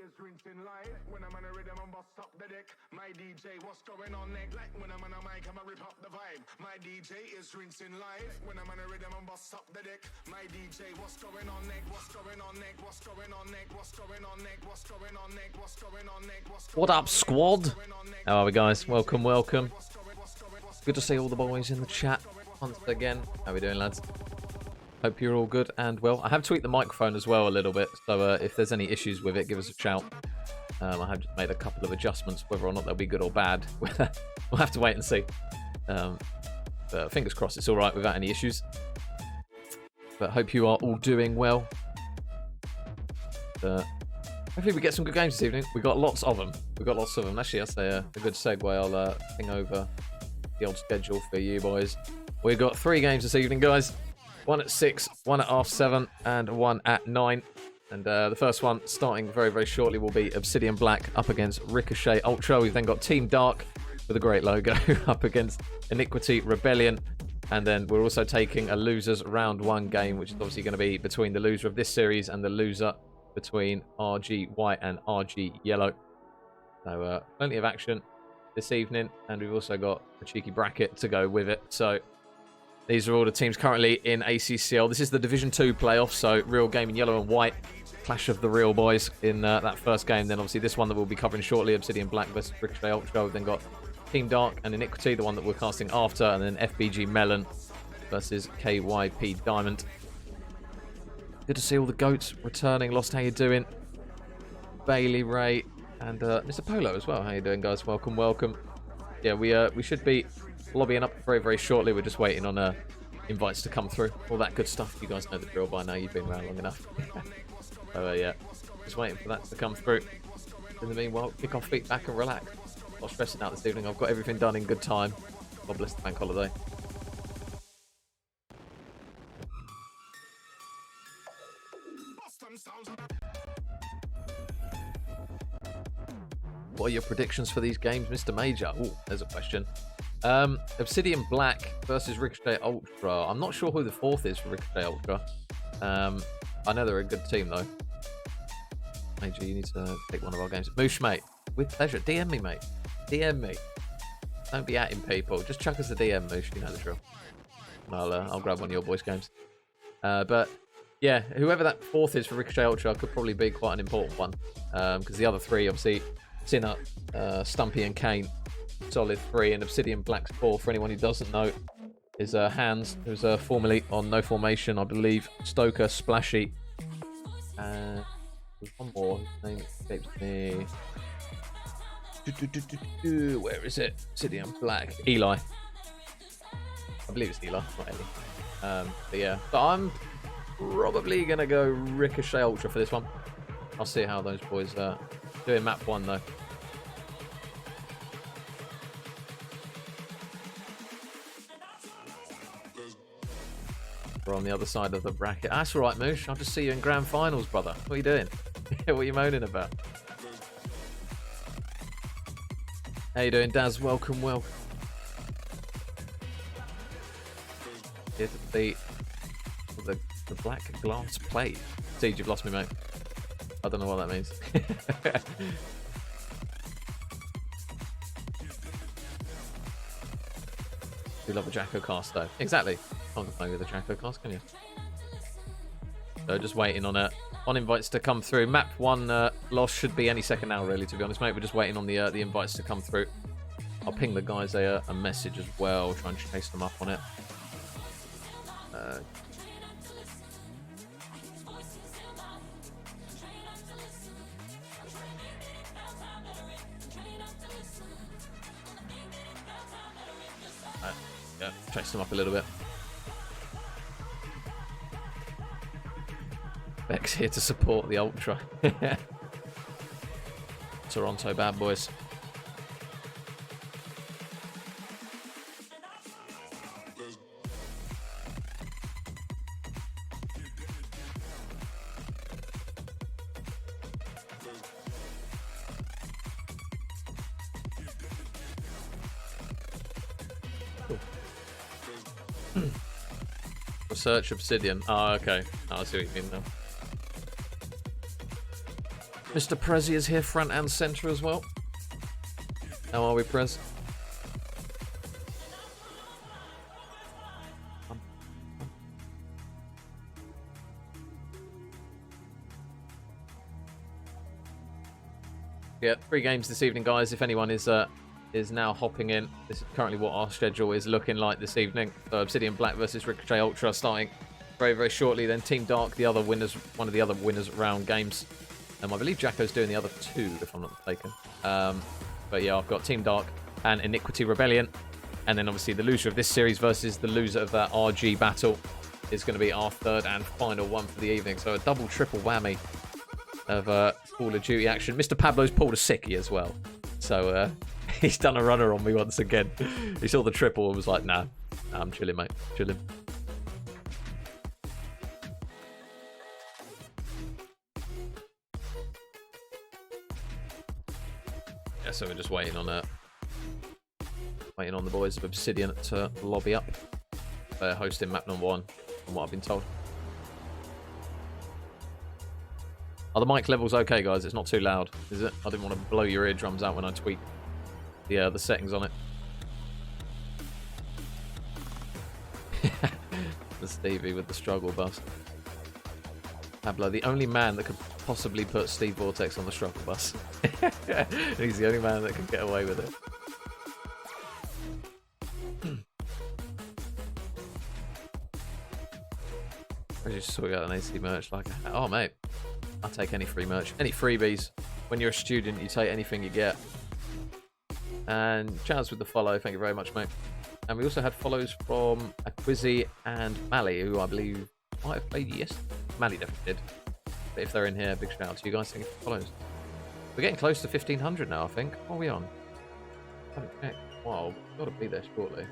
is rinsing live. When I'm on a rhythm, I'm bust up the deck. My DJ, what's going on next? Like when I'm on a mic, I'ma rip up the vibe. My DJ is rinsing live. When I'm on a rhythm, I'm bust up the deck. My DJ, what's going on next? What's going on next? What's going on next? What's going on next? What's going on next? What's going on next? What up, squad? How are we, guys? Welcome, welcome. Good to see all the boys in the chat once again. How are we doing, lads? Hope you're all good and well. I have tweaked the microphone as well a little bit, so if there's any issues with it, give us a shout. I have just made a couple of adjustments. Whether or not they'll be good or bad, we'll have to wait and see. But fingers crossed it's all right without any issues. But hope you are all doing well. Hopefully we get some good games this evening. We've got lots of them. Actually, that's a good segue. I'll ping over the old schedule for you boys. We've got 3 games this evening, guys. 1 at 6, 1 at half 7, and 1 at 9. And the first one, starting very, very shortly, will be Obsidian Black up against Ricochet Ultra. We've then got Team Dark with a great logo up against Iniquity Rebellion. And then we're also taking a losers round 1 game, which is obviously going to be between the loser of this series and the loser between RG White and RG Yellow. So plenty of action this evening, and we've also got a cheeky bracket to go with it. So these are all the teams currently in ACCL. This is the Division 2 playoff, so real game in yellow and white. Clash of the real boys in that first game. Then obviously this one that we'll be covering shortly, Obsidian Black versus Ricochet Ultra. We've then got Team Dark and Iniquity, the one that we're casting after, and then FBG Melon versus KYP Diamond. Good to see all the goats returning. Lost, how you doing? Bailey, Ray, and Mr. Polo as well. How you doing, guys? Welcome, welcome. Yeah, we should be lobbying up very, very shortly. We're just waiting on invites to come through. All that good stuff. You guys know the drill by now. You've been around long enough. So yeah, just waiting for that to come through. In the meanwhile, kick off, feet back and relax. Not stressing out this evening. I've got everything done in good time. God bless the bank holiday. What are your predictions for these games, Mr. Major? Oh, there's a question. Obsidian Black versus Ricochet Ultra. I'm not sure who the 4th is for Ricochet Ultra. I know they're a good team, though. Major, you need to pick one of our games. Moosh, mate. With pleasure. DM me, mate. DM me. Don't be atting people. Just chuck us a DM, Moosh. You know the drill. And I'll grab one of your boys' games. But yeah, whoever that 4th is for Ricochet Ultra could probably be quite an important one. Because the other 3, obviously, Sinner, Stumpy and Kane, solid 3, and Obsidian Black's 4, for anyone who doesn't know, is Hans, who's formerly on No Formation, I believe, Stoker, Splashy, and there's one more, his name escapes me. Where is it? Obsidian Black, Eli. I believe it's Eli, not Ellie. But yeah, but I'm probably going to go Ricochet Ultra for this one. I'll see how those boys do in map 1, though. We're on the other side of the bracket. That's all right, Moosh. I'll just see you in grand finals, brother. What are you doing? What are you moaning about? How you doing, Daz? Welcome, welcome. Here to beat the black glass plate. Siege, you've lost me, mate. I don't know what that means. You love a Jacko cast, though. Exactly. Can't complain with a Jacko cast, can you? So just waiting on invites to come through. Map 1 loss should be any second now, really, to be honest, mate. We're just waiting on the invites to come through. I'll ping the guys a message as well, try and chase them up on it. Yeah, chase them up a little bit. Beck's here to support the Ultra. Toronto bad boys. Research Obsidian. Oh, okay. Oh, I see what you mean now. Mr. Prezi is here, front and centre as well. How are we, Prez? Yeah, 3 games this evening, guys. If anyone is now hopping in, this is currently what our schedule is looking like this evening. So Obsidian Black versus Ricochet Ultra starting very, very shortly. Then Team Dark, the other winners, one of the other winners round games. I believe Jacko's doing the other 2, if I'm not mistaken. But yeah, I've got Team Dark and Iniquity Rebellion, and then obviously the loser of this series versus the loser of that RG battle is going to be our 3rd and final one for the evening. So a double, triple whammy of Call of Duty action. Mr. Pablo's pulled a sickie as well. So he's done a runner on me once again. He saw the triple and was like, nah, I'm chilling, mate. Chilling. Yeah, so we're just waiting on the boys of Obsidian to lobby up. They're hosting map number 1, from what I've been told. Are the mic levels okay, guys? It's not too loud, is it? I didn't want to blow your eardrums out when I tweak the settings on it. The Stevie with the struggle bus. Pablo, the only man that could possibly put Steve Vortex on the struggle bus. He's the only man that can get away with it. I just saw you got an AC merch like, oh mate, I'll take any free merch, any freebies. When you're a student, you take anything you get. And Chaz with the follow, thank you very much, mate. And we also had follows from Aquizzy and Mally, who I believe might have played yesterday. Mally definitely did. But if they're in here, big shout out to you guys. Thank you for follows. We're getting close to 1,500 now, I think. What are we on? I haven't checked. Wow, we've got to be there shortly.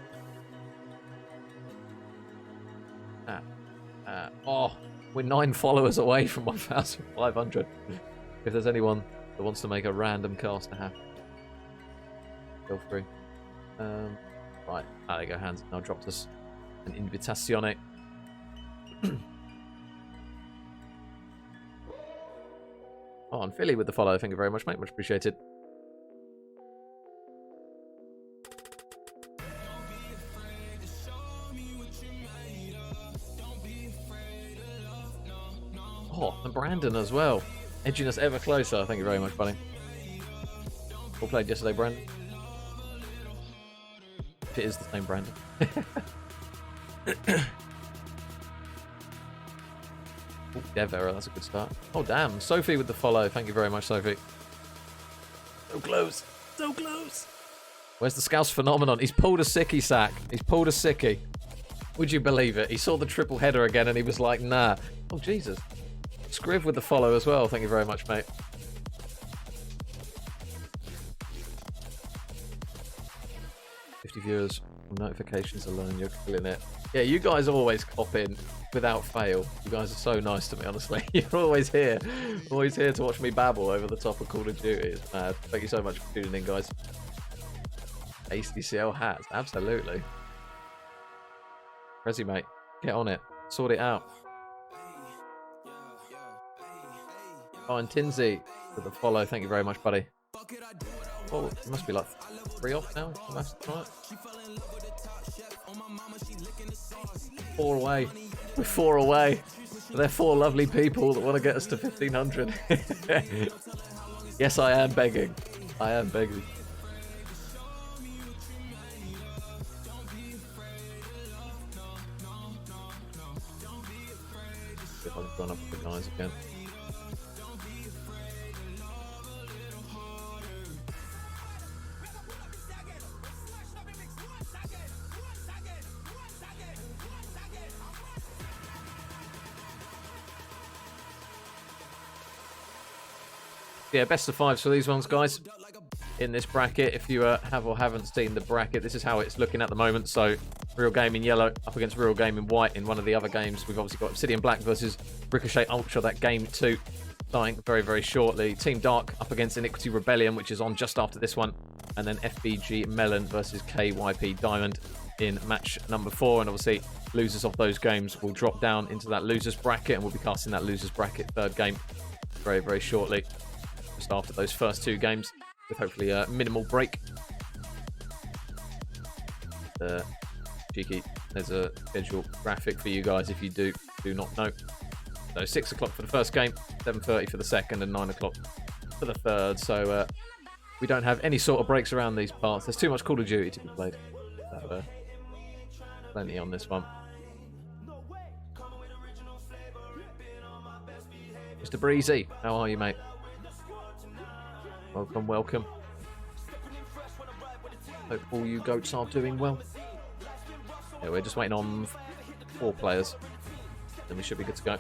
Oh, we're 9 followers away from 1,500. If there's anyone that wants to make a random cast to have, feel free. Right, there you go. Hans now dropped us an invitazione. Oh, and Philly with the follow. Thank you very much, mate. Much appreciated. Oh, and Brandon as well. Edging us ever closer. Thank you very much, buddy. All played yesterday, Brandon. If it is the same Brandon. Oh, dev error. That's a good start. Oh, damn. Sophie with the follow. Thank you very much, Sophie. So close. So close. Where's the Scouse phenomenon? He's pulled a sickie, Sack. He's pulled a sickie. Would you believe it? He saw the triple header again and he was like, nah. Oh, Jesus. Scriv with the follow as well. Thank you very much, mate. Viewers, notifications alone, you're killing it. Yeah, you guys always cop in without fail. You guys are so nice to me, honestly. You're always here to watch me babble over the top of Call of Duty. It's mad. Thank you so much for tuning in, guys. ACCL hats, absolutely. Prezi, mate, get on it, sort it out. Oh, and Tinsy with the follow. Thank you very much, buddy. Oh, it must be like 3 off now. Right. 4 away. We're 4 away. They're 4 lovely people that want to get us to 1,500. Yes, I am begging. I am begging. See if I can run up the guys again. Yeah, best of 5s for these ones, guys. In this bracket, if you have or haven't seen the bracket, this is how it's looking at the moment. So, Real Game in yellow up against Real Game in white in one of the other games. We've obviously got Obsidian Black versus Ricochet Ultra, that game 2, starting very, very shortly. Team Dark up against Iniquity Rebellion, which is on just after this one. And then FBG Melon versus KYP Diamond in match number 4. And obviously, losers of those games will drop down into that losers bracket, and we'll be casting that losers bracket 3rd game very, very shortly. just after those first 2 games, with hopefully a minimal break. Cheeky, there's a schedule graphic for you guys if you do not know. So 6 o'clock for the first game, 7:30 for the second, and 9 o'clock for the third. So we don't have any sort of breaks around these parts. There's too much Call of Duty to be played. So, plenty on this one. Mr. Breezy, how are you, mate? Welcome, welcome. Hope all you goats are doing well. Yeah, we're just waiting on 4 players. Then we should be good to go.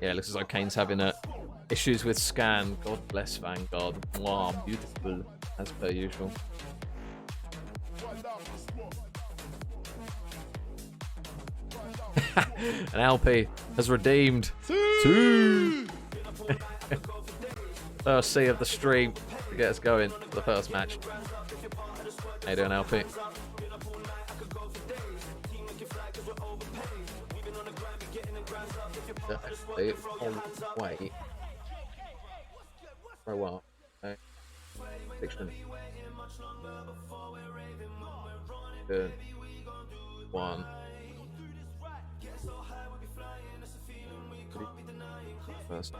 Yeah, it looks as though Kane's having issues with scan. God bless Vanguard. Wow, beautiful, as per usual. And Alpi has redeemed 2. First C of the stream to get us going for the first match. How you doing, Alpi? Wait. For what? Okay. Fiction. Good. 1. First.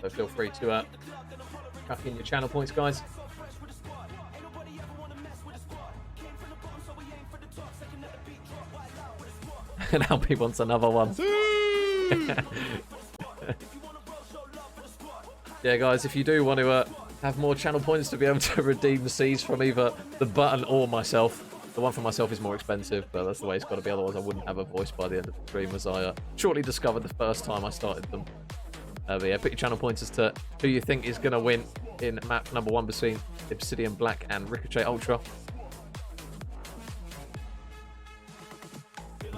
So feel free to chuck in your channel points, guys. And Alpi wants another one. Yeah, guys, if you do want to have more channel points to be able to redeem the C's from either the button or myself, the one for myself is more expensive, but that's the way it's got to be. Otherwise, I wouldn't have a voice by the end of the stream, as I shortly discovered the first time I started them. But yeah, put your channel points as to who you think is going to win in map number 1 between Obsidian Black and Ricochet Ultra.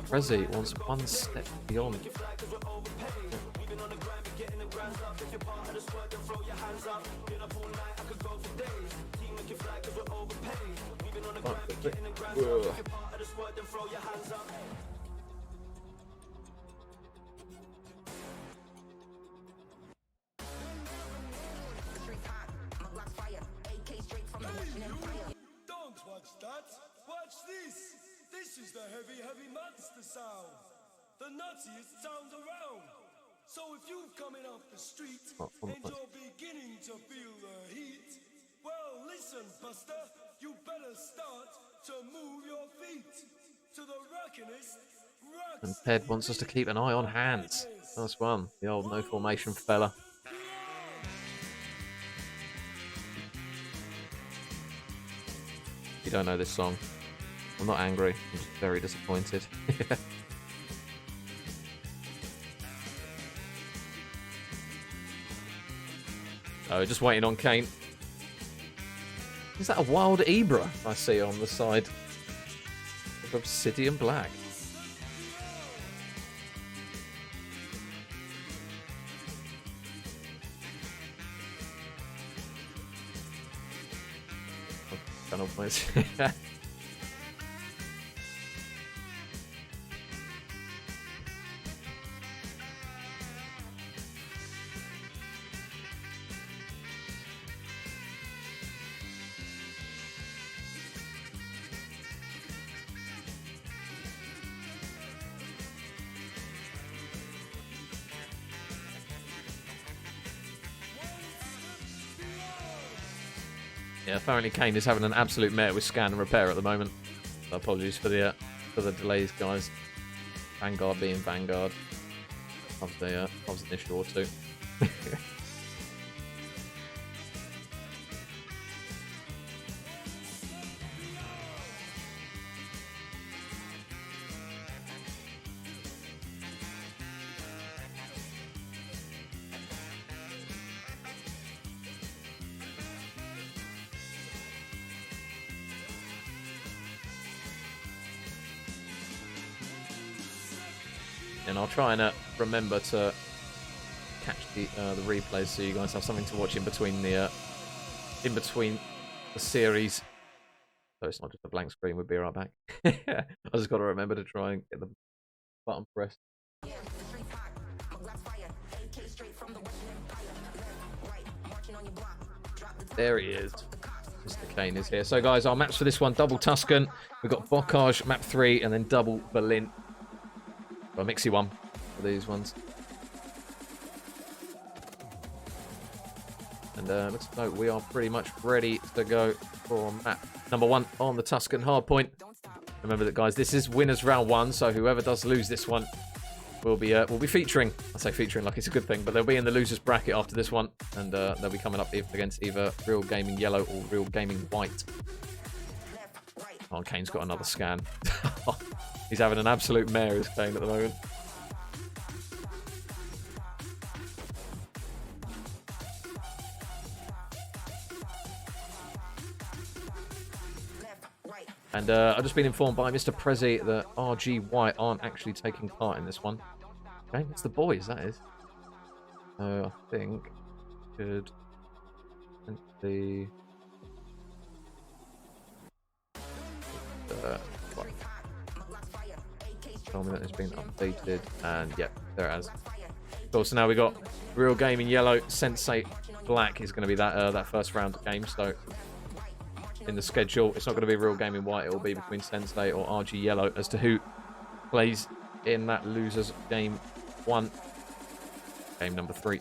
Prezi wants one step beyond. Don't watch that. Watch this. This is the heavy monster sound. The nuttiest sound around. So if you're coming off the street and you're beginning to feel the heat, well, listen, Buster, you better start to move your feet to the rockinest. And Ped wants us to keep an eye on hands. That's one. The old no formation fella. If you don't know this song, I'm not angry. I'm just very disappointed. Oh, just waiting on Kane. Is that a wild Ibra I see on the side of Obsidian Black? Channel points. Yeah, apparently Kane is having an absolute mare with scan and repair at the moment. So apologies for the delays, guys. Vanguard being Vanguard. I was an issue or two. And I'll try and remember to catch the replays so you guys have something to watch in between the series. So it's not just a blank screen. We'll be right back. I just got to remember to try and get the button pressed. There he is. Mr. Kane is here. So, guys, our maps for this one, double Tuscan. We've got Bocage, map 3, and then double Berlin. Got a mixy one for these ones. And looks like we are pretty much ready to go for map number 1 on the Tuscan hardpoint. Remember that, guys, this is winners round 1, so whoever does lose this one will be featuring. I say featuring like it's a good thing, but they'll be in the losers bracket after this one, and they'll be coming up against either Real Gaming Yellow or Real Gaming White. Oh, Kane's got another scan. He's having an absolute mare, is Kane, at the moment. And I've just been informed by Mr. Prezi that RG White aren't actually taking part in this one. Okay, it's the boys, that is. I think should the tell me that it's been updated, and yeah, there it has. Cool. So now we got Real Gaming Yellow, Sensei Black is going to be that first round game. So in the schedule, it's not going to be Real Gaming White. It will be between Sensei or RG Yellow as to who plays in that losers game 1, game number 3.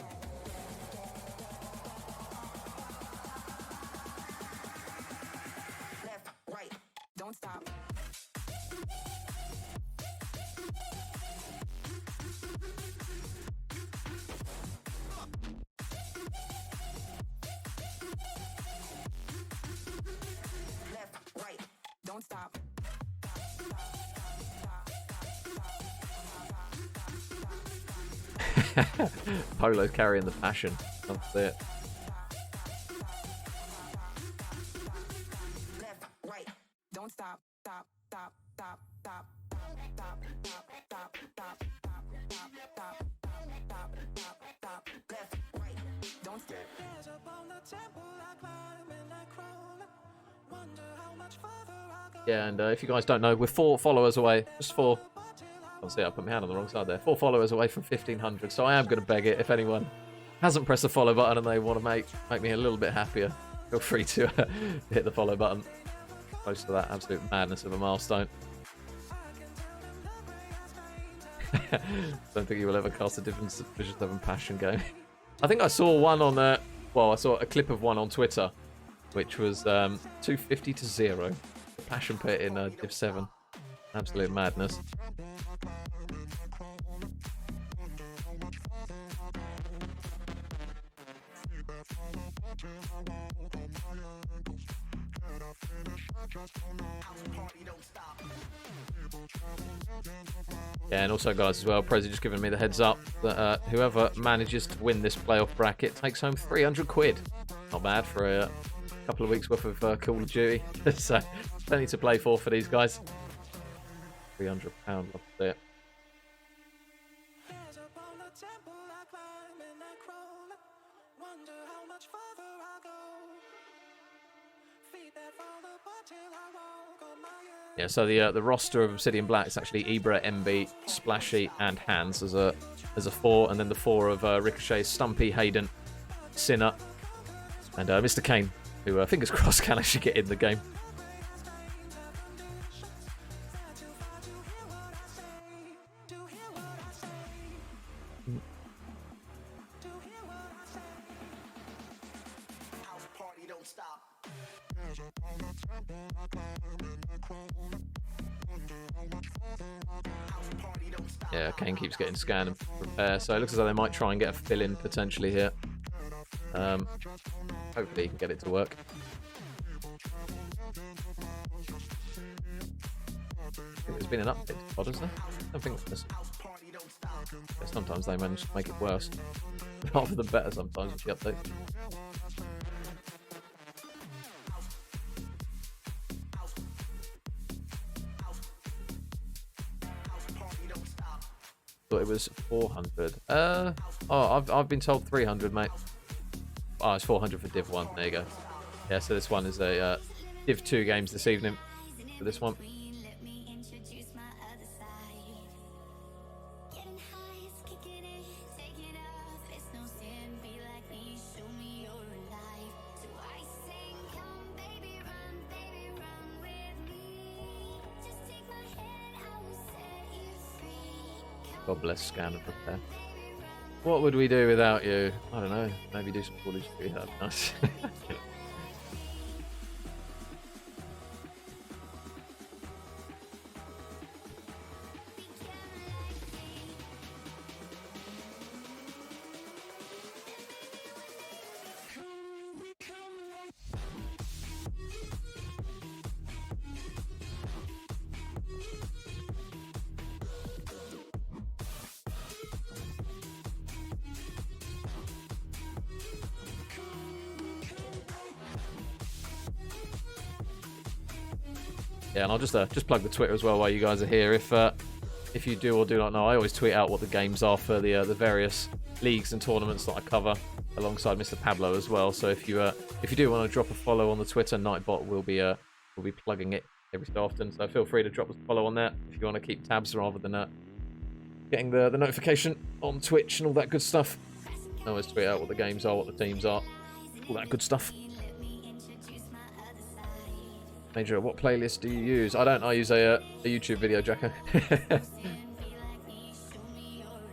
Left, right, don't stop. Left, right, don't stop. Polo's carrying the passion. That's it. Left, right, don't stop. Stop, stop, stop, stop, stop, stop, stop, stop, stop, stop, stop, stop, stop, stop. Left, right, don't stop. Yeah, and if you guys don't know, we're 4 followers away. Just 4. I'll see, I put my hand on the wrong side there. 4 followers away from 1,500, so I am going to beg it. If anyone hasn't pressed the follow button and they want to make me a little bit happier, feel free to hit the follow button. Close to that absolute madness of a milestone. Don't think you will ever cast a different Division 7 passion game. I think I saw one on I saw a clip of one on Twitter, which was 250 to 0. The passion pit in Div 7. Absolute madness. Yeah, and also, guys, as well, Prezi just giving me the heads up that whoever manages to win this playoff bracket takes home 300 quid. Not bad for a couple of weeks worth of Call of Duty. So, plenty to play for these guys. £300, love to see it. Yeah, so the roster of Obsidian Black is actually Ibra, MB, Splashy, and Hans as a 4, and then the 4 of Ricochet, Stumpy, Hayden, Sinner, and Mr. Kane, who fingers crossed can actually get in the game. Yeah, Kane keeps getting scanned and prepare, so it looks as though they might try and get a fill-in potentially here. Hopefully he can get it to work. I think there's been an update to pod, isn't there? I don't think there's. Yeah, sometimes they manage to make it worse. Rather than better sometimes with the update. Thought it was 400. I've been told 300, mate. Oh, it's 400 for Div 1. There you go. Yeah, so this one is a Div 2 games this evening for this one. God bless Scan and Prepare. What would we do without you? I don't know. Maybe do some Call of Duty. That'd be nice. Yeah, and I'll just plug the Twitter as well while you guys are here. If you do or do not know, I always tweet out what the games are for the various leagues and tournaments that I cover alongside Mr. Pablo as well. So if you do want to drop a follow on the Twitter, Nightbot will be plugging it every so often. So feel free to drop a follow on there if you want to keep tabs rather than getting the notification on Twitch and all that good stuff. I always tweet out what the games are, what the teams are, all that good stuff. Major, what playlist do you use? I don't. I use a YouTube video, Jacko.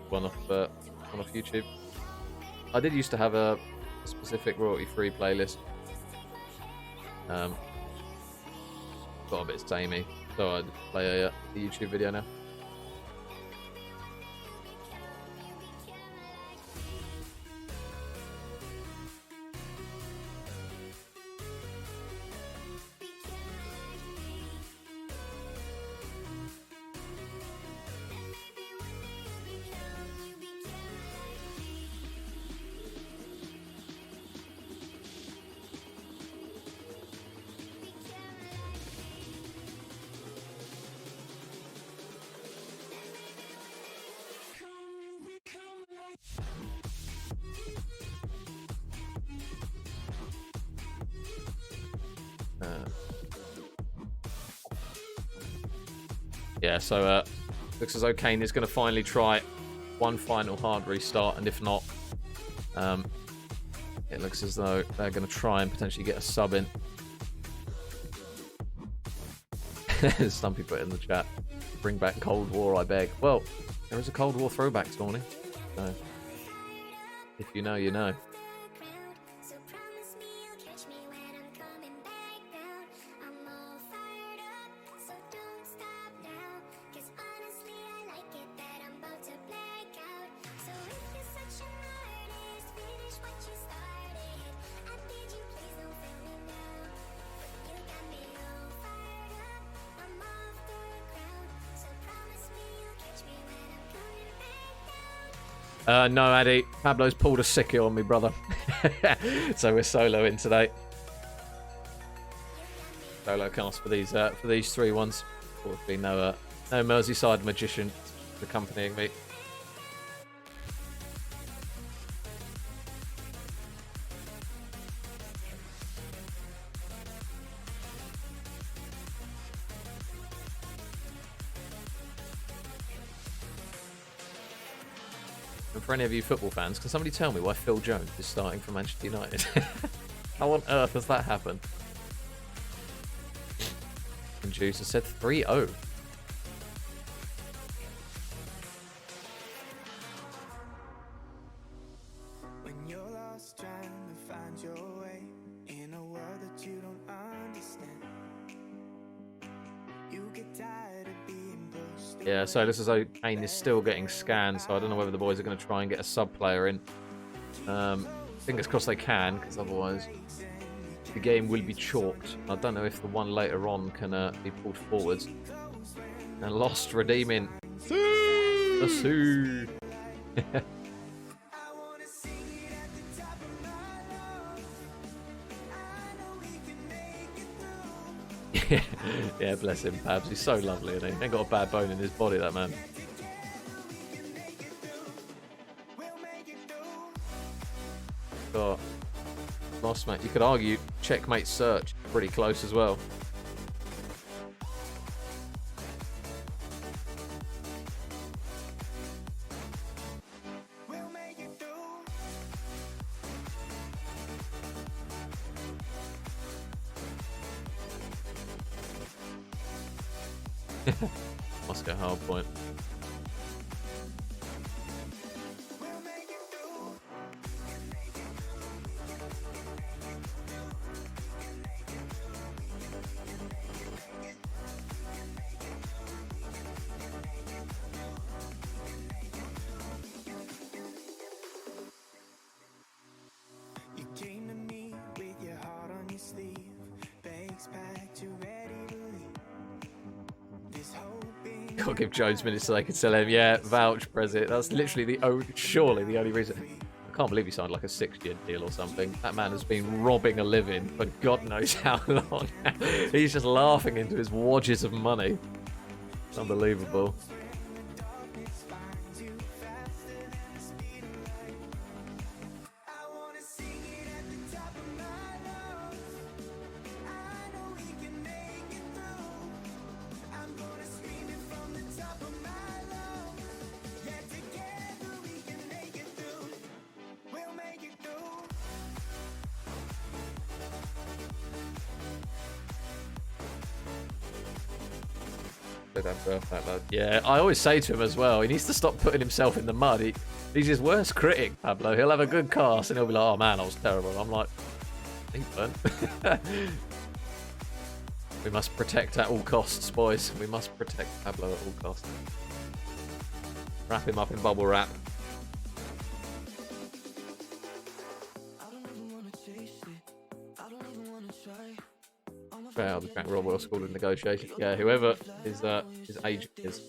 one off YouTube. I did used to have a specific royalty-free playlist. Got a bit samey, so I'd play a YouTube video now. Yeah, so looks as though Kane is going to finally try one final hard restart, and if not, it looks as though they're going to try and potentially get a sub in. Stumpy put in the chat, bring back Cold War, I beg. Well, there is a Cold War throwback this morning, so if you know, you know. No, Addy. Pablo's pulled a sickie on me, brother. So we're soloing today. Solo cast for these three ones. Unfortunately, no Merseyside magician accompanying me. And for any of you football fans, can somebody tell me why Phil Jones is starting for Manchester United? How on earth has that happened? And Juice has said 3-0. When you're lost trying to find your way in a world that you don't understand, you get tired of being pushed. Yeah, so this is how Kane is still getting scanned, so I don't know whether the boys are going to try and get a sub player in. Fingers crossed they can, because otherwise the game will be chalked. I don't know if the one later on can be pulled forwards. And Lost redeeming. The Sue! Yeah, bless him, Pabs. He's so lovely, isn't he? Ain't got a bad bone in his body, that man. got Lost Mate. You could argue Checkmate Search pretty close as well. We'll make it through. Moscow hard point. We'll make it through. You came to me with your heart on your sleeve, bags packed, you ready to leave. This hoping. Gotta give Jones minutes so they can sell him. Yeah, vouch, Prezit. That's literally surely the only reason. I can't believe he signed like a 6-year deal or something. That man has been robbing a living for God knows how long. He's just laughing into his wadges of money. It's unbelievable. I wanna sing it at the top of my lungs. I know we can make it through. I'm gonna scream it from the top of my lungs. Yeah, together we can make it through. We'll make it through. Yeah, I always say to him as well, he needs to stop putting himself in the mud. He's his worst critic, Pablo. He'll have a good cast and he'll be like, oh man, I was terrible. I'm like, think, we must protect at all costs, boys. We must protect Pablo at all costs. Wrap him up in bubble wrap. Well, the Jack Rodwell School of Negotiation. Yeah, whoever his agent is.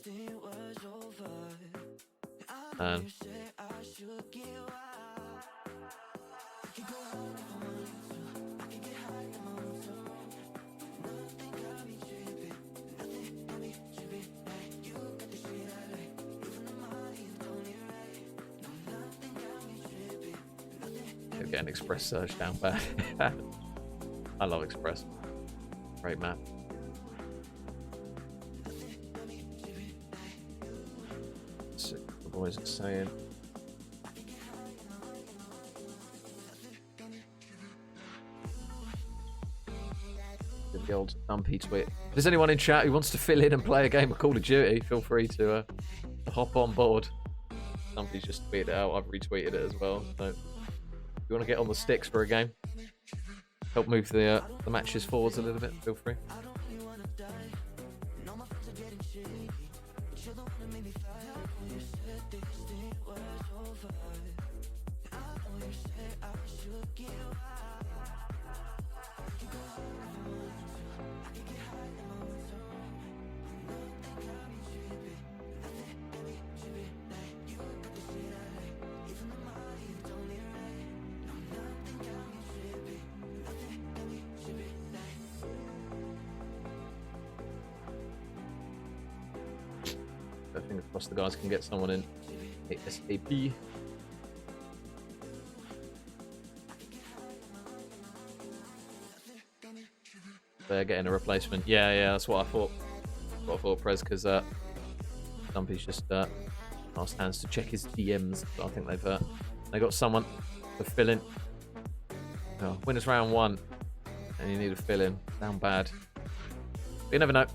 They're getting Express Search down bad. I love Express. Great map. So, the boys are saying. The old dumpy tweet. If there's anyone in chat who wants to fill in and play a game of Call of Duty, feel free to hop on board. Dumpy's just tweeted it out. I've retweeted it as well. So, if you want to get on the sticks for a game, help move the matches forwards a little bit, feel free. Fingers crossed the guys can get someone in ASAP. They're getting a replacement. Yeah, that's what I thought. That's what I thought, Prez, because Dumpy's just asked Hands to check his DMs. But I think they got someone to fill in. Oh, winners round 1, and you need to fill in. Down bad. But you never know.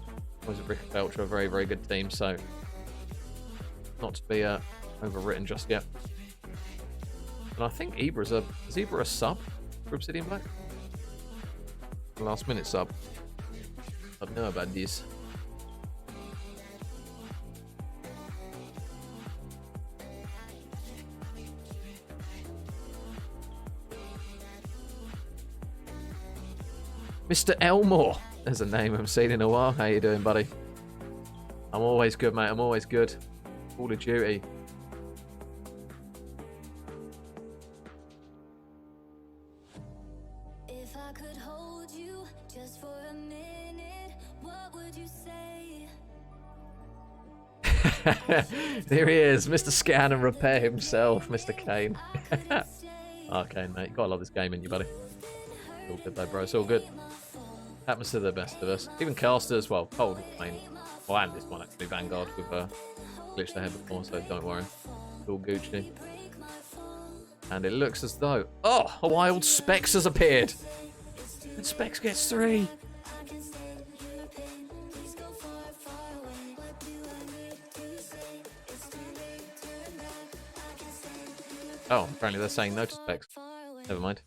Was a Ricochet Ultra, a very, very good team, so not to be overwritten just yet. And I think Ibra is Ibra a sub for Obsidian Black? Last minute sub. I don't know about this. Mr. Elmore. There's a name I've seen in a while. How you doing, buddy? I'm always good, mate. I'm always good. Call of Duty. If I could hold you just for a minute, what would you say? There he is, Mr. Scan and Repair himself, Mr. Kane. Okay, mate. You gotta love this game, ain't you, buddy? It's all good, though, bro. It's all good. Happens to the best of us. Even Caster as well. Cold, I mean. Well, and this one, actually. Vanguard with glitch they had before, so don't worry. It's all Gucci. And it looks as though... Oh! A wild Specs has appeared! And Specs gets 3! Oh, apparently they're saying no to Specs. Never mind.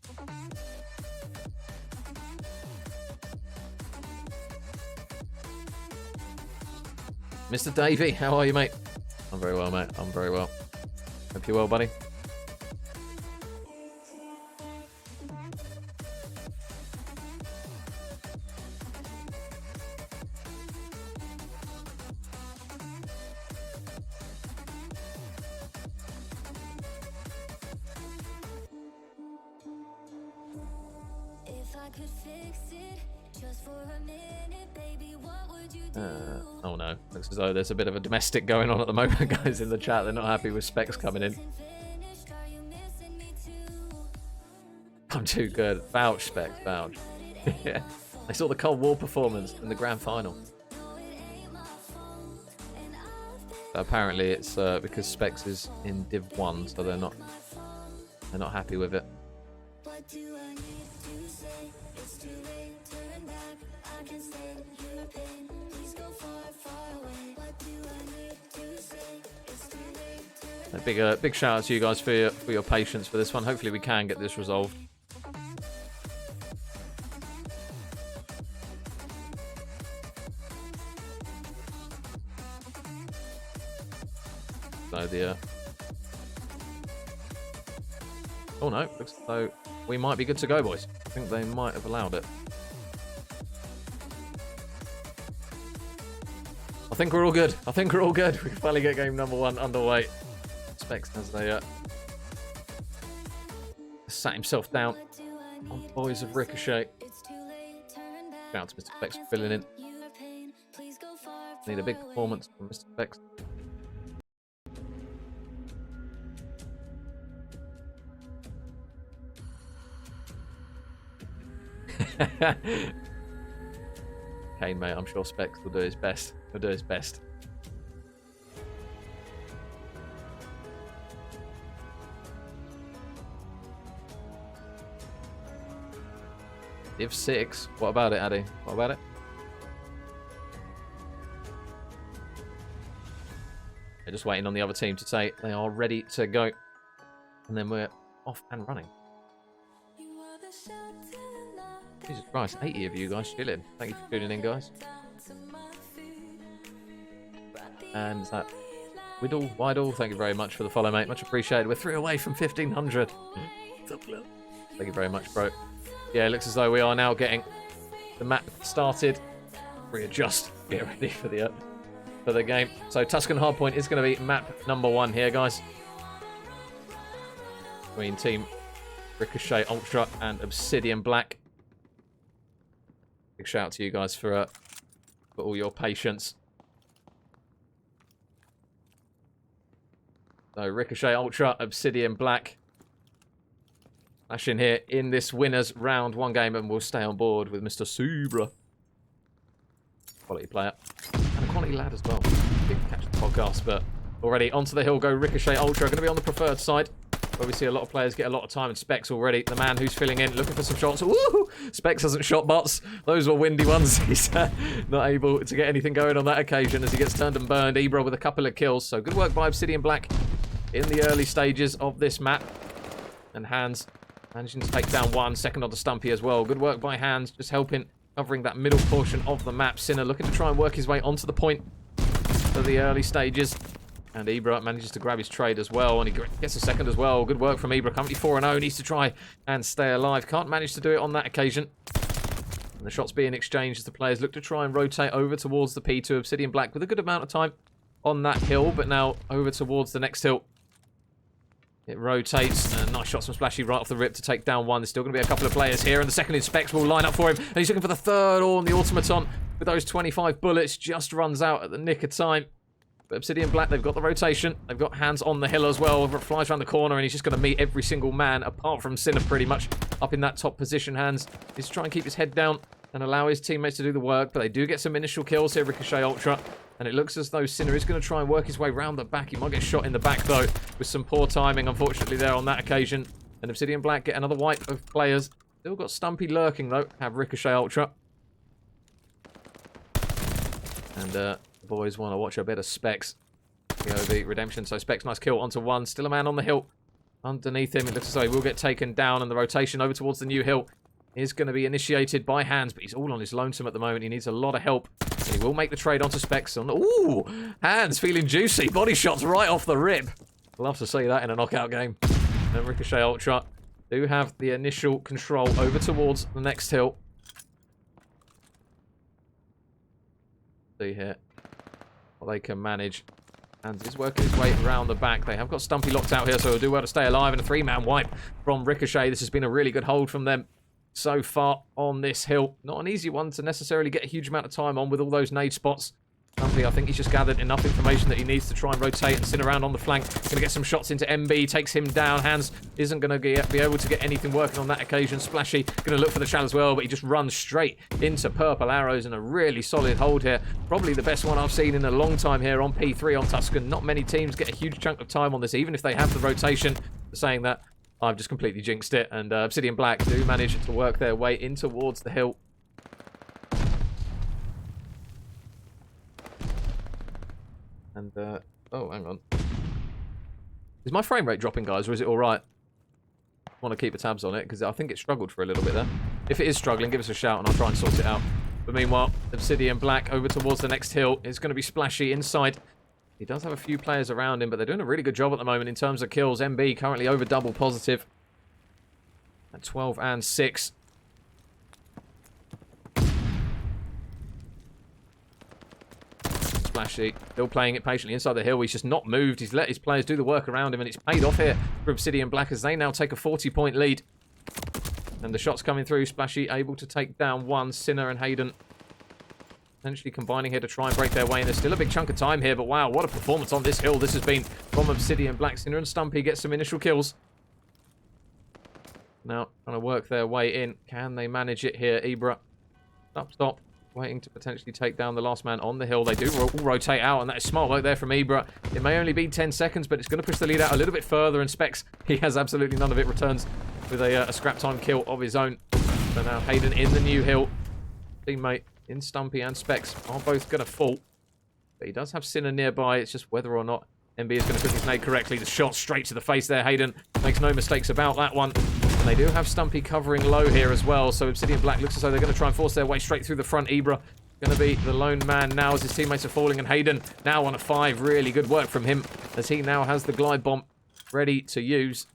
Mr. Davey, how are you, mate? I'm very well, mate. I'm very well. Hope you're well, buddy. Oh no, looks as though there's a bit of a domestic going on at the moment, guys, in the chat. They're not happy with Specs coming in. I'm too good. Vouch, Specs, vouch. Yeah. I saw the Cold War performance in the grand final. So apparently it's because Specs is in Div 1, so they're not happy with it. A big shout out to you guys for your patience for this one. Hopefully we can get this resolved. So the oh no, looks as though we might be good to go, boys. I think they might have allowed it. I think we're all good. I think we're all good. We can finally get game number 1 underway. Specs as they sat himself down on boys of Ricochet. Shout out to Mr. Specs for filling in. Need a big performance from Mr. Specs. Okay, mate, I'm sure Specs will do his best. He'll do his best. Div 6. What about it, Addy? What about it? They're just waiting on the other team to say they are ready to go. And then we're off and running. Jesus Christ, 80 of you guys chilling. Thank you for tuning in, guys. And is that Widle, thank you very much for the follow, mate. Much appreciated. We're 3 away from 1,500. Thank you very much, bro. Yeah, it looks as though we are now getting the map started. Readjust, get ready for the game. So Tuscan Hardpoint is going to be map number 1 here, guys. Between Team Ricochet Ultra and Obsidian Black. Big shout out to you guys for all your patience. So Ricochet Ultra, Obsidian Black. Flash in here in this winners round 1 game, and we'll stay on board with Mr. Subra. Quality player. And a quality lad as well. Didn't catch the podcast, but already onto the hill go Ricochet Ultra. Going to be on the preferred side, where we see a lot of players get a lot of time, and Specs already, the man who's filling in, looking for some shots. Woo! Specs hasn't shot bots. Those were windy ones. He's not able to get anything going on that occasion as he gets turned and burned. Ebro with a couple of kills. So good work by Obsidian Black in the early stages of this map. And Hands managing to take down 1. Second on the Stumpy as well. Good work by Hands, just helping, covering that middle portion of the map. Sinner looking to try and work his way onto the point for the early stages. And Ibra manages to grab his trade as well, and he gets a second as well. Good work from Ibra. Currently 4-0. Needs to try and stay alive. Can't manage to do it on that occasion. And the shots being exchanged as the players look to try and rotate over towards the P2. Obsidian Black with a good amount of time on that hill, but now over towards the next hill. It rotates, and nice shots from Splashy right off the rip to take down 1. There's still going to be a couple of players here, and the second Specs will line up for him. And he's looking for the third, and the Automaton with those 25 bullets just runs out at the nick of time. But Obsidian Black, they've got the rotation. They've got hands on the hill as well. Flies around the corner, and he's just going to meet every single man, apart from Sinner, pretty much, up in that top position. Hands is trying to keep his head down and allow his teammates to do the work, but they do get some initial kills here, Ricochet Ultra. And it looks as though Sinner is going to try and work his way around the back. He might get shot in the back, though, with some poor timing, unfortunately, there on that occasion. And Obsidian Black get another wipe of players. Still got Stumpy lurking, though. Have Ricochet Ultra. And the boys want to watch a bit of Specs. POV redemption. So Specs, nice kill onto one. Still a man on the hill. Underneath him, it looks as though he will get taken down. And the rotation over towards the new hill is going to be initiated by Hands. But he's all on his lonesome at the moment. He needs a lot of help. And he will make the trade onto Specs. Ooh! Hands feeling juicy. Body shots right off the rip. Love to see that in a knockout game. And Ricochet Ultra do have the initial control over towards the next hill. See here what they can manage. And he's working his way around the back. They have got Stumpy locked out here, so he'll do well to stay alive. And a 3-man wipe from Ricochet. This has been a really good hold from them so far on this hill. Not an easy one to necessarily get a huge amount of time on with all those nade spots. Stumpy, I think he's just gathered enough information that he needs to try and rotate and sit around on the flank. Going to get some shots into MB, takes him down. Hands isn't going to be able to get anything working on that occasion. Splashy going to look for the shell as well, but he just runs straight into purple arrows and a really solid hold here. Probably the best one I've seen in a long time here on P3 on Tuscan. Not many teams get a huge chunk of time on this, even if they have the rotation. Saying that, I've just completely jinxed it. And Obsidian Black do manage to work their way in towards the hill. And, oh, hang on. Is my frame rate dropping, guys, or is it all right? I want to keep the tabs on it, because I think it struggled for a little bit there. If it is struggling, give us a shout, and I'll try and sort it out. But meanwhile, Obsidian Black over towards the next hill. It's going to be Splashy inside. He does have a few players around him, but they're doing a really good job at the moment in terms of kills. MB currently over double positive. At 12 and 6. Splashy, still playing it patiently inside the hill. He's just not moved. He's let his players do the work around him, and it's paid off here for Obsidian Black as they now take a 40-point lead. And the shots coming through. Splashy able to take down one. Sinner and Hayden essentially combining here to try and break their way. And there's still a big chunk of time here, but wow, what a performance on this hill this has been from Obsidian Black. Sinner and Stumpy get some initial kills. Now trying to work their way in. Can they manage it here? Ibra. Stop. Waiting to potentially take down the last man on the hill. They do all rotate out, and that is smart work there from Ibra. It may only be 10 seconds, but it's going to push the lead out a little bit further, and Specs, he has absolutely none of it, returns with a scrap time kill of his own. So now Hayden in the new hill. Teammate in Stumpy and Specs are both going to fall. But he does have Sinner nearby. It's just whether or not MB is going to cook his nade correctly. The shot straight to the face there. Hayden makes no mistakes about that one. And they do have Stumpy covering low here as well. So Obsidian Black looks as though they're going to try and force their way straight through the front. Ibra going to be the lone man now as his teammates are falling. And Hayden now on a 5. Really good work from him as he now has the glide bomb ready to use.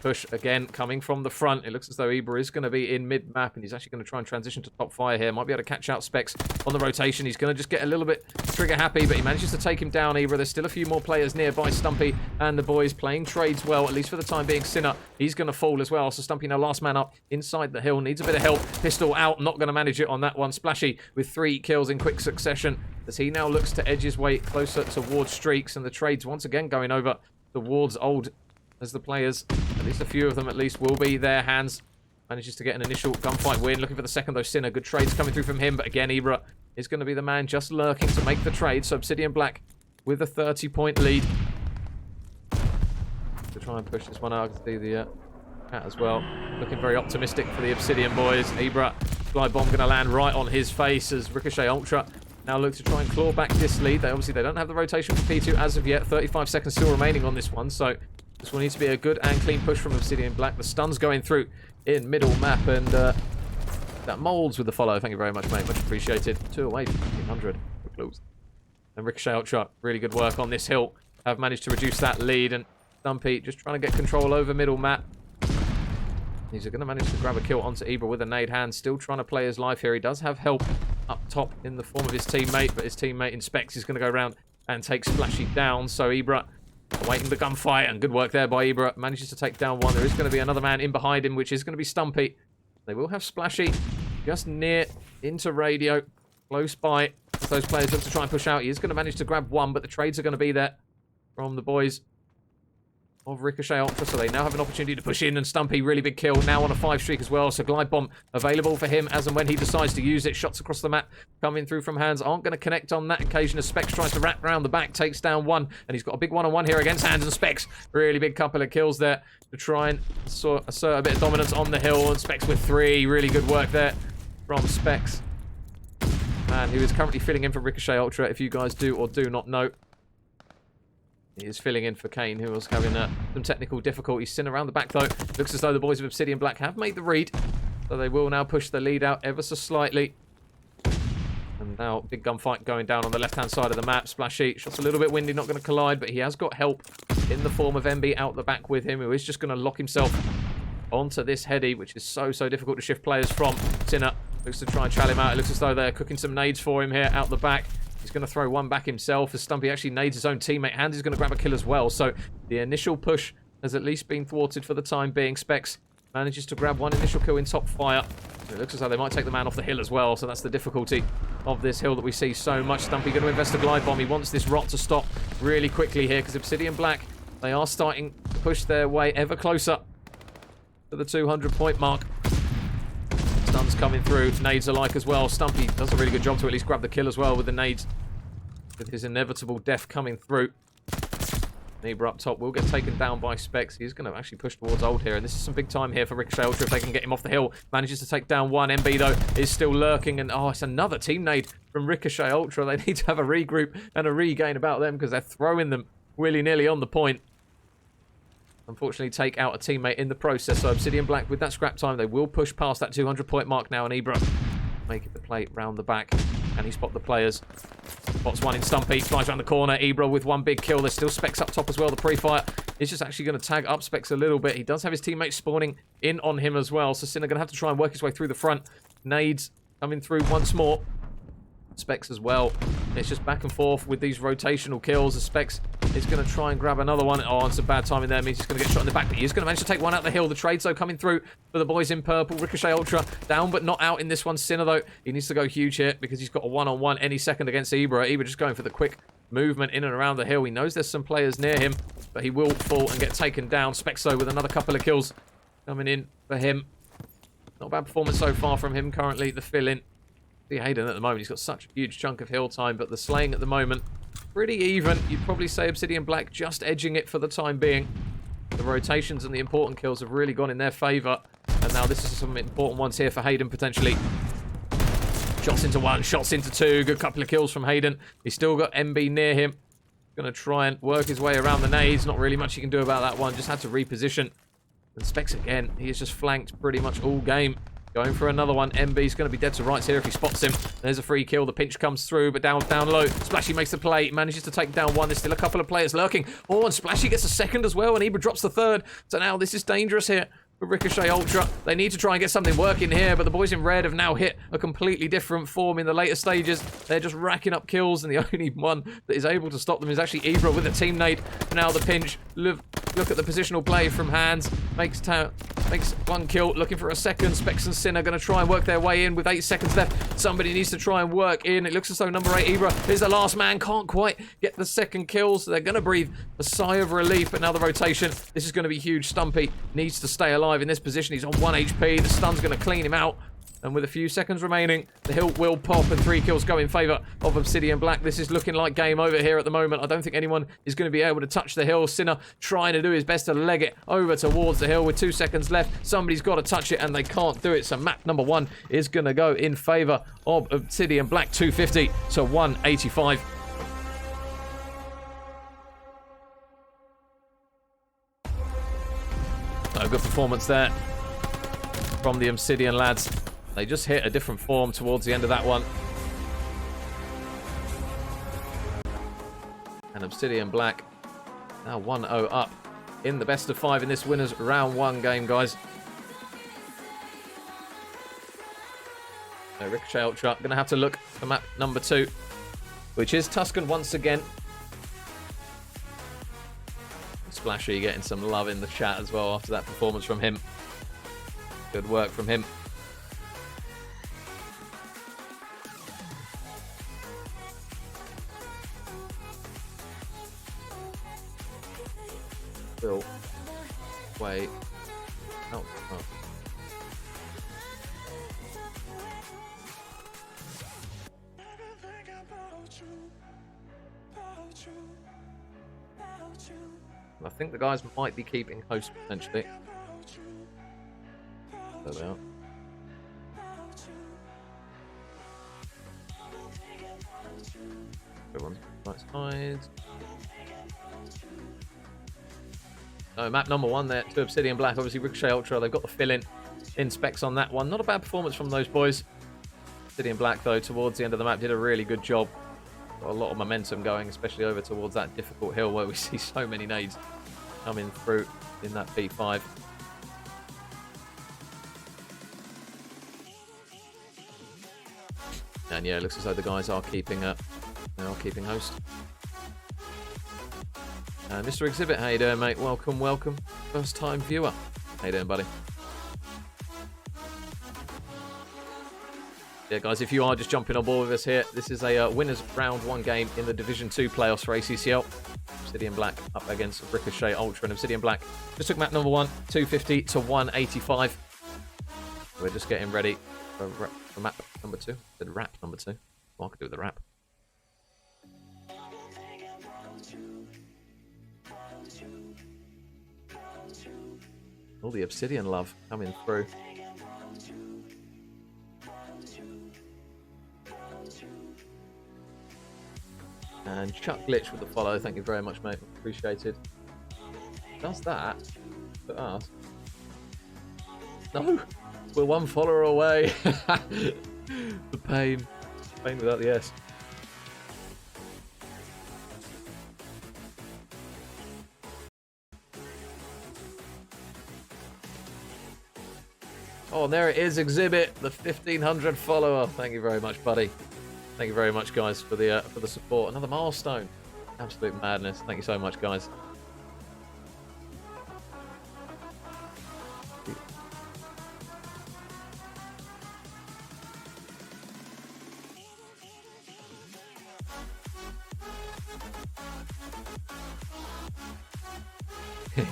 Push again coming from the front. It looks as though Ibra is going to be in mid-map, and he's actually going to try and transition to top fire here. Might be able to catch out Specs on the rotation. He's going to just get a little bit trigger happy, but he manages to take him down, Ibra. There's still a few more players nearby. Stumpy and the boys playing trades well, at least for the time being. Sinner, he's going to fall as well. So Stumpy now last man up inside the hill. Needs a bit of help. Pistol out. Not going to manage it on that one. Splashy with 3 kills in quick succession as he now looks to edge his way closer towards Streaks, and the trades once again going over towards Old as the players, at least a few of them at least, will be there. Hands manages to get an initial gunfight win. Looking for the second though, Sinner. Good trades coming through from him, but again, Ibra is going to be the man just lurking to make the trade. So Obsidian Black with a 30-point lead. To try and push this one out. I can see the cat as well. Looking very optimistic for the Obsidian boys. Ibra, glide bomb going to land right on his face as Ricochet Ultra now look to try and claw back this lead. They don't have the rotation for P2 as of yet. 35 seconds still remaining on this one, so this will need to be a good and clean push from Obsidian Black. The stun's going through in middle map, and that molds with the follow. Thank you very much, mate. Much appreciated. 2 away, 1500. We're close. And Ricochet Ultra, really good work on this hill. Have managed to reduce that lead, and Stumpy just trying to get control over middle map. He's going to manage to grab a kill onto Ibra with a nade hand. Still trying to play his life here. He does have help up top in the form of his teammate, but his teammate in Specs is going to go around and take Splashy down. So Ibra awaiting the gunfight, and good work there by Ibra. Manages to take down one. There is going to be another man in behind him, which is going to be Stumpy. They will have Splashy just near into radio, close by. As those players look to try and push out, he is going to manage to grab one, but the trades are going to be there from the boys of Ricochet Ultra, so they now have an opportunity to push in, and Stumpy, really big kill, now on a 5 streak as well, so Glide Bomb available for him as and when he decides to use it. Shots across the map coming through from Hands, aren't going to connect on that occasion as Specs tries to wrap around the back, takes down one, and he's got a big one-on-one here against Hands and Specs. Really big couple of kills there to try and assert a bit of dominance on the hill, and Specs with 3. Really good work there from Specs. Man, who is currently filling in for Ricochet Ultra, if you guys do or do not know. He is filling in for Kane, who was having some technical difficulties. Sin around the back, though. Looks as though the boys of Obsidian Black have made the read. So they will now push the lead out ever so slightly. And now, big gunfight going down on the left-hand side of the map. Splashy, shot's a little bit windy, not going to collide, but he has got help in the form of MB out the back with him, who is just going to lock himself onto this heady, which is so difficult to shift players from. Sinner looks to try and trap him out. It looks as though they're cooking some nades for him here out the back. He's going to throw one back himself as Stumpy actually nades his own teammate. Hands is going to grab a kill as well. So the initial push has at least been thwarted for the time being. Specs manages to grab one initial kill in top fire. So it looks as though they might take the man off the hill as well. So that's the difficulty of this hill that we see so much. Stumpy going to invest a glide bomb. He wants this rot to stop really quickly here because Obsidian Black, they are starting to push their way ever closer to the 200-point mark. Stuns coming through, nades alike as well. Stumpy does a really good job to at least grab the kill as well with the nades, with his inevitable death coming through. Nebra up top will get taken down by Specs. He's going to actually push towards Old here, and this is some big time here for Ricochet Ultra if they can get him off the hill. Manages to take down one. MB, though, is still lurking, and oh, it's another team nade from Ricochet Ultra. They need to have a regroup and a regain about them because they're throwing them willy-nilly on the point. Unfortunately, take out a teammate in the process. So Obsidian Black, with that scrap time, they will push past that 200-point mark now, and Ibra making the play round the back. Can he spot the players? Spots one in Stumpy, flies around the corner. Ibra with one big kill. There's still Specs up top as well. The pre-fire is just actually going to tag up Specs a little bit. He does have his teammates spawning in on him as well, so Sinner going to have to try and work his way through the front. Nades coming through once more. Specs as well. It's just back and forth with these rotational kills. The Specs is going to try and grab another one. Oh, it's a bad timing there. Means he's going to get shot in the back, but he is going to manage to take one out the hill. The trade, though, coming through for the boys in purple. Ricochet Ultra down, but not out in this one. Sinner, though, he needs to go huge here because he's got a one-on-one any second against Ibra. Ibra just going for the quick movement in and around the hill. He knows there's some players near him, but he will fall and get taken down. Specs, though, with another couple of kills coming in for him. Not a bad performance so far from him currently. The fill-in. See Hayden at the moment, he's got such a huge chunk of hill time, but the slaying at the moment, pretty even. You'd probably say Obsidian Black just edging it for the time being. The rotations and the important kills have really gone in their favour. And now this is some important ones here for Hayden, potentially. Shots into one, shots into two. Good couple of kills from Hayden. He's still got MB near him. Going to try and work his way around the nades. Not really much he can do about that one. Just had to reposition. And Specs again, he is just flanked pretty much all game. Going for another one. MB's going to be dead to rights here if he spots him. There's a free kill. The pinch comes through, but down low. Splashy makes the play. Manages to take down one. There's still a couple of players lurking. Oh, and Splashy gets a second as well, and Ibra drops the third. So now this is dangerous here for Ricochet Ultra. They need to try and get something working here, but the boys in red have now hit a completely different form in the later stages. They're just racking up kills, and the only one that is able to stop them is actually Ibra with a team nade. Now the pinch. Look at the positional play from Hands. Makes one kill, looking for a second. Specs and Sin are going to try and work their way in with 8 seconds left. Somebody needs to try and work in. It looks as though number 8, Ibra, is the last man. Can't quite get the second kill, so they're going to breathe a sigh of relief. But now the rotation, this is going to be huge. Stumpy needs to stay alive in this position. He's on 1 HP. The stun's going to clean him out. And with a few seconds remaining, the hill will pop and 3 kills go in favour of Obsidian Black. This is looking like game over here at the moment. I don't think anyone is going to be able to touch the hill. Sinner trying to do his best to leg it over towards the hill with 2 seconds left. Somebody's got to touch it and they can't do it. So map number 1 is going to go in favour of Obsidian Black, 250 to 185. A good performance there from the Obsidian lads. They just hit a different form towards the end of that one. And Obsidian Black now 1-0 up in the best of 5 in this winners round 1 game, guys. So Ricochet Ultra going to have to look for map number 2, which is Tuscan once again. Splashy getting some love in the chat as well after that performance from him. Good work from him. will wait out. Oh. I think the guys might be keeping host potentially. There they are. Everyone's right side. No, map number 1 there to Obsidian Black. Obviously, Ricochet Ultra. They've got the fill in specs on that one. Not a bad performance from those boys. Obsidian Black, though, towards the end of the map, did a really good job. Got a lot of momentum going, especially over towards that difficult hill where we see so many nades coming through in that P5. And yeah, it looks as though the guys are keeping host. Mr. Exhibit, how you doing, mate? Welcome, welcome. First time viewer. How you doing, buddy? Yeah, guys, if you are just jumping on board with us here, this is a winners round 1 game in the Division 2 playoffs for ACCL. Obsidian Black up against Ricochet Ultra, and Obsidian Black just took map number 1, 250 to 185. We're just getting ready for map number 2. The rap number 2. Well, I could do with the rap. All the Obsidian love coming through. And Chuck Glitch with the follow. Thank you very much, mate. Appreciated. Does that for us? No! We're 1 follower away. The pain. Pain without the S. Oh, and there it is, Exhibit, the 1500 follower. Thank you very much, buddy. Thank you very much, guys, for the support. Another milestone. Absolute madness. Thank you so much, guys.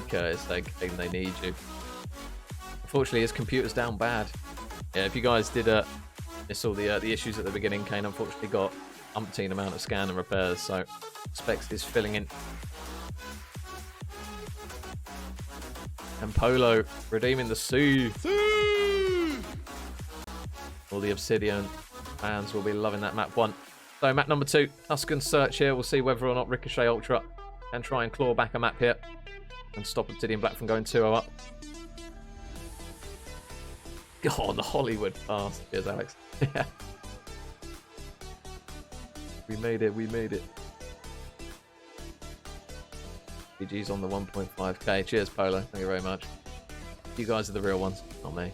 Guys, they need you. Unfortunately, his computer's down bad. Yeah, if you guys did miss all the issues at the beginning, Kane unfortunately got umpteen amount of scan and repairs, so specs is filling in. And Polo redeeming the C. All the Obsidian fans will be loving that map 1. So map number 2, Tuscan Search here. We'll see whether or not Ricochet Ultra can try and claw back a map here and stop Obsidian Black from going 2-0 up. Oh, the Hollywood pass. Cheers, Alex. We made it, we made it. GG's on the 1.5k. Cheers, Polo. Thank you very much. You guys are the real ones, not me.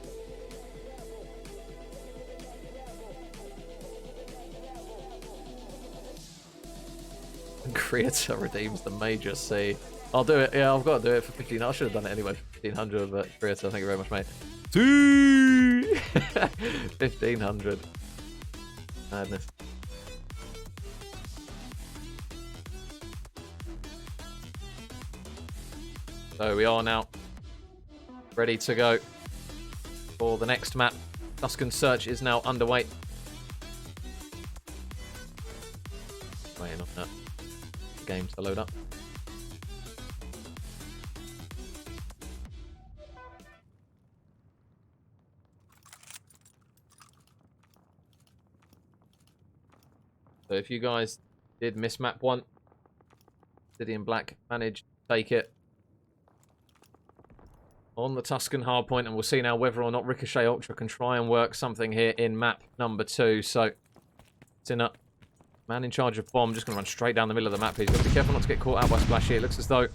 Creator redeems the major C. I'll do it. Yeah, I've got to do it for 15. I should have done it anyway for 1500, but Creator, thank you very much, mate. 1500. Madness. So we are now ready to go for the next map. Tuscan Search is now underway. Waiting on that game to load up. So if you guys did miss map 1, Obsidian Black managed to take it on the Tuscan hardpoint, and we'll see now whether or not Ricochet Ultra can try and work something here in map number 2. So it's in a man in charge of bomb, just going to run straight down the middle of the map. He's got to be careful not to get caught out by Splashy. It looks as though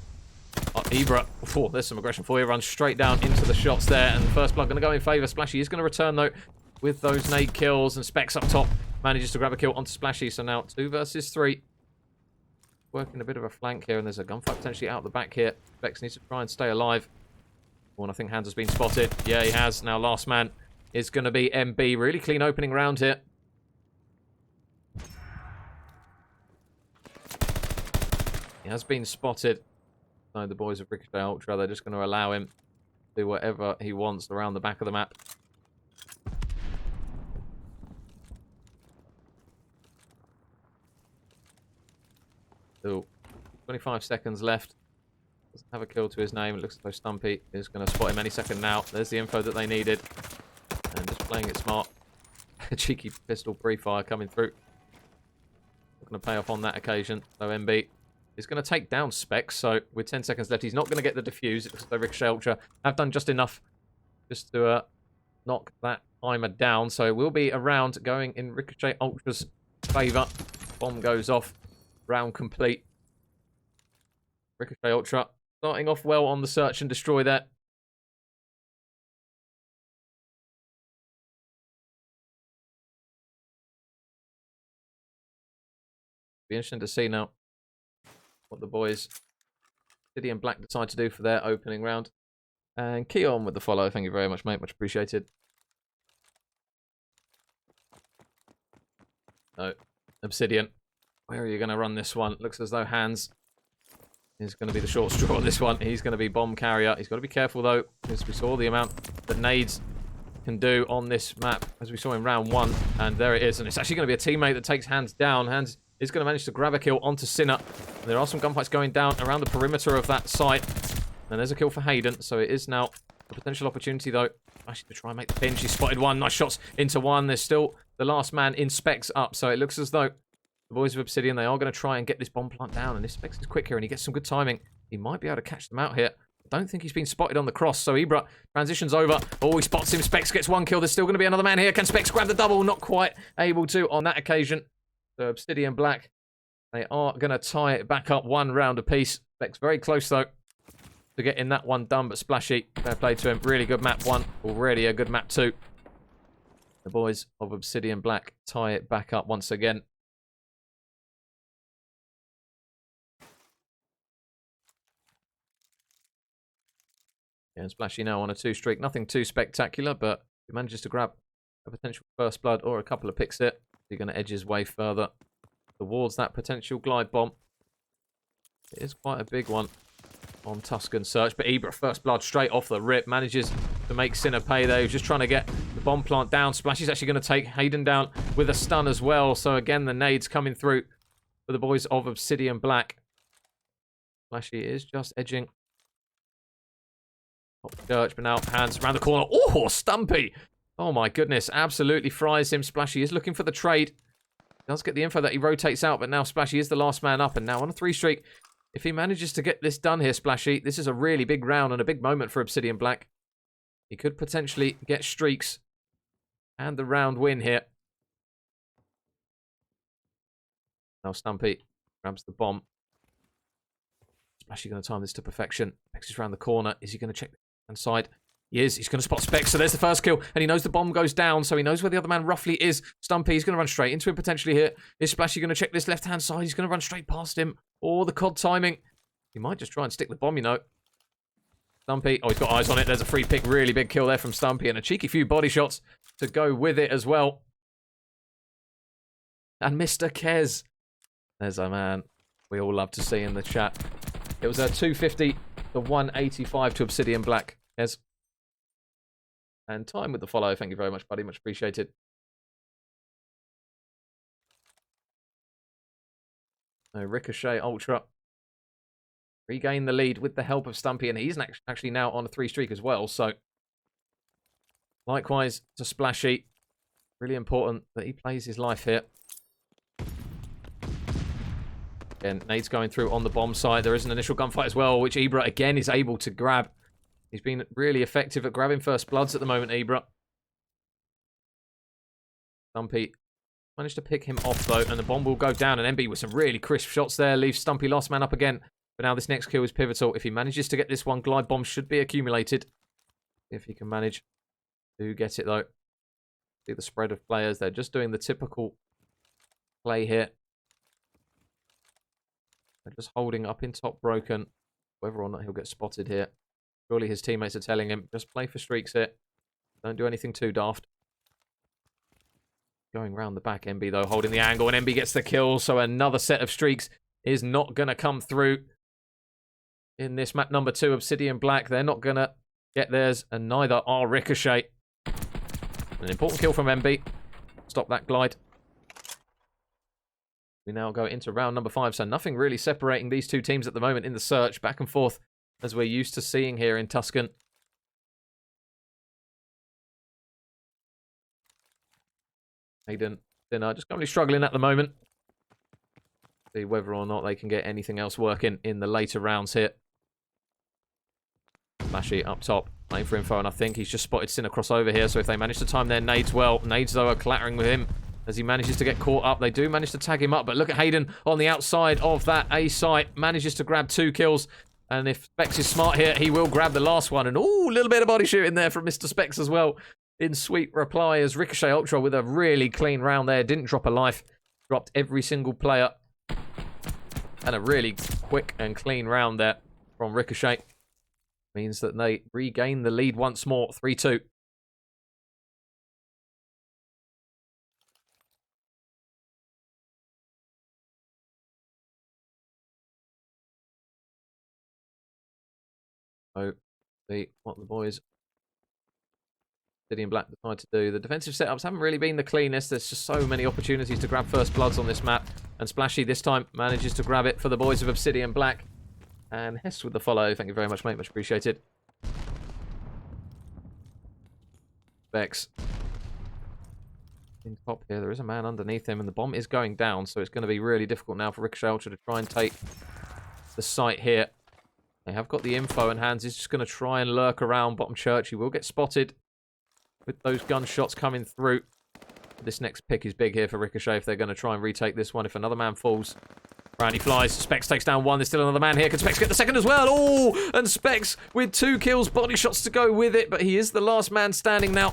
Ibra, oh, there's some aggression for you, runs straight down into the shots there, and the first blood going to go in favour. Splashy is going to return though with those nade kills, and Specs up top manages to grab a kill onto Splashy. So now 2 versus 3. Working a bit of a flank here, and there's a gunfight potentially out the back here. Specs needs to try and stay alive. Oh, and I think Hans has been spotted. Yeah, he has. Now last man is going to be MB. Really clean opening round here. He has been spotted. So the boys of Ricochet Ultra, they're just going to allow him to do whatever he wants around the back of the map. Still 25 seconds left. Doesn't have a kill to his name. It looks as though Stumpy is going to spot him any second now. There's the info that they needed. And just playing it smart. A cheeky pistol pre-fire coming through. Not going to pay off on that occasion. So MB is going to take down Specs. So with 10 seconds left, he's not going to get the defuse. It looks as though Ricochet Ultra have done just enough just to knock that timer down. So it will be a round going in Ricochet Ultra's favour. Bomb goes off. Round complete. Ricochet Ultra starting off well on the search and destroy there. Be interesting to see now what the boys Obsidian Black decide to do for their opening round. And Keon with the follow. Thank you very much, mate. Much appreciated. So, Obsidian, where are you going to run this one? Looks as though Hands is going to be the short straw on this one. He's going to be bomb carrier. He's got to be careful, though, because we saw the amount that nades can do on this map, as we saw in round 1. And there it is. And it's actually going to be a teammate that takes Hands down. Hands is going to manage to grab a kill onto Sinner. And there are some gunfights going down around the perimeter of that site. And there's a kill for Hayden. So it is now a potential opportunity, though, actually to try and make the pinch. He spotted one. Nice shots into one. There's still the last man in Specs up. So it looks as though the boys of Obsidian, they are going to try and get this bomb plant down. And if Specs is quick here and he gets some good timing, he might be able to catch them out here. I don't think he's been spotted on the cross. So Ibra transitions over. Oh, he spots him. Specs gets one kill. There's still going to be another man here. Can Specs grab the double? Not quite able to on that occasion. So Obsidian Black, they are going to tie it back up 1 round apiece. Specs very close, though, to getting that one done. But Splashy, fair play to him. Really good map 1. Already a good map 2. The boys of Obsidian Black tie it back up once again. Yeah, and Splashy now on a 2 streak. Nothing too spectacular, but he manages to grab a potential first blood or a couple of picks it. He's going to edge his way further towards that potential glide bomb. It is quite a big one on Tuscan Search, but Ibra first blood straight off the rip. Manages to make Sinner pay there. He's just trying to get the bomb plant down. Splashy's actually going to take Hayden down with a stun as well. So again, the nades coming through for the boys of Obsidian Black. Splashy is just edging Church, but now Hands around the corner. Oh, Stumpy! Oh my goodness, absolutely fries him. Splashy is looking for the trade. Does get the info that he rotates out, but now Splashy is the last man up, and now on a 3 streak. If he manages to get this done here, Splashy, this is a really big round and a big moment for Obsidian Black. He could potentially get streaks and the round win here. Now Stumpy grabs the bomb. Splashy going to time this to perfection. Specs is around the corner. Is he going to check the hand side? He is. He's going to spot Specs. So there's the first kill. And he knows the bomb goes down. So he knows where the other man roughly is. Stumpy, he's going to run straight into him potentially here. Is Splashy going to check this left-hand side? He's going to run straight past him. Oh, the COD timing. He might just try and stick the bomb, you know. Stumpy. Oh, he's got eyes on it. There's a free pick. Really big kill there from Stumpy. And a cheeky few body shots to go with it as well. And Mr. Kez. There's a man we all love to see in the chat. It was a 250 to 185 to Obsidian Black. Yes. And time with the follow. Thank you very much, buddy. Much appreciated. So Ricochet Ultra regain the lead with the help of Stumpy. And he's actually now on a 3 streak as well. So likewise to Splashy. Really important that he plays his life here. Again, nades going through on the bomb side. There is an initial gunfight as well, which Ibra, again, is able to grab. He's been really effective at grabbing first bloods at the moment, Ibra. Stumpy managed to pick him off, though, and the bomb will go down. And MB with some really crisp shots there. Leaves Stumpy last man up again. But now this next kill is pivotal. If he manages to get this one, glide bomb should be accumulated. If he can manage to get it, though. See the spread of players. They're just doing the typical play here. They're just holding up in top broken. Whether or not he'll get spotted here. Surely his teammates are telling him, just play for streaks here. Don't do anything too daft. Going round the back, MB though, holding the angle, and MB gets the kill. So another set of streaks is not going to come through in this map number 2, Obsidian Black. They're not going to get theirs, and neither are Ricochet. An important kill from MB. Stop that glide. We now go into round number 5, so nothing really separating these two teams at the moment in the search. Back and forth, as we're used to seeing here in Tuscan. Hayden, Dinner, just currently struggling at the moment. See whether or not they can get anything else working in the later rounds here. Flashy up top, playing for info, and I think he's just spotted Sin across over here, so if they manage to time their nades well, nades though are clattering with him as he manages to get caught up. They do manage to tag him up, but look at Hayden on the outside of that A site, manages to grab 2 kills, and if Specs is smart here, he will grab the last one, and ooh, a little bit of body shooting there from Mr. Specs as well, in sweet reply, as Ricochet Ultra with a really clean round there, didn't drop a life, dropped every single player, and a really quick and clean round there from Ricochet. Means that they regain the lead once more, 3-2. So, see what the boys Obsidian Black decide to do. The defensive setups haven't really been the cleanest. There's just so many opportunities to grab first bloods on this map. And Splashy this time manages to grab it for the boys of Obsidian Black. And Hess with the follow. Thank you very much, mate. Much appreciated. Vex. In top here, there is a man underneath him, and the bomb is going down, so it's going to be really difficult now for Ricochet Ultra to try and take the site here. They have got the info, and Hans is just going to try and lurk around bottom church. He will get spotted with those gunshots coming through. This next pick is big here for Ricochet if they're going to try and retake this one. If another man falls, round he flies. Specs takes down one. There's still another man here. Can Specs get the second as well? Oh, and Specs with 2 kills, body shots to go with it, but he is the last man standing now.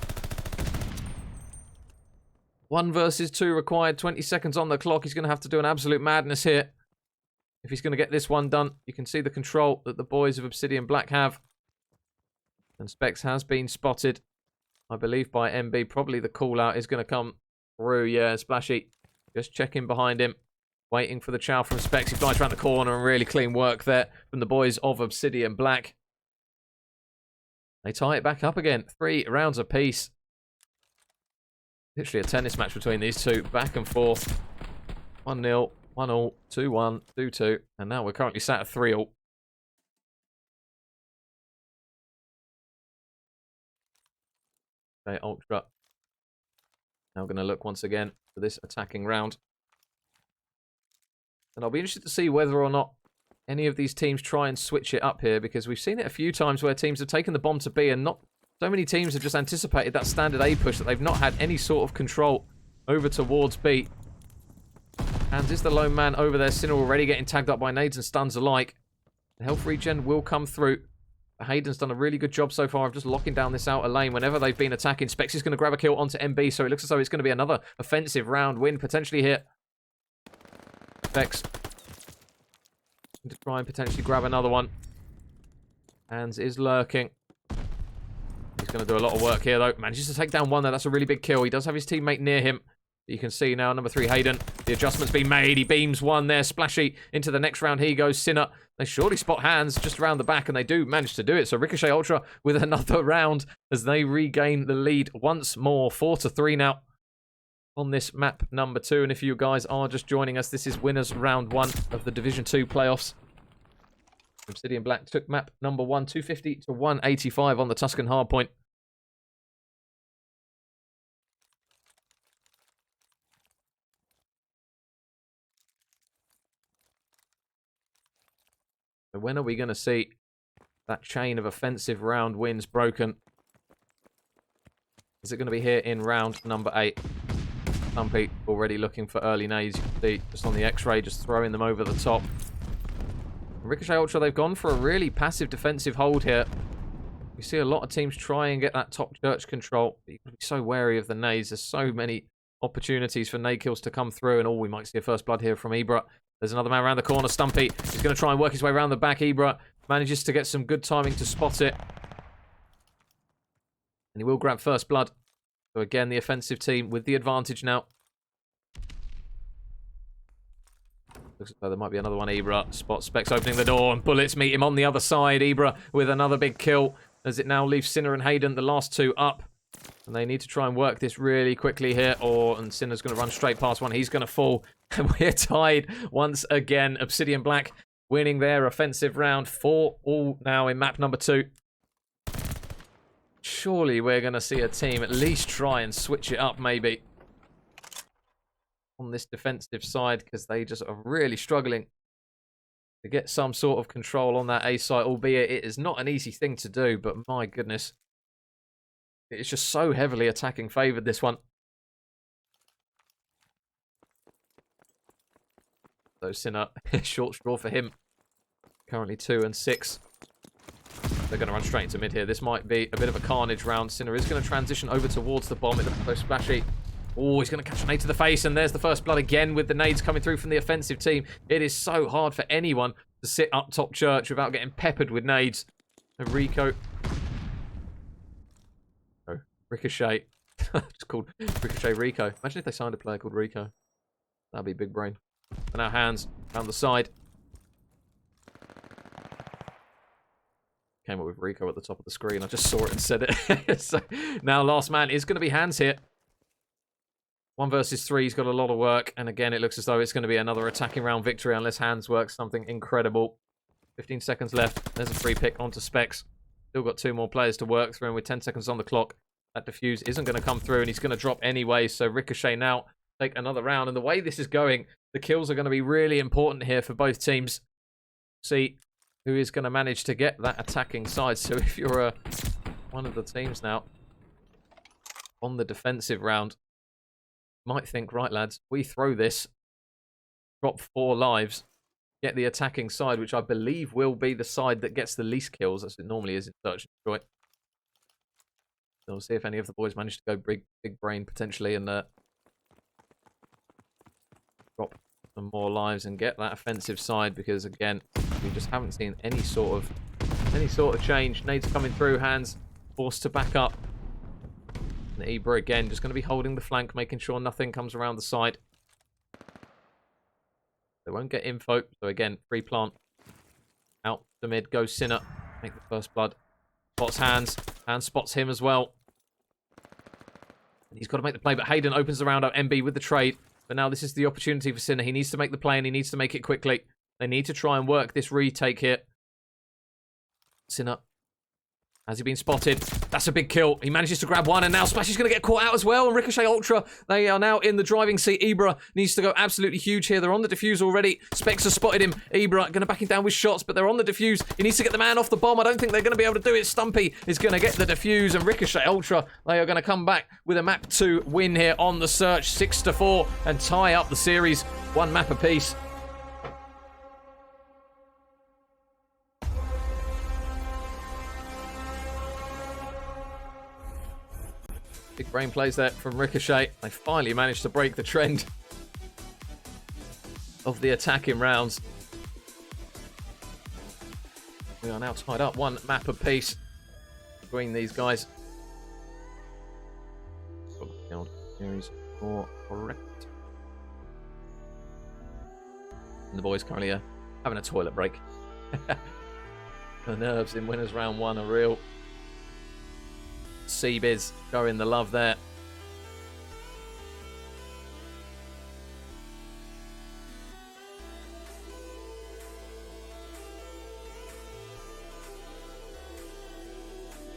1 versus 2 required, 20 seconds on the clock. He's going to have to do an absolute madness here if he's going to get this one done. You can see the control that the boys of Obsidian Black have. And Specs has been spotted, I believe, by MB. Probably the call out is going to come through. Yeah, Splashy just checking behind him, waiting for the chow from Specs. He flies around the corner, and really clean work there from the boys of Obsidian Black. They tie it back up again. 3 rounds apiece. Literally a tennis match between these two. Back and forth. 1-0, 1-0, 2-1, 2-2. And now we're currently sat at 3-0. Okay, Ultra. Now going to look once again for this attacking round. And I'll be interested to see whether or not any of these teams try and switch it up here, because we've seen it a few times where teams have taken the bomb to B, and not so many teams have just anticipated that standard A push that they've not had any sort of control over towards B. And is the lone man over there. Sinner already getting tagged up by nades and stuns alike. The health regen will come through. Hayden's done a really good job so far of just locking down this outer lane whenever they've been attacking. Specs is going to grab a kill onto MB, so it looks as though it's going to be another offensive round win potentially here. Specs to try and potentially grab another one. Hans is lurking. He's going to do a lot of work here, though. Manages to take down one there. That's a really big kill. He does have his teammate near him. You can see now, number 3, Hayden. The adjustment's been made. He beams one there. Splashy into the next round. Here he goes, Sinner. They surely spot Hans just around the back, and they do manage to do it. So Ricochet Ultra with another round as they regain the lead once more. 4-3 now on this map number 2. And if you guys are just joining us, this is winners round 1 of the Division 2 playoffs. Obsidian Black took map number 1, 250 to 185 on the Tuscan hardpoint. So when are we going to see that chain of offensive round wins broken? Is it going to be here in round number 8? Some people already looking for early nades. You can see just on the X-ray, just throwing them over the top. Ricochet Ultra, they've gone for a really passive defensive hold here. You see a lot of teams try and get that top church control, but you've got to be so wary of the nades. There's so many opportunities for nade kills to come through, and we might see a first blood here from Ibra. There's another man around the corner, Stumpy. He's going to try and work his way around the back. Ibra manages to get some good timing to spot it. And he will grab first blood. So again, the offensive team with the advantage now. Looks as though there might be another one. Ibra spots Specs opening the door, and bullets meet him on the other side. Ibra with another big kill, as it now leaves Sinner and Hayden, the last two, up. And they need to try and work this really quickly here, and Sinner's going to run straight past one. He's going to fall, and we're tied once again. Obsidian Black winning their offensive round, 4-all now in map number 2. Surely we're going to see a team at least try and switch it up, maybe, on this defensive side, because they just are really struggling to get some sort of control on that A site, albeit it is not an easy thing to do, but my goodness. It's just so heavily attacking favoured, this one. So Sinner, short straw for him. Currently 2 and 6. They're going to run straight into mid here. This might be a bit of a carnage round. Sinner is going to transition over towards the bomb. It looks so splashy. Oh, he's going to catch a nade to the face, and there's the first blood again with the nades coming through from the offensive team. It is so hard for anyone to sit up top church without getting peppered with nades. And Rico... Ricochet. It's called Ricochet Rico. Imagine if they signed a player called Rico. That'd be big brain. And now hands around the side. Came up with Rico at the top of the screen. I just saw it and said it. So now last man is going to be hands here. 1 versus 3. He's got a lot of work. And again, it looks as though it's going to be another attacking round victory unless hands works something incredible. 15 seconds left. There's a free pick onto Specs. Still got 2 more players to work through, and with 10 seconds on the clock, that defuse isn't going to come through, and he's going to drop anyway. So Ricochet now take another round. And the way this is going, the kills are going to be really important here for both teams. See who is going to manage to get that attacking side. So if you're one of the teams now on the defensive round, might think, right, lads, we throw this, drop 4 lives, get the attacking side, which I believe will be the side that gets the least kills, as it normally is in Search and Destroy. So we'll see if any of the boys manage to go big brain potentially and drop some more lives and get that offensive side, because again, we just haven't seen any sort of change. Nades coming through, hands forced to back up. And Ibra again just going to be holding the flank, making sure nothing comes around the side. They won't get info, so again, free plant. Out the mid, goes Sinner, make the first blood. Spots hands. Hands spots him as well. And he's got to make the play, but Hayden opens the round up. MB with the trade. But now this is the opportunity for Sinner. He needs to make the play, and he needs to make it quickly. They need to try and work this retake here. Sinner. Has he been spotted? That's a big kill. He manages to grab one, and now Splash is going to get caught out as well. And Ricochet Ultra, they are now in the driving seat. Ibra needs to go absolutely huge here. They're on the defuse already. Specs has spotted him. Ibra going to back him down with shots, but they're on the defuse. He needs to get the man off the bomb. I don't think they're going to be able to do it. Stumpy is going to get the defuse, and Ricochet Ultra, they are going to come back with a map 2 win here on the search, 6-4, and tie up the series, 1 map apiece. Big brain plays there from Ricochet. They finally managed to break the trend of the attacking rounds. We are now tied up, 1 map apiece between these guys. Series 4 correct. And the boys currently are having a toilet break. The nerves in winners round 1 are real. Seabiz showing the love there.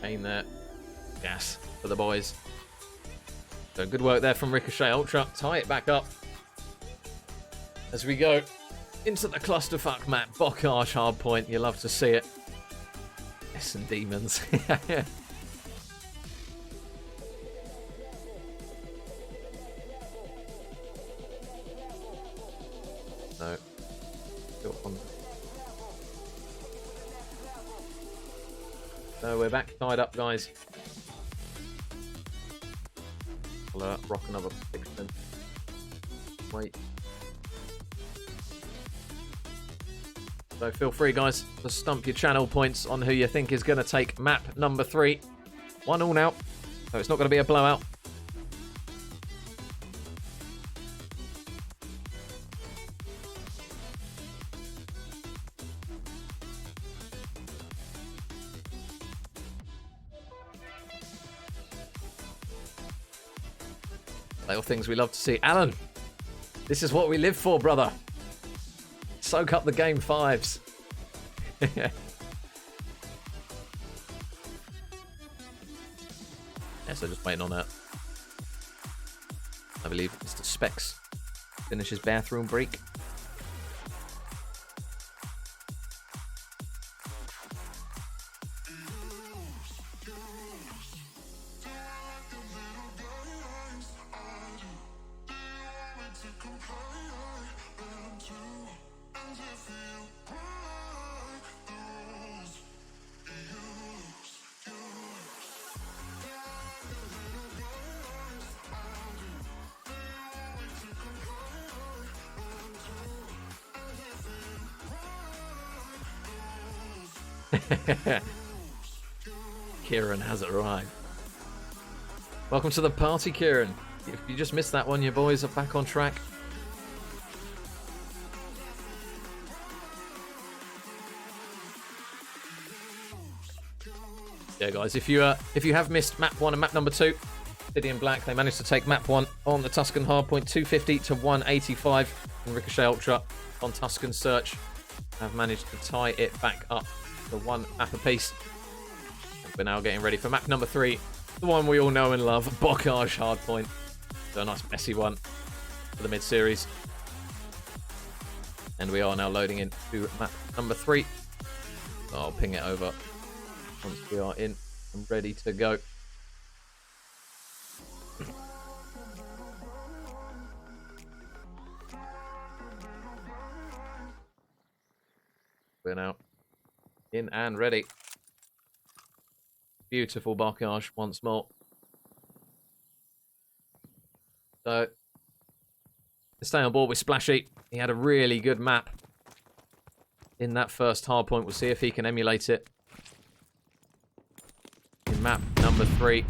Pain there. Gas for the boys. So good work there from Ricochet Ultra. Tie it back up as we go into the clusterfuck map. Bocage hardpoint. You love to see it. Yes, and demons. No. So we're back tied up, guys. I'll rock another prediction. Wait. So feel free, guys, to stump your channel points on who you think is going to take map number 3. 1-1 now, so it's not going to be a blowout. Little things we love to see. Alan, this is what we live for, brother. Soak up the game 5s. Yeah, so just waiting on that. I believe Mr. Specs finishes bathroom break. Kieran has arrived. Welcome to the party, Kieran. If you just missed that one, your boys are back on track. Yeah, guys, if you have missed map 1 and map number 2, Obsidian Black, they managed to take map 1 on the Tuscan hardpoint 250 to 185, and Ricochet Ultra on Tuscan Search have managed to tie it back up to 1 map apiece. We're now getting ready for map number 3, the one we all know and love, Bocage hardpoint. So a nice messy one for the mid-series. And we are now loading into map number 3. So I'll ping it over once we are in and ready to go. We're now in and ready. Beautiful Bocage once more. So, to stay on board with Splashy, he had a really good map in that first hardpoint. We'll see if he can emulate it in map number 3.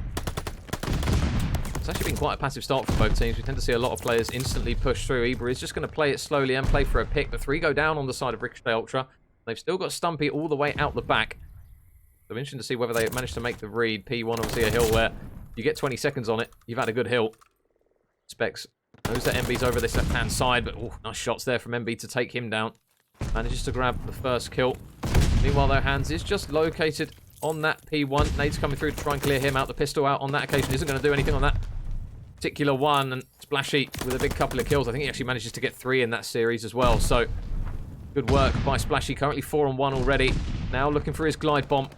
It's actually been quite a passive start for both teams. We tend to see a lot of players instantly push through. Ibra is just going to play it slowly and play for a pick. The 3 go down on the side of Ricochet Ultra. They've still got Stumpy all the way out the back. So interesting to see whether they manage to make the read. P1 obviously a hill where you get 20 seconds on it. You've had a good hill. Specs knows that MB's over this left-hand side, but nice shots there from MB to take him down. Manages to grab the first kill. Meanwhile, their hands is just located on that P1. Nade's coming through to try and clear him out. The pistol out on that occasion isn't going to do anything on that particular one. And Splashy with a big couple of kills. I think he actually manages to get 3 in that series as well. So good work by Splashy. Currently 4 on 1 already. Now looking for his glide bomb.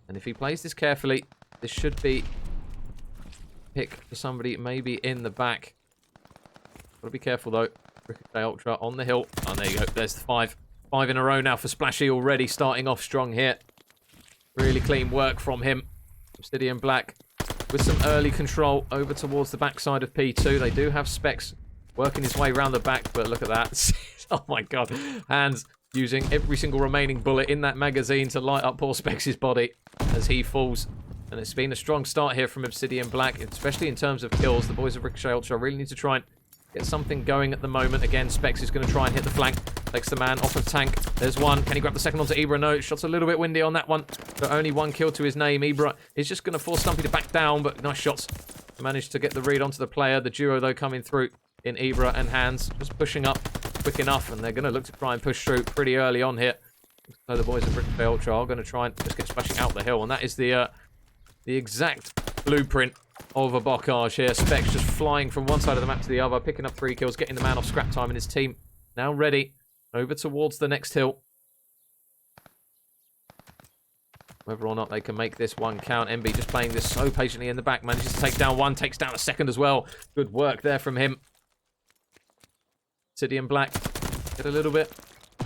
And if he plays this carefully, this should be pick for somebody maybe in the back. Gotta be careful though. Ricochet Ultra on the hill. Oh, there you go. There's the 5. 5 in a row now for Splashy, already starting off strong here. Really clean work from him. Obsidian Black with some early control over towards the backside of P2. They do have Specs working his way around the back, but look at that. Oh my god. Hands using every single remaining bullet in that magazine to light up poor Specs' body as he falls. And it's been a strong start here from Obsidian Black, especially in terms of kills. The boys of Ricochet Ultra really need to try and get something going at the moment. Again, Specs is going to try and hit the flank. Takes the man off of tank. There's one. Can he grab the second onto Ibra? No, shot's a little bit windy on that one. But only 1 kill to his name. Ibra is just going to force Stumpy to back down, but nice shots. Managed to get the read onto the player. The duo, though, coming through in Ibra and Hands. Just pushing up quick enough, and they're going to look to try and push through pretty early on here. So the boys of Ricochet Ultra are going to try and just get splashing out the hill, and that is the exact blueprint of a Bocage here. Specs just flying from one side of the map to the other, picking up 3 kills, getting the man off scrap time, and his team now ready over towards the next hill. Whether or not they can make this one count. MB just playing this so patiently in the back, manages to take down 1, takes down a second as well. Good work there from him. Obsidian Black get a little bit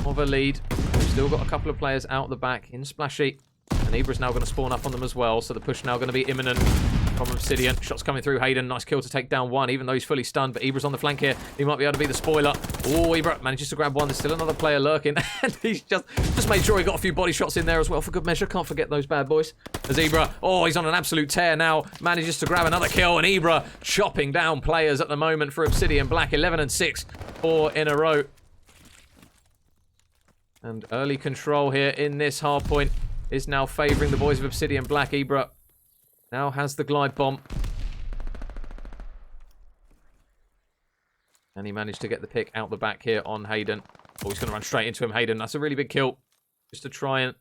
of a lead. We've still got a couple of players out the back in Splashy. And Ibra's now going to spawn up on them as well. So the push now going to be imminent from Obsidian. Shots coming through. Hayden, nice kill to take down 1, even though he's fully stunned. But Ibra's on the flank here. He might be able to be the spoiler. Oh, Ibra manages to grab 1. There's still another player lurking. And he's just made sure he got a few body shots in there as well for good measure. Can't forget those bad boys. As Ibra, he's on an absolute tear now. Manages to grab another kill. And Ibra chopping down players at the moment for Obsidian Black. 11 and 6. 4 in a row. And early control here in this hardpoint is now favouring the boys of Obsidian Black. Ibra now has the glide bomb. And he managed to get the pick out the back here on Hayden. Oh, he's going to run straight into him, Hayden. That's a really big kill. Just to try and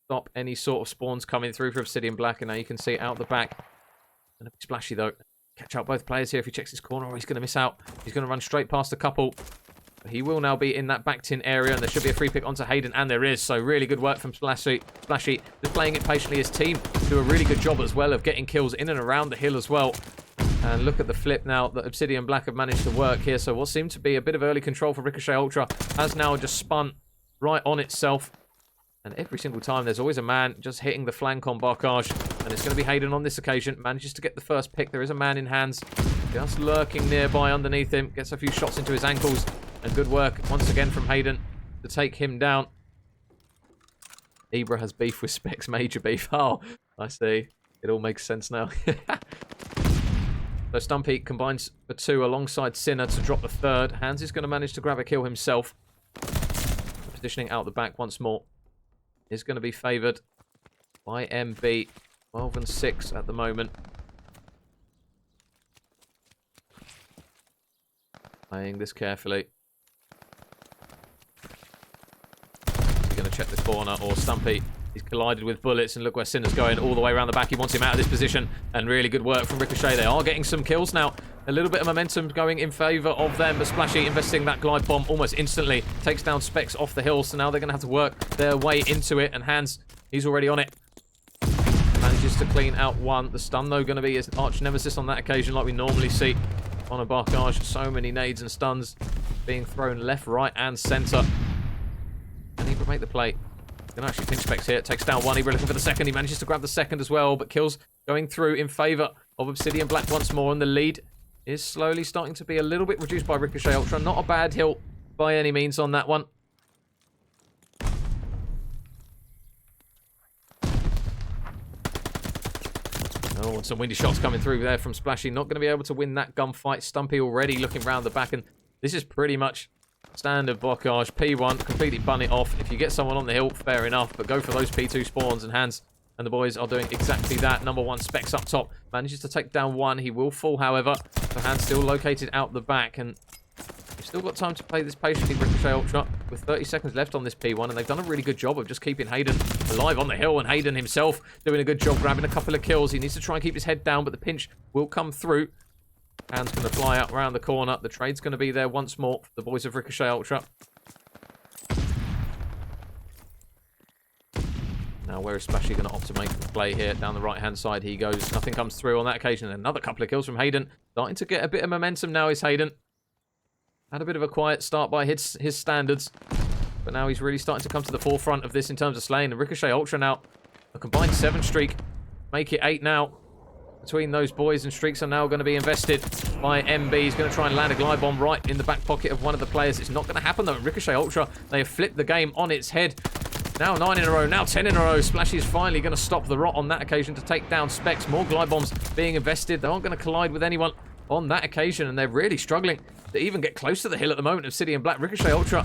stop any sort of spawns coming through for Obsidian Black. And now you can see out the back. Going to be splashy, though. Catch out both players here if he checks his corner. Or he's going to miss out. He's going to run straight past a couple. But he will now be in that back tin area. And there should be a free pick onto Hayden. And there is. So really good work from Splashy. Just playing it patiently. His team do a really good job as well of getting kills in and around the hill as well. And look at the flip now that Obsidian Black have managed to work here. So what seemed to be a bit of early control for Ricochet Ultra has now just spun right on itself. And every single time there's always a man just hitting the flank on Barkage. And it's going to be Hayden on this occasion. Manages to get the first pick. There is a man in hands. Just lurking nearby underneath him. Gets a few shots into his ankles. And good work once again from Hayden to take him down. Ibra has beef with Specs. Major beef. Oh, I see. It all makes sense now. So Stumpy combines for 2 alongside Sinner to drop the 3rd. Hans is going to manage to grab a kill himself. Positioning out the back once more. Is going to be favoured by MB. 12 and 6 at the moment. Playing this carefully. He's going to check the corner, or Stumpy. He's collided with bullets, and look where Sinner's going all the way around the back. He wants him out of this position, and really good work from Ricochet. They are getting some kills now. A little bit of momentum going in favour of them, but Splashy investing that glide bomb almost instantly. Takes down Specs off the hill, so now they're going to have to work their way into it, and Hans, he's already on it. Manages to clean out 1. The stun, though, going to be his arch nemesis on that occasion, like we normally see on a Barkage. So many nades and stuns being thrown left, right, and centre. And he can make the play. Can actually pinch Specs here. Takes down 1. He's looking for the 2nd. He manages to grab the 2nd as well, but kills going through in favour of Obsidian Black once more, and the lead is slowly starting to be a little bit reduced by Ricochet Ultra. Not a bad hill by any means on that one. Oh, and some windy shots coming through there from Splashy. Not going to be able to win that gunfight. Stumpy already looking round the back, and this is pretty much standard Barkage. P1, completely bun it off. If you get someone on the hill, fair enough, but go for those P2 spawns, and Hans and the boys are doing exactly that. Number 1, Specs up top. Manages to take down 1. He will fall, however. So Hans still located out the back, and you've still got time to play this patiently, Ricochet Ultra, with 30 seconds left on this P1, and they've done a really good job of just keeping Hayden alive on the hill, and Hayden himself doing a good job grabbing a couple of kills. He needs to try and keep his head down, but the pinch will come through. Hans going to fly out around the corner. The trade's going to be there once more for the boys of Ricochet Ultra. Now, where is Splashy going to opt to make the play here? Down the right-hand side he goes. Nothing comes through on that occasion. Another couple of kills from Hayden. Starting to get a bit of momentum now is Hayden. Had a bit of a quiet start by his standards. But now he's really starting to come to the forefront of this in terms of slaying. And Ricochet Ultra now, a combined 7 streak. Make it 8 now. Between those boys, and streaks are now going to be invested by MB. He's going to try and land a glide bomb right in the back pocket of one of the players. It's not going to happen, though. Ricochet Ultra, they have flipped the game on its head. Now 9 in a row, now 10 in a row. Splashy is finally going to stop the rot on that occasion to take down Specs. More glide bombs being invested. They aren't going to collide with anyone on that occasion, and they're really struggling to even get close to the hill at the moment. Obsidian Black, Ricochet Ultra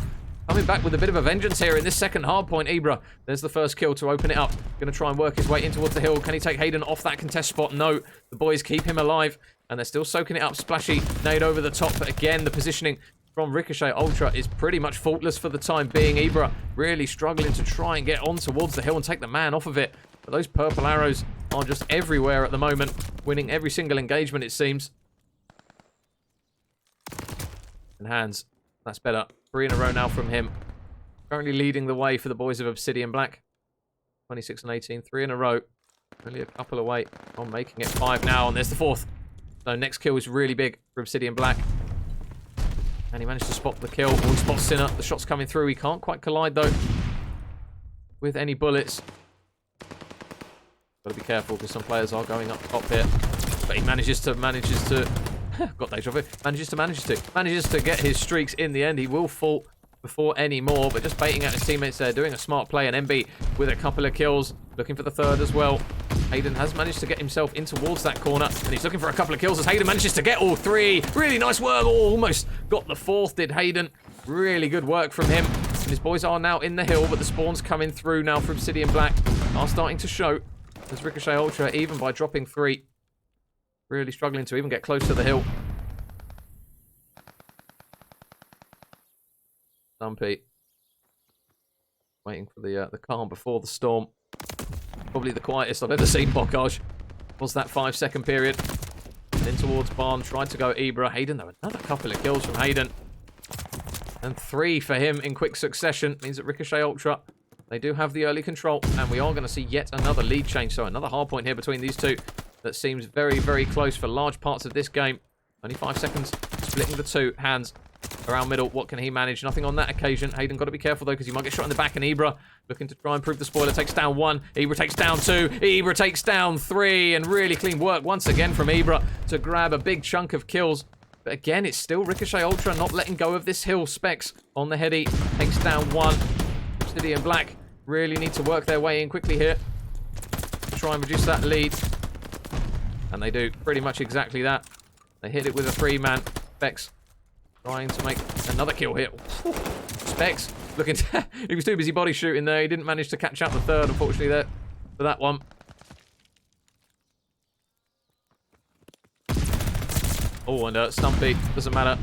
coming back with a bit of a vengeance here in this second hard point. Ibra, there's the first kill to open it up. Going to try and work his way in towards the hill. Can he take Hayden off that contest spot? No. The boys keep him alive, and they're still soaking it up. Splashy nade over the top, but again, the positioning from Ricochet Ultra is pretty much faultless for the time being. Ibra really struggling to try and get on towards the hill and take the man off of it. But those purple arrows are just everywhere at the moment, winning every single engagement, it seems. And Hans, that's better. 3 in a row now from him. Currently leading the way for the boys of Obsidian Black. 26 and 18, 3 in a row. Only a couple away on making it 5 now, and there's the 4th. So next kill is really big for Obsidian Black. And he managed to spot the kill. Oh, he spots Sinner. The shot's coming through. He can't quite collide, though, with any bullets. Got to be careful, because some players are going up top here. But he manages to got deja vu. Manages to get his streaks in the end. He will fall before any more, but just baiting out his teammates there, doing a smart play. And MB with a couple of kills, looking for the 3rd as well. Hayden has managed to get himself in towards that corner, and he's looking for a couple of kills as Hayden manages to get all 3. Really nice work. Oh, almost got the 4th, did Hayden. Really good work from him. And his boys are now in the hill, but the spawns coming through now from Obsidian Black are starting to show. As Ricochet Ultra, even by dropping 3, really struggling to even get close to the hill. Stumpy. Waiting for the calm before the storm. Probably the quietest I've ever seen Bocage. Was that 5-second period. And in towards Barn. Tried to go Ibra. Hayden, though, another couple of kills from Hayden. And 3 for him in quick succession. Means that Ricochet Ultra, they do have the early control. And we are going to see yet another lead change. So another hard point here between these two. That seems very, very close for large parts of this game. Only 5 seconds. Splitting the two. Hands around middle. What can he manage? Nothing on that occasion. Hayden got to be careful, though, because he might get shot in the back. And Ibra looking to try and prove the spoiler. Takes down 1. Ibra takes down 2. Ibra takes down 3. And really clean work once again from Ibra to grab a big chunk of kills. But again, it's still Ricochet Ultra not letting go of this hill. Specs on the heady. Takes down 1. Obsidian Black really need to work their way in quickly here to try and reduce that lead. And they do pretty much exactly that. They hit it with a 3-man. Specs trying to make another kill here. Specs looking to... he was too busy body shooting there. He didn't manage to catch out the third, unfortunately, there for that one. Oh, and Stumpy, doesn't matter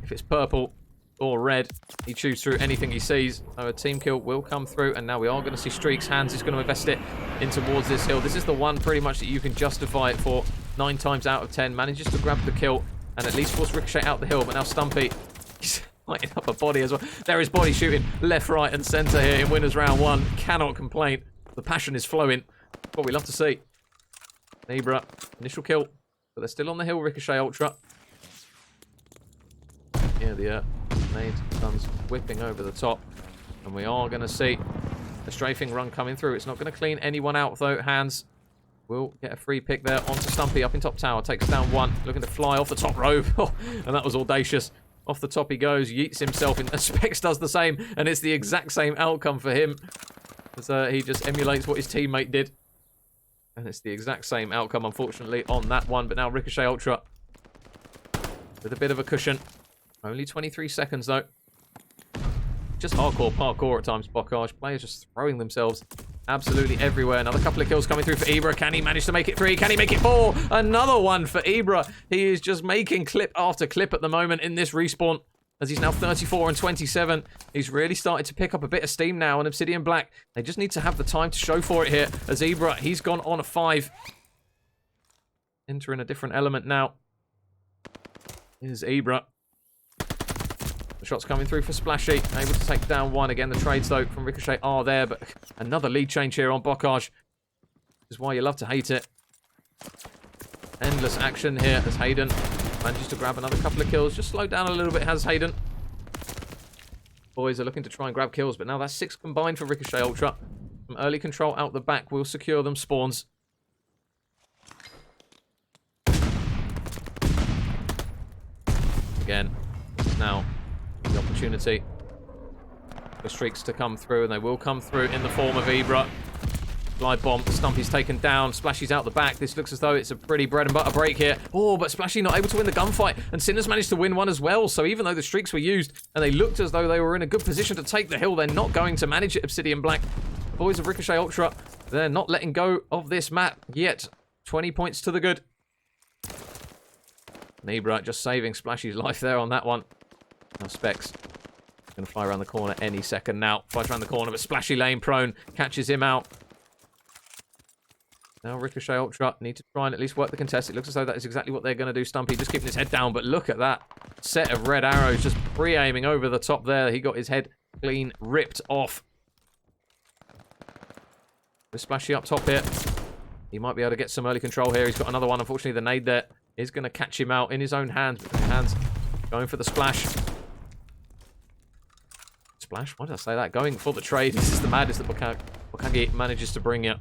if it's purple or red. He chews through anything he sees. So a team kill will come through, and now we are going to see streaks. Hands is going to invest it in towards this hill. This is the one pretty much that you can justify it for 9 times out of 10. Manages to grab the kill and at least force Ricochet out the hill. But now Stumpy, he's lighting up a body as well. There is body shooting left, right, and centre here in winners round 1. Cannot complain. The passion is flowing. What we love to see. Ibra, initial kill. But they're still on the hill, Ricochet Ultra. Yeah, the nade guns whipping over the top. And we are going to see a strafing run coming through. It's not going to clean anyone out, though. Hands will get a free pick there onto Stumpy up in top tower. Takes down 1. Looking to fly off the top rope. And that was audacious. Off the top he goes. Yeets himself in. Specs does the same. And it's the exact same outcome for him. As he just emulates what his teammate did. And it's the exact same outcome, unfortunately, on that one. But now Ricochet Ultra with a bit of a cushion. Only 23 seconds, though. Just hardcore parkour at times, Bocage. Players just throwing themselves absolutely everywhere. Another couple of kills coming through for Ibra. Can he manage to make it 3? Can he make it 4? Another one for Ibra. He is just making clip after clip at the moment in this respawn. As he's now 34 and 27. He's really started to pick up a bit of steam now on Obsidian Black. They just need to have the time to show for it here. As Ibra, he's gone on a 5. Entering a different element now. Here's Ibra. The shots coming through for Splashy. Able to take down 1. Again, the trades, though, from Ricochet are there. But another lead change here on Bocage. This is why you love to hate it. Endless action here as Hayden manages to grab another couple of kills. Just slowed down a little bit, has Hayden. Boys are looking to try and grab kills, but now that's 6 combined for Ricochet Ultra. Some early control out the back will secure them spawns. Again, now the opportunity for streaks to come through, and they will come through in the form of Ibra. Glide bomb. Stumpy's taken down. Splashy's out the back. This looks as though it's a pretty bread and butter break here. Oh, but Splashy not able to win the gunfight. And Sinner's managed to win one as well. So even though the streaks were used and they looked as though they were in a good position to take the hill, they're not going to manage it, Obsidian Black. The boys of Ricochet Ultra, they're not letting go of this map yet. 20 points to the good. Ibra just saving Splashy's life there on that one. Now Specs going to fly around the corner any second now. Flies around the corner, but Splashy lane prone. Catches him out. Now Ricochet Ultra need to try and at least work the contest. It looks as though that is exactly what they're going to do. Stumpy just keeping his head down, but look at that set of red arrows just pre-aiming over the top there. He got his head clean ripped off. With Splashy up top here. He might be able to get some early control here. He's got another one. Unfortunately, the nade there is going to catch him out in his own hands. But his hands going for the splash. Splash? Why did I say that? Going for the trade. This is the madness that Bokage manages to bring you.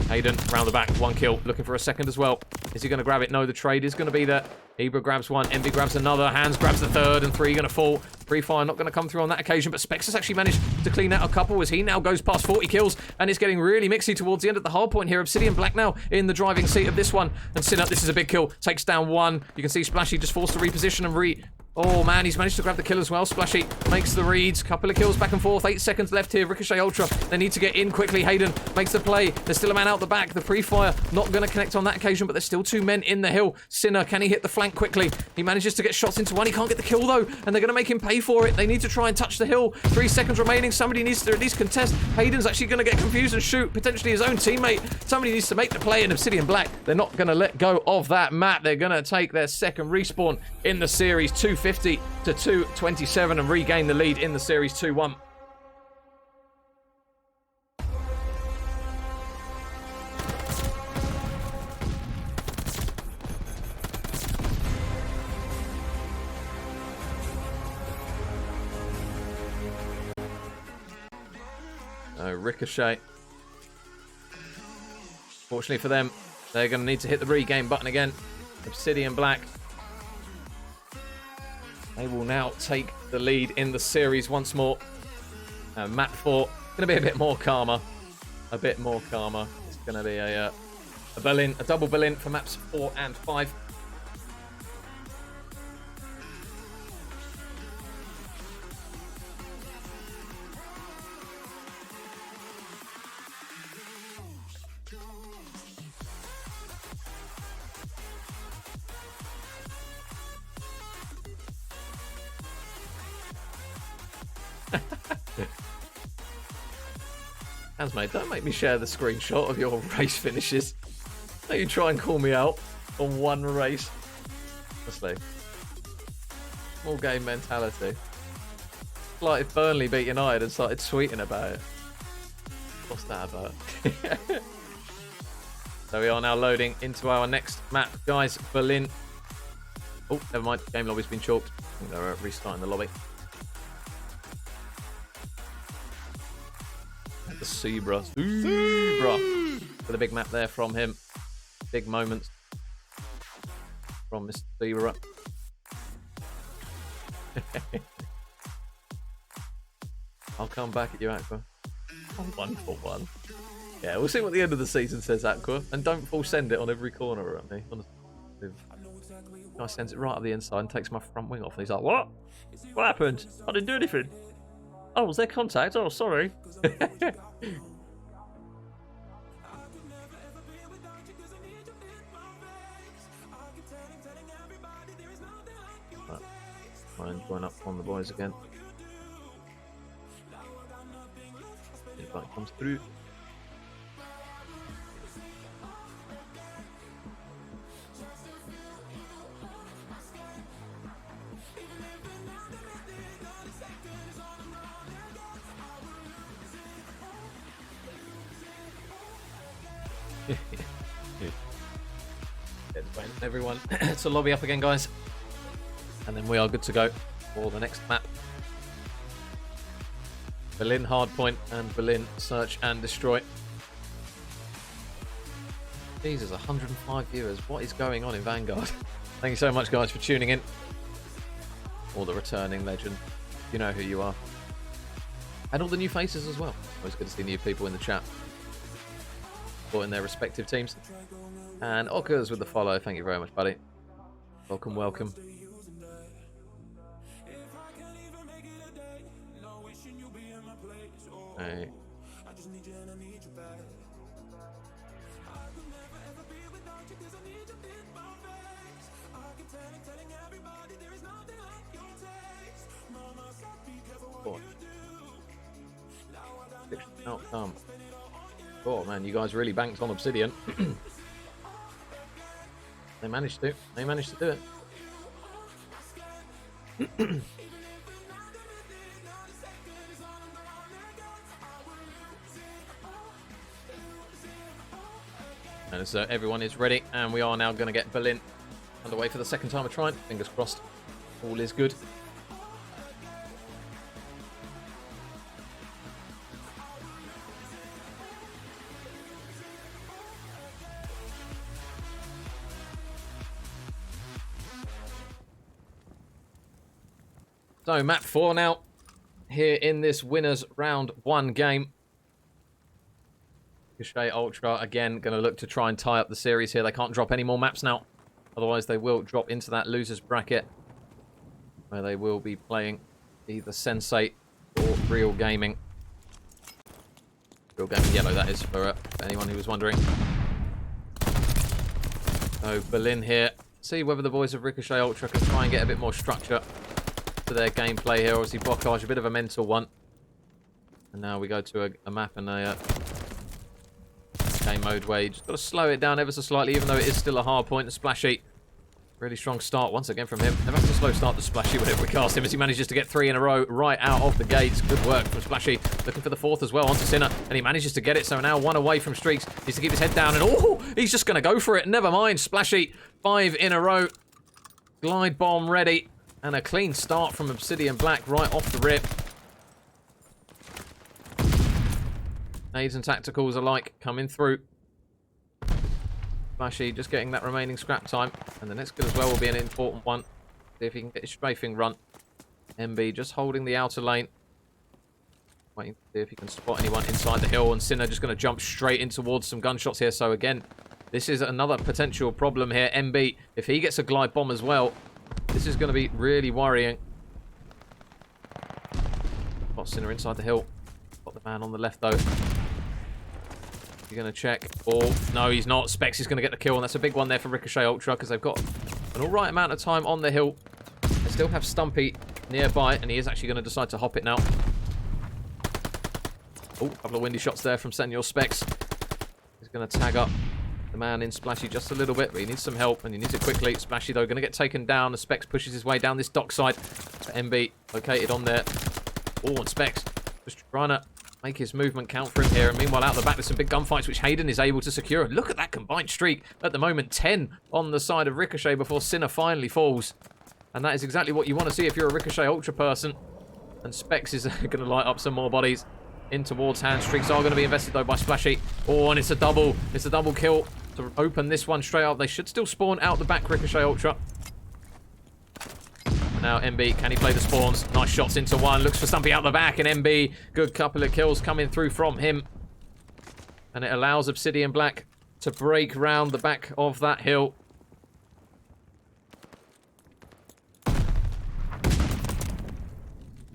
Hayden, round the back, 1 kill, looking for a second as well. Is he going to grab it? No, the trade is going to be there. Ibra grabs 1, Envy grabs another, Hands grabs the 3rd, and 3 going to fall. Free fire not going to come through on that occasion, but Specs has actually managed to clean out a couple as he now goes past 40 kills, and it's getting really mixy towards the end of the hard point here. Obsidian Black now in the driving seat of this one, and Sinner, this is a big kill, takes down 1. You can see Splashy just forced to reposition and Oh, man, he's managed to grab the kill as well. Splashy makes the reads. Couple of kills back and forth. 8 seconds left here. Ricochet Ultra. They need to get in quickly. Hayden makes the play. There's still a man out the back. The pre-fire not going to connect on that occasion, but there's still 2 men in the hill. Sinner, can he hit the flank quickly? He manages to get shots into one. He can't get the kill, though, and they're going to make him pay for it. They need to try and touch the hill. 3 seconds remaining. Somebody needs to at least contest. Hayden's actually going to get confused and shoot potentially his own teammate. Somebody needs to make the play in Obsidian Black. They're not going to let go of that map. They're going to take their second respawn in the series, 250 to 227, and regain the lead in the series 2-1. Ricochet. Fortunately for them, they're going to need to hit the regain button again. Obsidian Black. They will now take the lead in the series once more. Map 4, going to be a bit more calmer. A bit more calmer. It's going to be a Berlin, a double Berlin for maps 4 and 5. Hands, mate, don't make me share the screenshot of your race finishes. Don't you try and call me out on one race. Honestly. Small game mentality. It's like if Burnley beat United and started tweeting about it. What's that about? So we are now loading into our next map, guys. Berlin. Oh, never mind. Game lobby's been chalked. I think they're restarting the lobby. The Zebra. With a big map there from him. Big moments from Mr. Zebra. I'll come back at you, Aqua. Oh, 1-for-1. Yeah, we'll see what the end of the season says, Aqua. And don't full send it on every corner at me. Honestly. Guy sends it right up the inside and takes my front wing off. And he's like, what? What happened? I didn't do anything. Oh, was there contact? Oh, sorry. Right. Try and join up on the boys again. Invite comes through. Everyone to lobby up again, guys, and then we are good to go for the next map. Berlin Hardpoint and Berlin Search and Destroy. Jesus, 105 viewers. What is going on in Vanguard? Thank you so much, guys, for tuning in. All the returning legend. You know who you are. And all the new faces as well. Always good to see new people in the chat. Supporting their respective teams. And Ockers with the follow. Thank you very much, buddy. Welcome, welcome. Hey. Outcome. Oh man, you guys really banked on Obsidian. They managed to. They managed to do it. And so everyone is ready, and we are now going to get Berlin underway for the second time of trying. Fingers crossed. All is good. So, map 4 now, here in this winners round 1 game. Ricochet Ultra, again, going to look to try and tie up the series here. They can't drop any more maps now. Otherwise, they will drop into that losers bracket. where they will be playing either Sensate or Real Gaming. Real Gaming Yellow, that is, for anyone who was wondering. So Berlin here. See whether the boys of Ricochet Ultra can try and get a bit more structure to their gameplay here. Obviously, Bocage, a bit of a mental one. And now we go to a map and a game mode where you just got to slow it down ever so slightly, even though it is still a hard point. The Splashy, really strong start once again from him. Never have to slow start the Splashy whenever we cast him, as he manages to get 3 in a row right out of the gates. Good work from Splashy. Looking for the 4th as well onto Sinner, and he manages to get it. So now 1 away from streaks. Needs to keep his head down, and oh, he's just going to go for it. Never mind. Splashy, 5 in a row. Glide bomb ready, and a clean start from Obsidian Black right off the rip. Nades and tacticals alike coming through. Splashy just getting that remaining scrap time. And the next kill as well will be an important one. See if he can get his strafing run. MB just holding the outer lane. Waiting to see if he can spot anyone inside the hill. And Sinner just going to jump straight in towards some gunshots here. So again, this is another potential problem here. MB, if he gets a glide bomb as well, this is going to be really worrying. Got Sinner inside the hill. Got the man on the left though. He's going to check. Oh, no, he's not. Specs is going to get the kill, and that's a big one there for Ricochet Ultra, because they've got an all right amount of time on the hill. They still have Stumpy nearby, and he is actually going to decide to hop it now. Oh, a couple of windy shots there from Senor Specs. He's going to tag up the man in Splashy just a little bit, but he needs some help, and he needs it quickly. Splashy, though, going to get taken down. The Specs pushes his way down this dock side. MB located on there. Oh, and Specs just trying to make his movement count for him here. And meanwhile, out the back, there's some big gunfights, which Hayden is able to secure. Look at that combined streak. At the moment, 10 on the side of Ricochet before Sinner finally falls. And that is exactly what you want to see if you're a Ricochet Ultra person. And Specs is going to light up some more bodies in towards hand. Streaks are going to be invested, though, by Splashy. Oh, and it's a double. It's a double kill to open this one straight up. They should still spawn out the back, Ricochet Ultra. Now MB, can he play the spawns? Nice shots into one. Looks for Stumpy out the back, and MB, good couple of kills coming through from him. And it allows Obsidian Black to break round the back of that hill.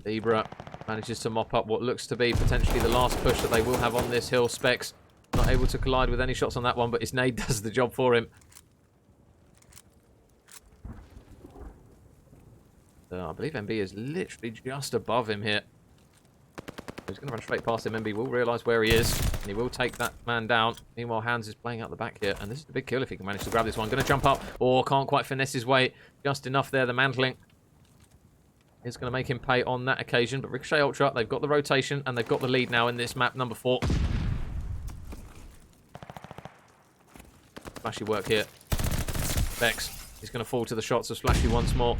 Libra manages to mop up what looks to be potentially the last push that they will have on this hill. Specs not able to collide with any shots on that one, but his nade does the job for him. I believe MB is literally just above him here. He's going to run straight past him. MB will realise where he is, and he will take that man down. Meanwhile, Hans is playing out the back here, and this is a big kill if he can manage to grab this one. Going to jump up, or can't quite finesse his way. Just enough there. The mantling is going to make him pay on that occasion. But Ricochet Ultra, they've got the rotation, and they've got the lead now in this map, number 4. Splashy work here. Vex, he's going to fall to the shots of Splashy once more.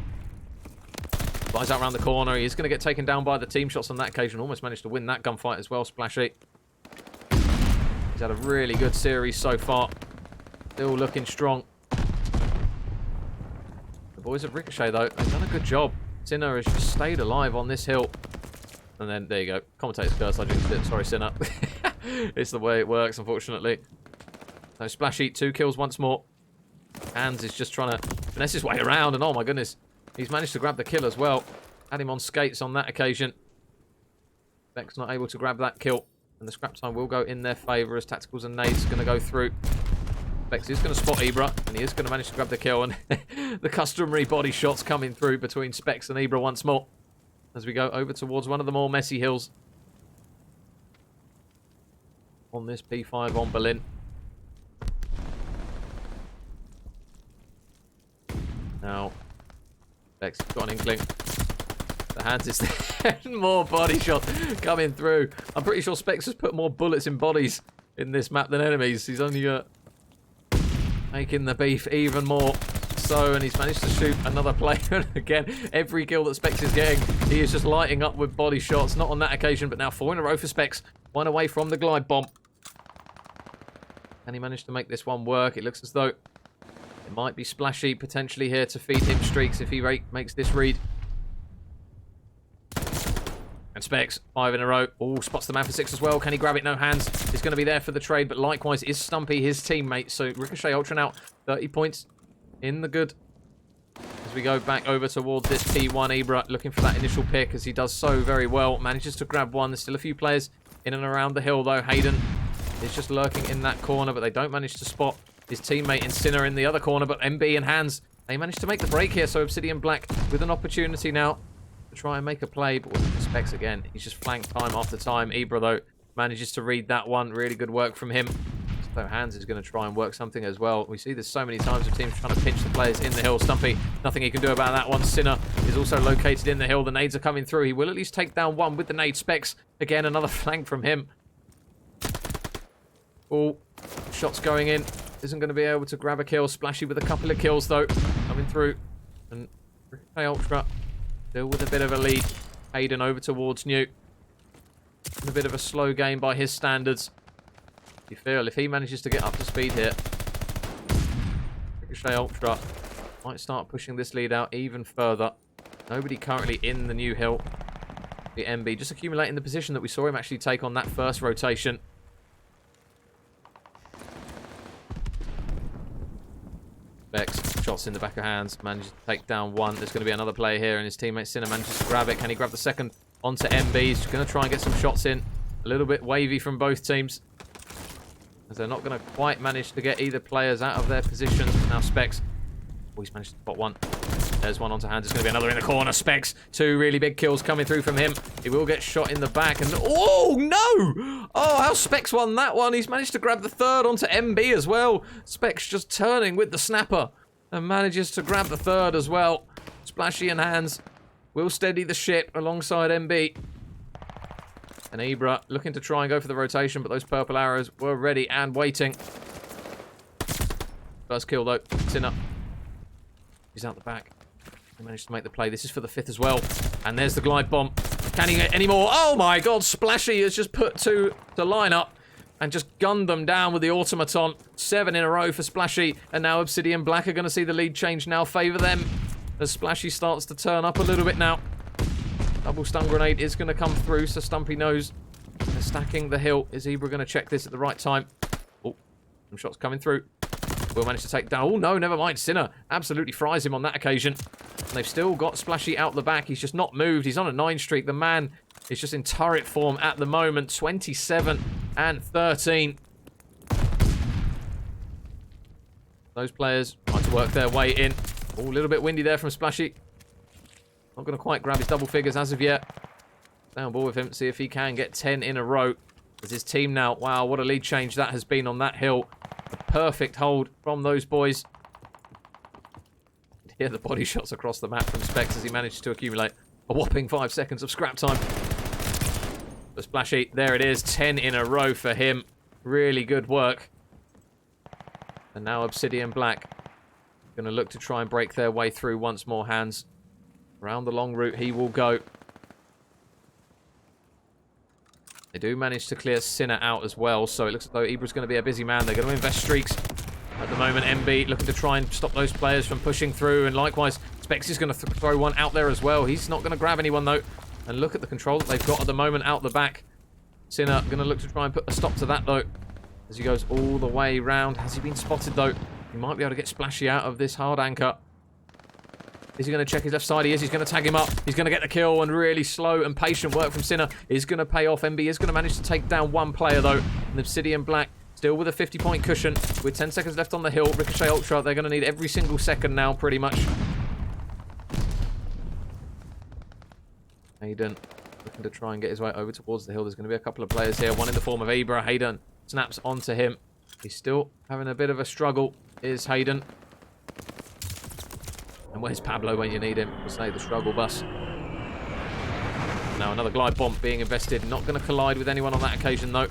Flies out around the corner. He's going to get taken down by the team shots on that occasion. Almost managed to win that gunfight as well, Splashy. He's had a really good series so far. Still looking strong. The boys of Ricochet, though, they've done a good job. Sinner has just stayed alive on this hill. And then, there you go. Commentator's curse, I jinxed it. Sorry, Sinner. It's the way it works, unfortunately. So Splashy, 2 kills once more. Hans is just trying to finesse his way around, and oh my goodness. He's managed to grab the kill as well. Had him on skates on that occasion. Beck's not able to grab that kill. And the scrap time will go in their favour as tacticals and nades are going to go through. Bex is going to spot Ibra, and he is going to manage to grab the kill. And the customary body shots coming through between Specs and Ibra once more. As we go over towards one of the more messy hills. On this P5 on Berlin. Now, Bex got an inkling. The Hans is there. More body shots coming through. I'm pretty sure Specs has put more bullets in bodies in this map than enemies. He's only making the beef even more so, and he's managed to shoot another player. And again, every kill that Specs is getting, he is just lighting up with body shots. Not on that occasion, but now 4 in a row for Specs. 1 away from the glide bomb. And he managed to make this one work. It looks as though it might be Splashy potentially here to feed him streaks if he makes this read. And Specs, 5 in a row. Oh, spots the man for 6 as well. Can he grab it? No hands. He's going to be there for the trade, but likewise is Stumpy, his teammate. So Ricochet Ultra now 30 points in the good. As we go back over towards this P1, Ibra looking for that initial pick as he does so very well. Manages to grab one. There's still a few players in and around the hill though. Hayden is just lurking in that corner, but they don't manage to spot his teammate in Sinner in the other corner. But MB and Hands, they manage to make the break here. So Obsidian Black with an opportunity now to try and make a play. But with Specs again, he's just flanked time after time. Ibra though manages to read that one. Really good work from him. So Hands is going to try and work something as well. We see this so many times of teams trying to pinch the players in the hill. Stumpy, nothing he can do about that one. Sinner is also located in the hill. The nades are coming through. He will at least take down one with the nade. Specs, again, another flank from him. Oh, shots going in. Isn't going to be able to grab a kill. Splashy with a couple of kills, though, coming through. And Ricochet Ultra still with a bit of a lead. Hayden over towards New. A bit of a slow game by his standards. You feel if he manages to get up to speed here, Ricochet Ultra might start pushing this lead out even further. Nobody currently in the new hill. The MB just accumulating the position that we saw him actually take on that first rotation. Bex shots in the back of Hands, manages to take down one. There's going to be another player here, and his teammate Sinner manages to grab it. Can he grab the second onto MB? He's going to try and get some shots in. A little bit wavy from both teams, as they're not going to quite manage to get either players out of their positions. Now Specs, oh, he's managed to spot one. There's one onto Hands. There's going to be another in the corner. Specs, two really big kills coming through from him. He will get shot in the back. And oh, no! Oh, how Specs won that one. He's managed to grab the third onto MB as well. Specs just turning with the snapper and manages to grab the third as well. Splashy and Hands will steady the ship alongside MB. And Ibra looking to try and go for the rotation, but those purple arrows were ready and waiting. First kill, though. Sinner. He's out the back. He managed to make the play. This is for the fifth as well. And there's the glide bomb. Can he get any more? Oh, my God. Splashy has just put two to line up and just gunned them down with the automaton. 7 in a row for Splashy. And now Obsidian Black are going to see the lead change now favour them, as Splashy starts to turn up a little bit now. Double stun grenade is going to come through, so Stumpy knows they're stacking the hill. Is Ibra going to check this at the right time? Oh, some shots coming through. Will manage to take down. Oh, no, never mind. Sinner absolutely fries him on that occasion. And they've still got Splashy out the back. He's just not moved. He's on a 9 streak. The man is just in turret form at the moment. 27 and 13. Those players trying to work their way in. Oh, a little bit windy there from Splashy. Not going to quite grab his double figures as of yet. Down ball with him, see if he can get 10 in a row. As his team now, wow, what a lead change that has been on that hill. A perfect hold from those boys. And here the body shots across the map from Specs as he managed to accumulate a whopping 5 seconds of scrap time. But Splashy, there it is, 10 in a row for him. Really good work. And now Obsidian Black going to look to try and break their way through once more. Hands. Around the long route he will go. They do manage to clear Sinner out as well, so it looks as though Ibra's going to be a busy man. They're going to invest streaks. At the moment, MB looking to try and stop those players from pushing through, and likewise, Specs is going to throw one out there as well. He's not going to grab anyone, though. And look at the control that they've got at the moment out the back. Sinner going to look to try and put a stop to that, though, as he goes all the way round. Has he been spotted, though? He might be able to get Splashy out of this hard anchor. Is he going to check his left side? He is. He's going to tag him up. He's going to get the kill, and really slow and patient work from Sinner is going to pay off. MB is going to manage to take down one player, though. And Obsidian Black still with a 50-point cushion. With 10 seconds left on the hill, Ricochet Ultra, they're going to need every single second now, pretty much. Hayden looking to try and get his way over towards the hill. There's going to be a couple of players here. One in the form of Ibra. Hayden snaps onto him. He's still having a bit of a struggle, is Hayden. And where's Pablo when you need him? We'll say the struggle bus. Now another glide bomb being invested. Not going to collide with anyone on that occasion, though.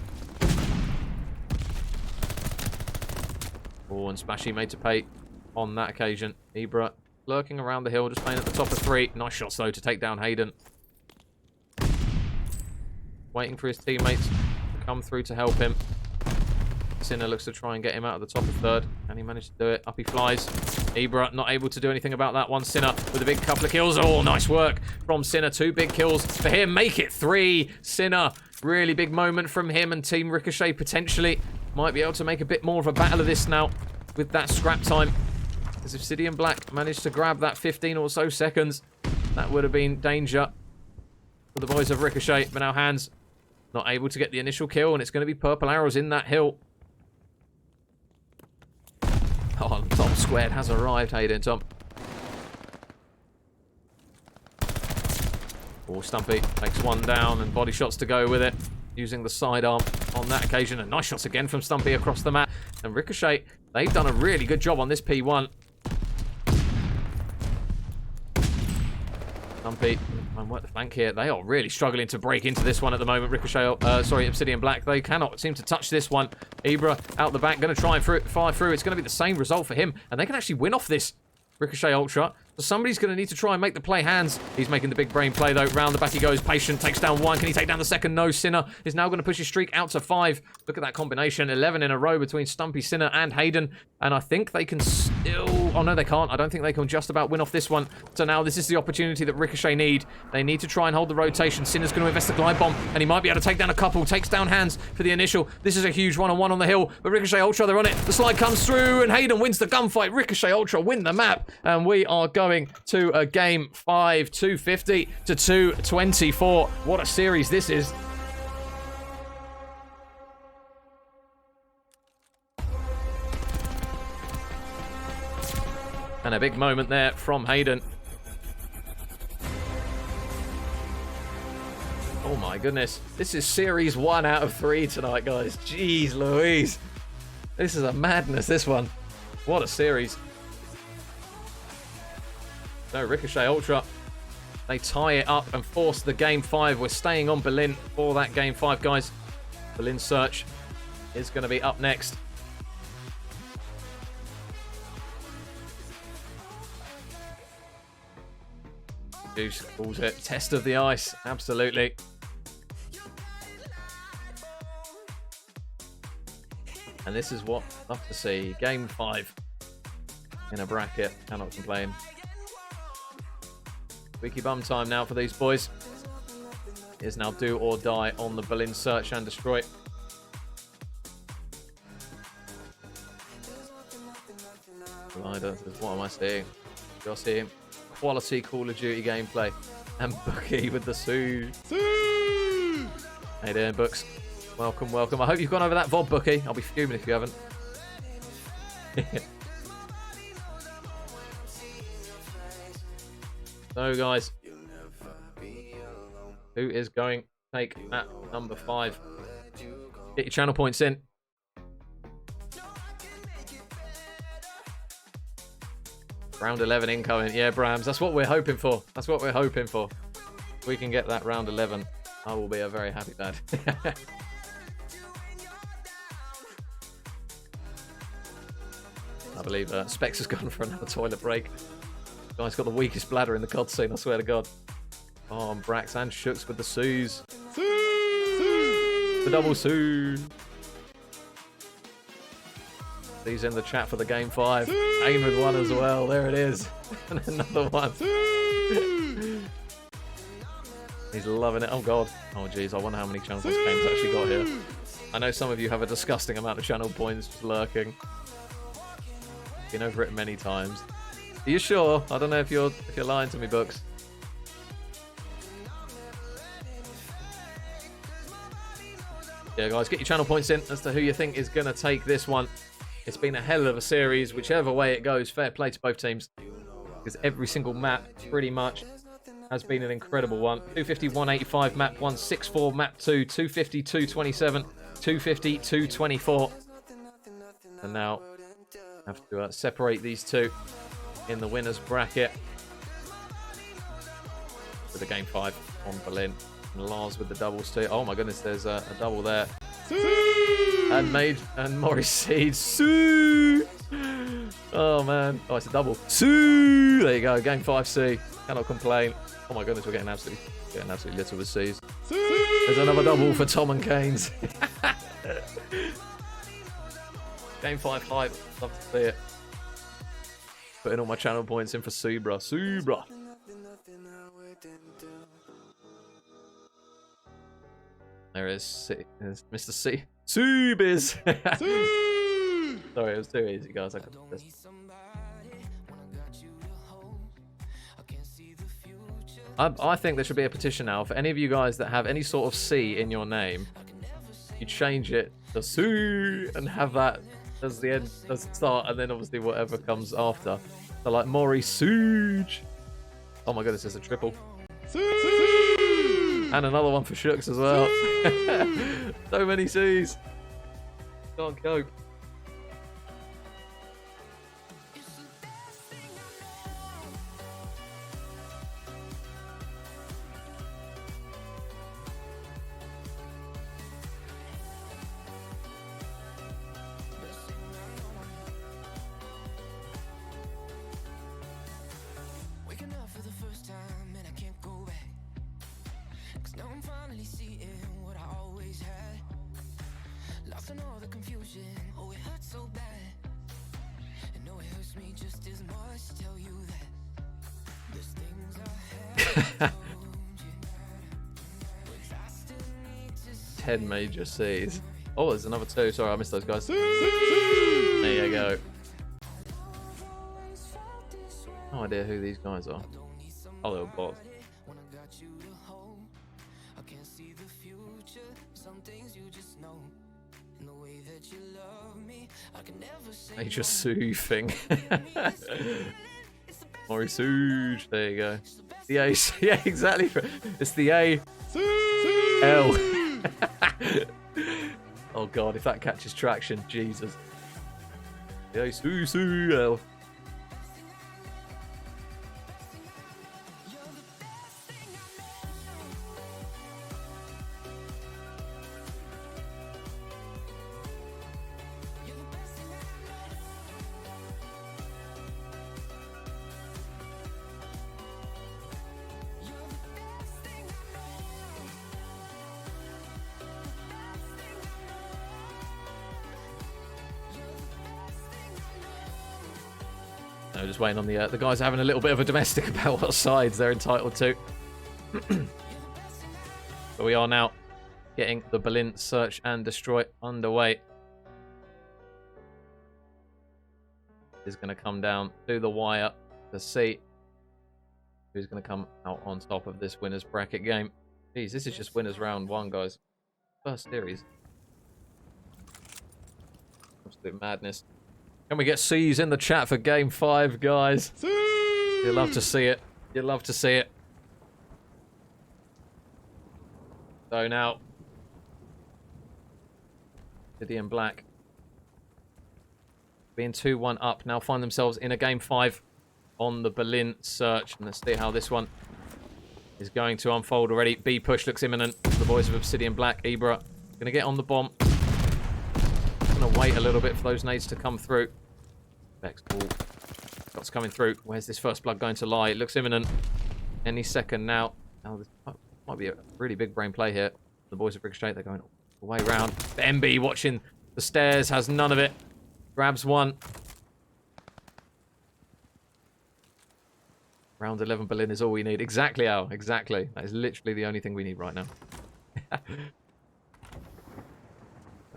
Oh, and Splashy made to pay on that occasion. Ibra lurking around the hill, just playing at the top of 3. Nice shots, though, to take down Hayden. Waiting for his teammates to come through to help him. Sinner looks to try and get him out of the top of 3rd. And he managed to do it. Up he flies. Ibra not able to do anything about that one. Sinner with a big couple of kills. Oh, nice work from Sinner. 2 big kills for him. Make it 3. Sinner. Really big moment from him, and Team Ricochet potentially might be able to make a bit more of a battle of this now with that scrap time. As Obsidian Black managed to grab that 15 or so seconds, that would have been danger for the boys of Ricochet. But now Hands not able to get the initial kill, and it's going to be purple arrows in that hill. Oh, Tom Squared has arrived. How you doing, Tom? Oh, Stumpy takes one down and body shots to go with it, using the sidearm on that occasion. And nice shots again from Stumpy across the map. And Ricochet, they've done a really good job on this P1. Stumpy, and work the flank here. They are really struggling to break into this one at the moment. Ricochet, Obsidian Black, they cannot seem to touch this one. Ibra out the back, going to try and fire through. It's going to be the same result for him, and they can actually win off this Ricochet Ultra. So somebody's going to need to try and make the play. Hands, he's making the big brain play though. Round the back he goes. Patient takes down one. Can he take down the second? No. Sinner is now going to push his streak out to 5. Look at that combination. 11 in a row between Stumpy, Sinner, and Hayden. And I think they can still... Oh, no, they can't. I don't think they can just about win off this one. So now this is the opportunity that Ricochet need. They need to try and hold the rotation. Sinner's going to invest the glide bomb, and he might be able to take down a couple. Takes down Hands for the initial. This is a huge one-on-one on the hill. But Ricochet Ultra, they're on it. The slide comes through, and Hayden wins the gunfight. Ricochet Ultra win the map. And we are going to a game 5, 250 to 224. What a series this is. And a big moment there from Hayden. Oh my goodness. This is series 1 out of 3 tonight, guys. Jeez Louise. This is a madness, this one. What a series. No, Ricochet Ultra. They tie it up and force the game 5. We're staying on Berlin for that game 5, guys. Berlin Search is going to be up next. Deuce calls it test of the ice. Absolutely. And this is what I'd love to see. Game 5 in a bracket. Cannot complain. Squeaky bum time now for these boys. It is now do or die on the Berlin Search and Destroy. Glider, what am I seeing? You're seeing quality Call of Duty gameplay. And Bookie with the Sue. How you doing, Books? Welcome, welcome. I hope you've gone over that VOD, Bookie. I'll be fuming if you haven't. So, guys, who is going to take map number 5? Get your channel points in. Round 11 incoming. Yeah, Brams, that's what we're hoping for. That's what we're hoping for. If we can get that round 11, I will be a very happy lad. I believe Specs has gone for another toilet break. Guy's got the weakest bladder in the COD scene, I swear to God. Oh, and Brax and Shooks with the Sues. The double Sue. He's in the chat for the game 5. Aim with one as well. There it is. And another one. He's loving it. Oh, God. Oh, jeez. I wonder how many channel points Game's actually got here. I know some of you have a disgusting amount of channel points just lurking. Been over it many times. Are you sure? I don't know if you're lying to me, Books. Yeah, guys, get your channel points in as to who you think is going to take this one. It's been a hell of a series. Whichever way it goes, fair play to both teams. Because every single map, pretty much, has been an incredible one. 250, 185, map 1, 6-4, map 2, 250, 227, 250, 224. And now, have to separate these two in the winners bracket with the game 5 on Berlin. And Lars with the doubles too. Oh my goodness, there's a double there. And Mage and Morris Seed. Oh man. Oh, it's a double. There you go. Game 5C. Cannot complain. Oh my goodness, we're getting absolutely little with C's. There's another double for Tom and Keynes. Game 5 hype. Love to see it. Putting all my channel points in for Subra. There is Mr. C. Subiz. Sorry, it was too easy, guys. I couldn't do this. I think there should be a petition now for any of you guys that have any sort of C in your name. You change it to Sue and have that as the end, as the start, and then obviously whatever comes after. So like Maury Suge. Oh my goodness, there's a triple. Suge! And another one for Shooks as well. So many C's. Can't cope. Waking up for the first time and I can't go back. 'Cause now I'm finally seeing what I always had. Lost in all the confusion, oh it hurts so bad. And no, it hurts me just as much to tell you that there's things I have told you, but I still need to say 10 major C's. Oh, there's another 2. Sorry, I missed those guys. There you go. No idea who these guys are. Oh, they're bots. when I got you to hold. I can't see the future, some things you just know. And the way that you love me, I can never say Major soothing. Maury Suge. There you go. The A. Yeah, exactly. It's the A. L. Oh god, if that catches traction, Jesus. The A. L. No, just waiting on the guys having a little bit of a domestic about what sides they're entitled to. But we are now getting the Berlin search and destroy underway. Is going to come down to the wire to see who's going to come out on top of this winners bracket game. Jeez, this is just winners round 1, guys. First series. Absolute madness. Can we get C's in the chat for game 5, guys? You'd love to see it. You'd love to see it. So now, Obsidian Black being 2-1 up, now find themselves in a game 5 on the Berlin search. And let's see how this one is going to unfold already. B push looks imminent. The boys of Obsidian Black. Ibra going to get on the bomb. Going to wait a little bit for those nades to come through. Beck's ball. Shots coming through. Where's this first blood going to lie? It looks imminent. Any second now. Now this might be a really big brain play here. The boys of Ricochet, they're going all the way round. The MB watching the stairs, has none of it. Grabs one. Round 11 Berlin is all we need. Exactly, Al. Exactly. That is literally the only thing we need right now.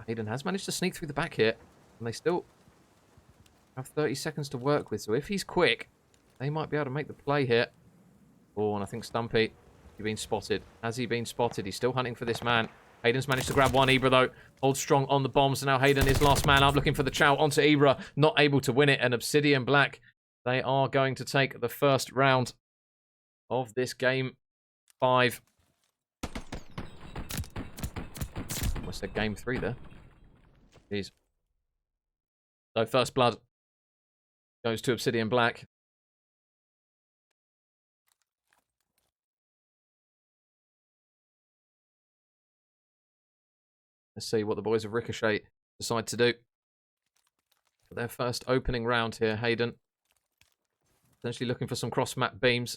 Hayden has managed to sneak through the back here. And they still have 30 seconds to work with. So if he's quick, they might be able to make the play here. Oh, and I think Stumpy, he's been spotted. Has he been spotted? He's still hunting for this man. Hayden's managed to grab one. Ibra, though, holds strong on the bomb. So now Hayden is last man up, looking for the chow onto Ibra. Not able to win it. And Obsidian Black, they are going to take the first round of this game 5. Almost said game 3 there. Jeez. So first blood goes to Obsidian Black. Let's see what the boys of Ricochet decide to do. For their first opening round here, Hayden. Potentially looking for some cross-map beams.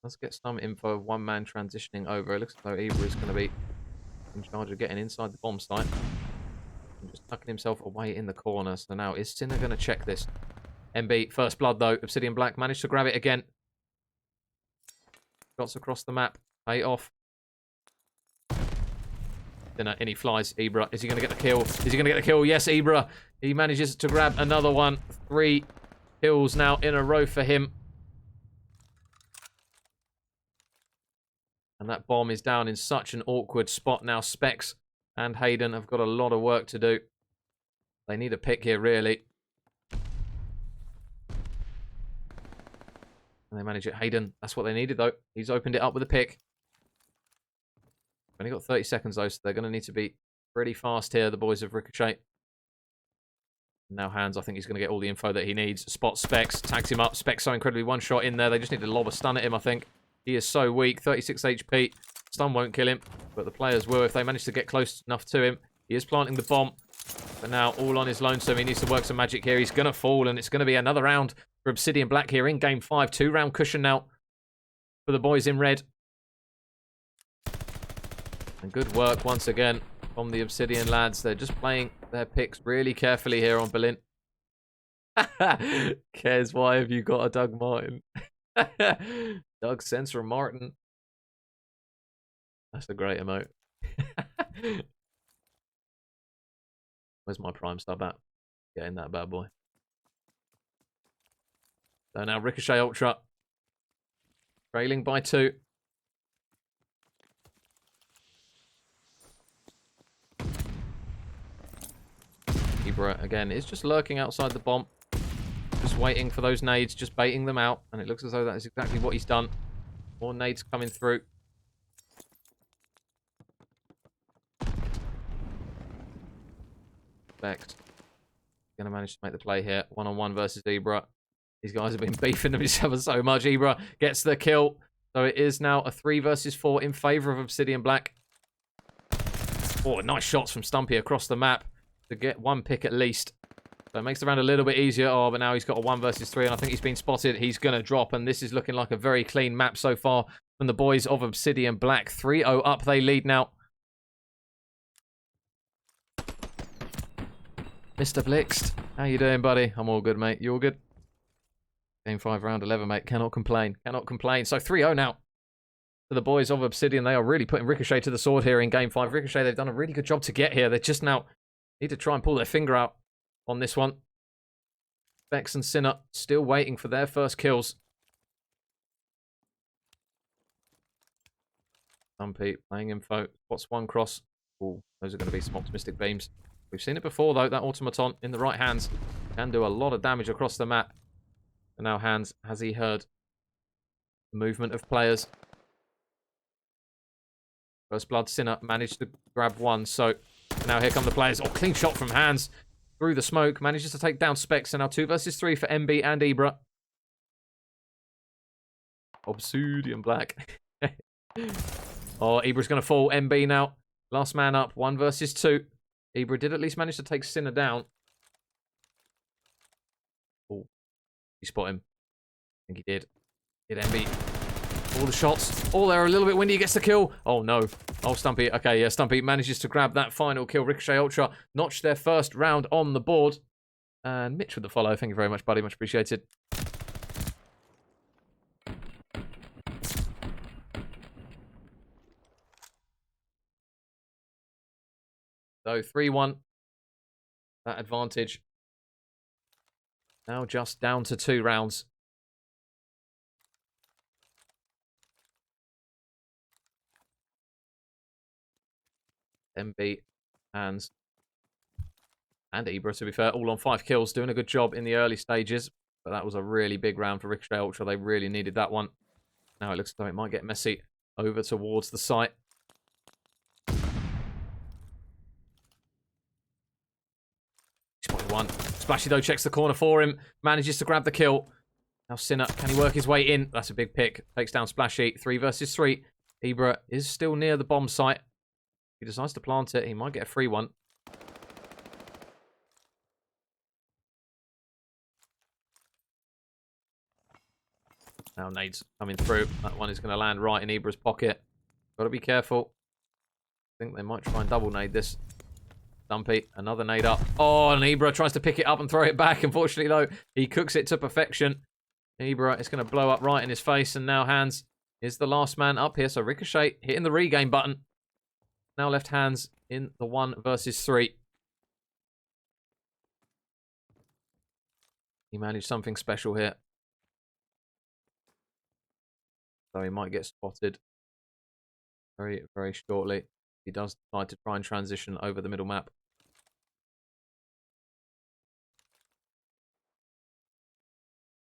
Let's get some info of one man transitioning over. It looks as though Ibra is going to be in charge of getting inside the bomb site. And just tucking himself away in the corner. So now is Sinner going to check this? MB, first blood though. Obsidian Black managed to grab it again. Shots across the map. Pay off. Sinner, in he flies. Ibra, is he going to get the kill? Is he going to get the kill? Yes, Ibra. He manages to grab another one. 3 kills now in a row for him. And that bomb is down in such an awkward spot now. Specs and Hayden have got a lot of work to do. They need a pick here, really. And they manage it. Hayden, that's what they needed, though. He's opened it up with a pick. Only got 30 seconds, though, so they're going to need to be pretty fast here, the boys of Ricochet. Now Hands, I think he's going to get all the info that he needs. Spots Specs, tags him up. Specs so incredibly one shot in there. They just need to lob a stun at him, I think. He is so weak. 36 HP. Stun won't kill him, but the players will if they manage to get close enough to him. He is planting the bomb, but now all on his lonesome. He needs to work some magic here. He's going to fall, and it's going to be another round for Obsidian Black here in Game 5. 2-round cushion now for the boys in red. And good work once again from the Obsidian lads. They're just playing their picks really carefully here on Berlin. Cares, why have you got a Doug Martin? Doug Sensor Martin. That's a great emote. Where's my prime sub at? Getting that bad boy. So now Ricochet Ultra. Trailing by 2. Ibra, again, is just lurking outside the bomb. Just waiting for those nades, just baiting them out. And it looks as though that is exactly what he's done. More nades coming through. Going to manage to make the play here. One-on-one versus Ibra. These guys have been beefing themselves so much. Ibra gets the kill. So it is now a 3 versus 4 in favour of Obsidian Black. Oh, nice shots from Stumpy across the map to get one pick at least. So it makes the round a little bit easier. Oh, but now he's got a 1 versus 3, and I think he's been spotted. He's going to drop, and this is looking like a very clean map so far from the boys of Obsidian Black. 3-0 up. They lead now. Mr. Blixt, how you doing, buddy? I'm all good, mate. You all good? Game 5, round 11, mate. Cannot complain. Cannot complain. So 3-0 now for the boys of Obsidian. They are really putting Ricochet to the sword here in Game 5. Ricochet, they've done a really good job to get here. They just now need to try and pull their finger out on this one. Vex and Sinner still waiting for their first kills. Stumpy playing info. Spots one cross. Oh, those are going to be some optimistic beams. We've seen it before, though. That automaton in the right hands can do a lot of damage across the map. And now Hands, has he heard the movement of players? First Blood Sinner managed to grab one. So now here come the players. Oh, clean shot from Hands through the smoke. Manages to take down Specs. And now 2 versus 3 for MB and Ibra. Obsidian Black. Oh, Ibra's going to fall. MB now. Last man up. 1 versus 2. Ibra did at least manage to take Sinner down. Oh, you spot him. I think he did. Did MB. All the shots. Oh, they're a little bit windy. He gets the kill. Oh, no. Oh, Stumpy. Okay, yeah, Stumpy manages to grab that final kill. Ricochet Ultra notched their first round on the board. And Mitch with the follow. Thank you very much, buddy. Much appreciated. So 3-1. That advantage. Now just down to 2 rounds. MB, Hands, and Ibra, to be fair, all on 5 kills, doing a good job in the early stages. But that was a really big round for Ricochet Ultra. They really needed that one. Now it looks like it might get messy over towards the site. Spotted one. Splashy, though, checks the corner for him. Manages to grab the kill. Now Sinner, can he work his way in? That's a big pick. Takes down Splashy. 3 versus 3. Ibra is still near the bomb site. He decides to plant it. He might get a free one. Now nades coming through. That one is going to land right in Ibra's pocket. Got to be careful. I think they might try and double nade this. Stumpy, another nade up. Oh, and Ibra tries to pick it up and throw it back. Unfortunately, though, he cooks it to perfection. Ibra is going to blow up right in his face. And now Hands is the last man up here. So Ricochet hitting the regain button. Now left Hands in the 1 versus 3. He managed something special here. So he might get spotted. very, very shortly. He does decide to try and transition over the middle map.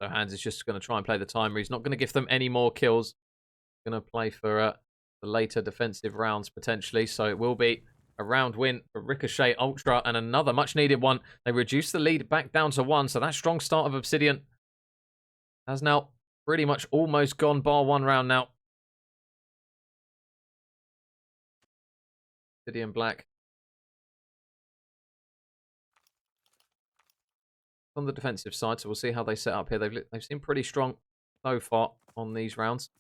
So Hans is just going to try and play the timer. He's not going to give them any more kills. He's going to play for the later defensive rounds, potentially. So it will be a round win for Ricochet Ultra and another much-needed one. They reduce the lead back down to 1. So that strong start of Obsidian has now pretty much almost gone, bar 1 round now. Obsidian Black on the defensive side, so we'll see how they set up here. They've seemed pretty strong so far on these rounds.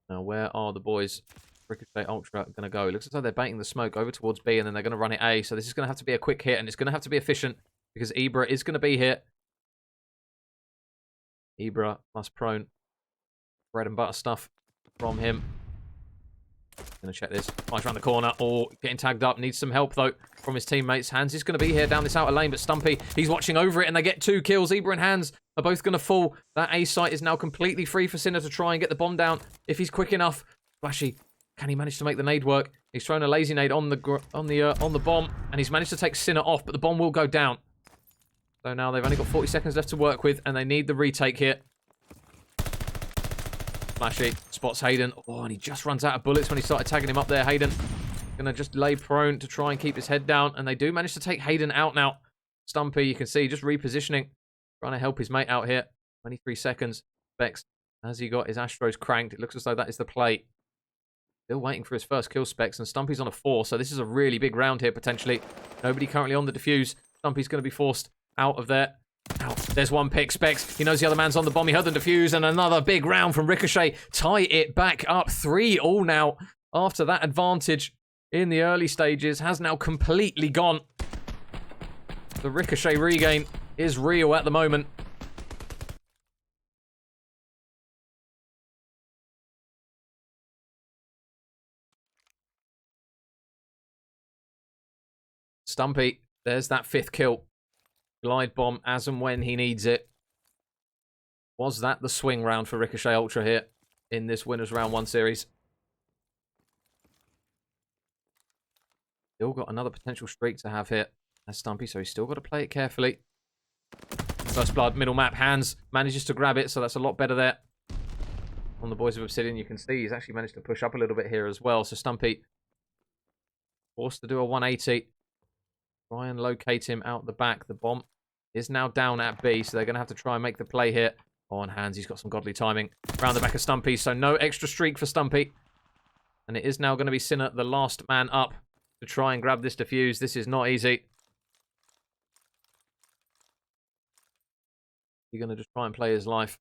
Now, where are the boys? Ricochet Ultra going to go? It looks as though they're baiting the smoke over towards B, and then they're going to run it A. So this is going to have to be a quick hit, and it's going to have to be efficient because Ibra is going to be here. Ibra plus prone. Bread and butter stuff from him. Going to check this. Flies around the corner. Oh, getting tagged up. Needs some help, though, from his teammates. Hans is going to be here down this outer lane, but Stumpy, he's watching over it, and they get 2 kills. Ibra and Hans are both going to fall. That A site is now completely free for Sinner to try and get the bomb down if he's quick enough. Flashy, can he manage to make the nade work? He's thrown a lazy nade on the bomb, and he's managed to take Sinner off, but the bomb will go down. So now they've only got 40 seconds left to work with, and they need the retake here. Flashy spots Hayden. Oh, and he just runs out of bullets when he started tagging him up there. Hayden going to just lay prone to try and keep his head down. And they do manage to take Hayden out now. Stumpy, you can see, just repositioning. Trying to help his mate out here. 23 seconds. Specs, has he got his Astros cranked? It looks as though that is the play. Still waiting for his first kill, Specs. And Stumpy's on a 4. So this is a really big round here, potentially. Nobody currently on the defuse. Stumpy's going to be forced out of there. Ow. There's one pick, Specs. He knows the other man's on the bomb. He heard them defuse, and another big round from Ricochet. Tie it back up. 3-all now after that advantage in the early stages has now completely gone. The Ricochet regain is real at the moment. Stumpy, there's that 5th kill. Glide bomb as and when he needs it. Was that the swing round for Ricochet Ultra here in this Winners Round 1 series? Still got another potential streak to have here as Stumpy, so he's still got to play it carefully. First blood, middle map, Hans manages to grab it, so that's a lot better there. On the boys of Obsidian, you can see he's actually managed to push up a little bit here as well. So Stumpy forced to do a 180. Try and locate him out the back. The bomb is now down at B, so they're going to have to try and make the play here. On Hans, he's got some godly timing. Around the back of Stumpy, so no extra streak for Stumpy. And it is now going to be Sinner, the last man up, to try and grab this defuse. This is not easy. He's going to just try and play his life,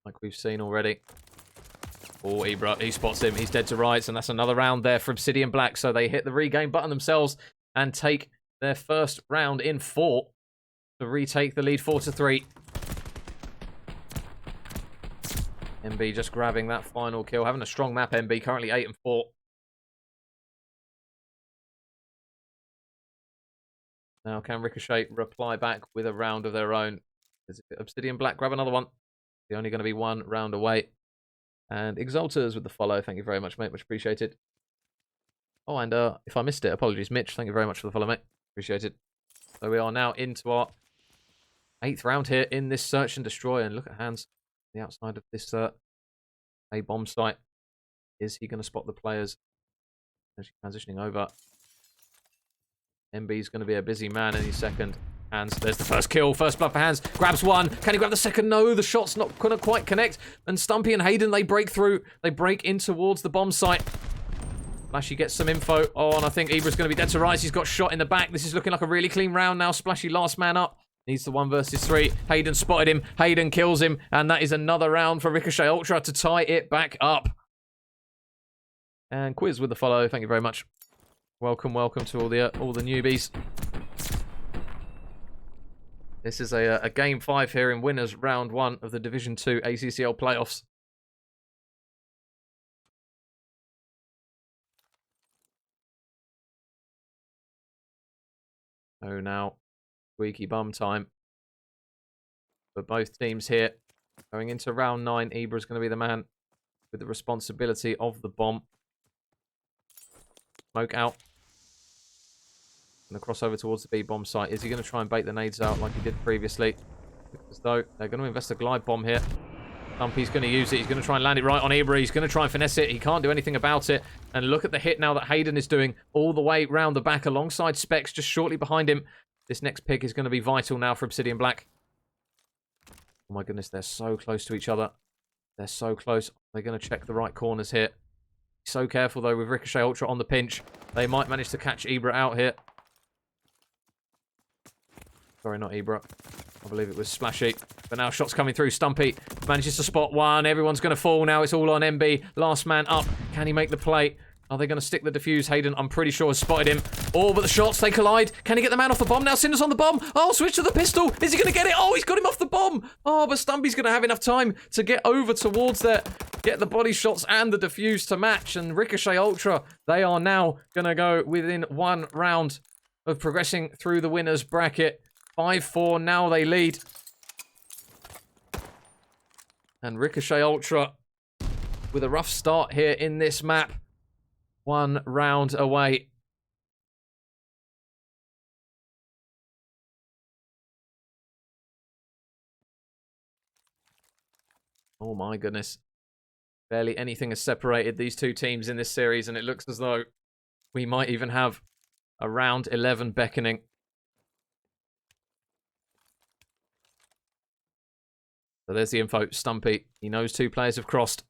like we've seen already. Oh, Ibra, he spots him. He's dead to rights, and that's another round there for Obsidian Black. So they hit the regain button themselves and take their first round in 4 to retake the lead 4-3. MB just grabbing that final kill. Having a strong map, MB. Currently 8-4. Now, can Ricochet reply back with a round of their own? Is Obsidian Black grab another one? They're only going to be 1 round away. And Exalters with the follow. Thank you very much, mate. Much appreciated. Oh, and if I missed it, apologies, Mitch. Thank you very much for the follow, mate. Appreciate it. So we are now into our 8th round here in this search and destroy. And look at Hans, the outside of this A bomb site. Is he going to spot the players? As transitioning over. MB's going to be a busy man any second. Hans, there's the first kill. First blood for Hans. Grabs one. Can he grab the second? No, the shot's not going to quite connect. And Stumpy and Hayden, they break through. They break in towards the bomb site. Splashy gets some info. Oh, and I think Ibra's going to be dead to rights. He's got shot in the back. This is looking like a really clean round now. Splashy last man up. Needs the 1 versus 3. Hayden spotted him. Hayden kills him. And that is another round for Ricochet Ultra to tie it back up. And Quiz with the follow. Thank you very much. Welcome to all the newbies. This is a game 5 here in Winners Round 1 of the Division 2 ACCL playoffs. So now, squeaky bum time for both teams here. Going into round 9, Ibra's going to be the man with the responsibility of the bomb. Smoke out. Going to cross over towards the B-bomb site. Is he going to try and bait the nades out like he did previously? As though they're going to invest a glide bomb here. Stumpy's going to use it. He's going to try and land it right on Ibra. He's going to try and finesse it. He can't do anything about it. And look at the hit now that Hayden is doing all the way round the back alongside Specs just shortly behind him. This next pick is going to be vital now for Obsidian Black. Oh my goodness, they're so close to each other. They're so close. They're going to check the right corners here. So careful though with Ricochet Ultra on the pinch. They might manage to catch Ibra out here. Sorry, not Ibra. I believe it was Splashy. But now shots coming through. Stumpy manages to spot one. Everyone's going to fall now. It's all on MB. Last man up. Can he make the play? Are they going to stick the defuse? Hayden, I'm pretty sure, has spotted him. Oh, but the shots, they collide. Can he get the man off the bomb? Now Cinder's on the bomb. Oh, switch to the pistol. Is he going to get it? Oh, he's got him off the bomb. Oh, but Stumpy's going to have enough time to get over towards there. Get the body shots and the defuse to match. And Ricochet Ultra, they are now going to go within 1 round of progressing through the winners bracket. 5-4, now they lead. And Ricochet Ultra with a rough start here in this map. 1 round away. Oh my goodness. Barely anything has separated these two teams in this series, and it looks as though we might even have a round 11 beckoning. So there's the info. Stumpy. He knows 2 players have crossed.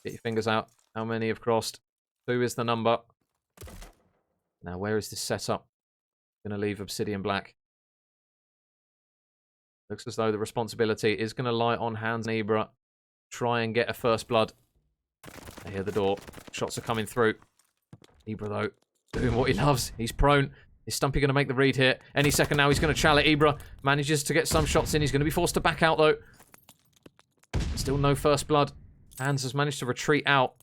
Get your fingers out. How many have crossed? 2 is the number. Now, where is this setup? Going to leave Obsidian Black. Looks as though the responsibility is going to lie on Hans and Ibra. Try and get a first blood. They hear the door. Shots are coming through. Ibra, though, doing what he loves. He's prone. Is Stumpy going to make the read here? Any second now, he's going to chal it. Ibra manages to get some shots in. He's going to be forced to back out, though. Still no first blood. Hans has managed to retreat out.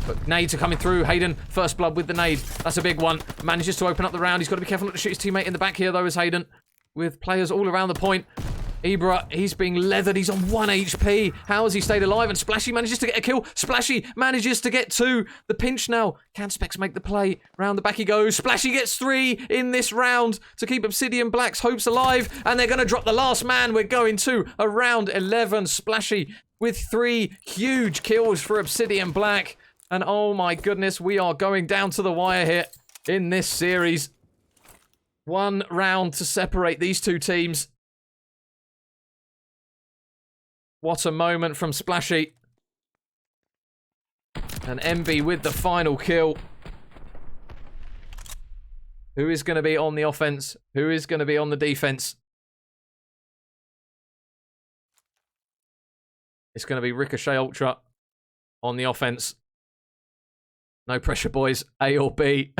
But nades are coming through. Hayden, first blood with the nade. That's a big one. Manages to open up the round. He's got to be careful not to shoot his teammate in the back here, though, as Hayden. With players all around the point. Ibra, he's being leathered. He's on 1 HP. How has he stayed alive? And Splashy manages to get a kill. Splashy manages to get 2. The pinch now. Can Specs make the play? Round the back he goes. Splashy gets 3 in this round to keep Obsidian Black's hopes alive. And they're going to drop the last man. We're going to a round 11. Splashy with 3 huge kills for Obsidian Black. And oh my goodness, we are going down to the wire here in this series. 1 round to separate these 2 teams. What a moment from Splashy. And MB with the final kill. Who is going to be on the offense? Who is going to be on the defense? It's going to be Ricochet Ultra on the offense. No pressure, boys. A or B.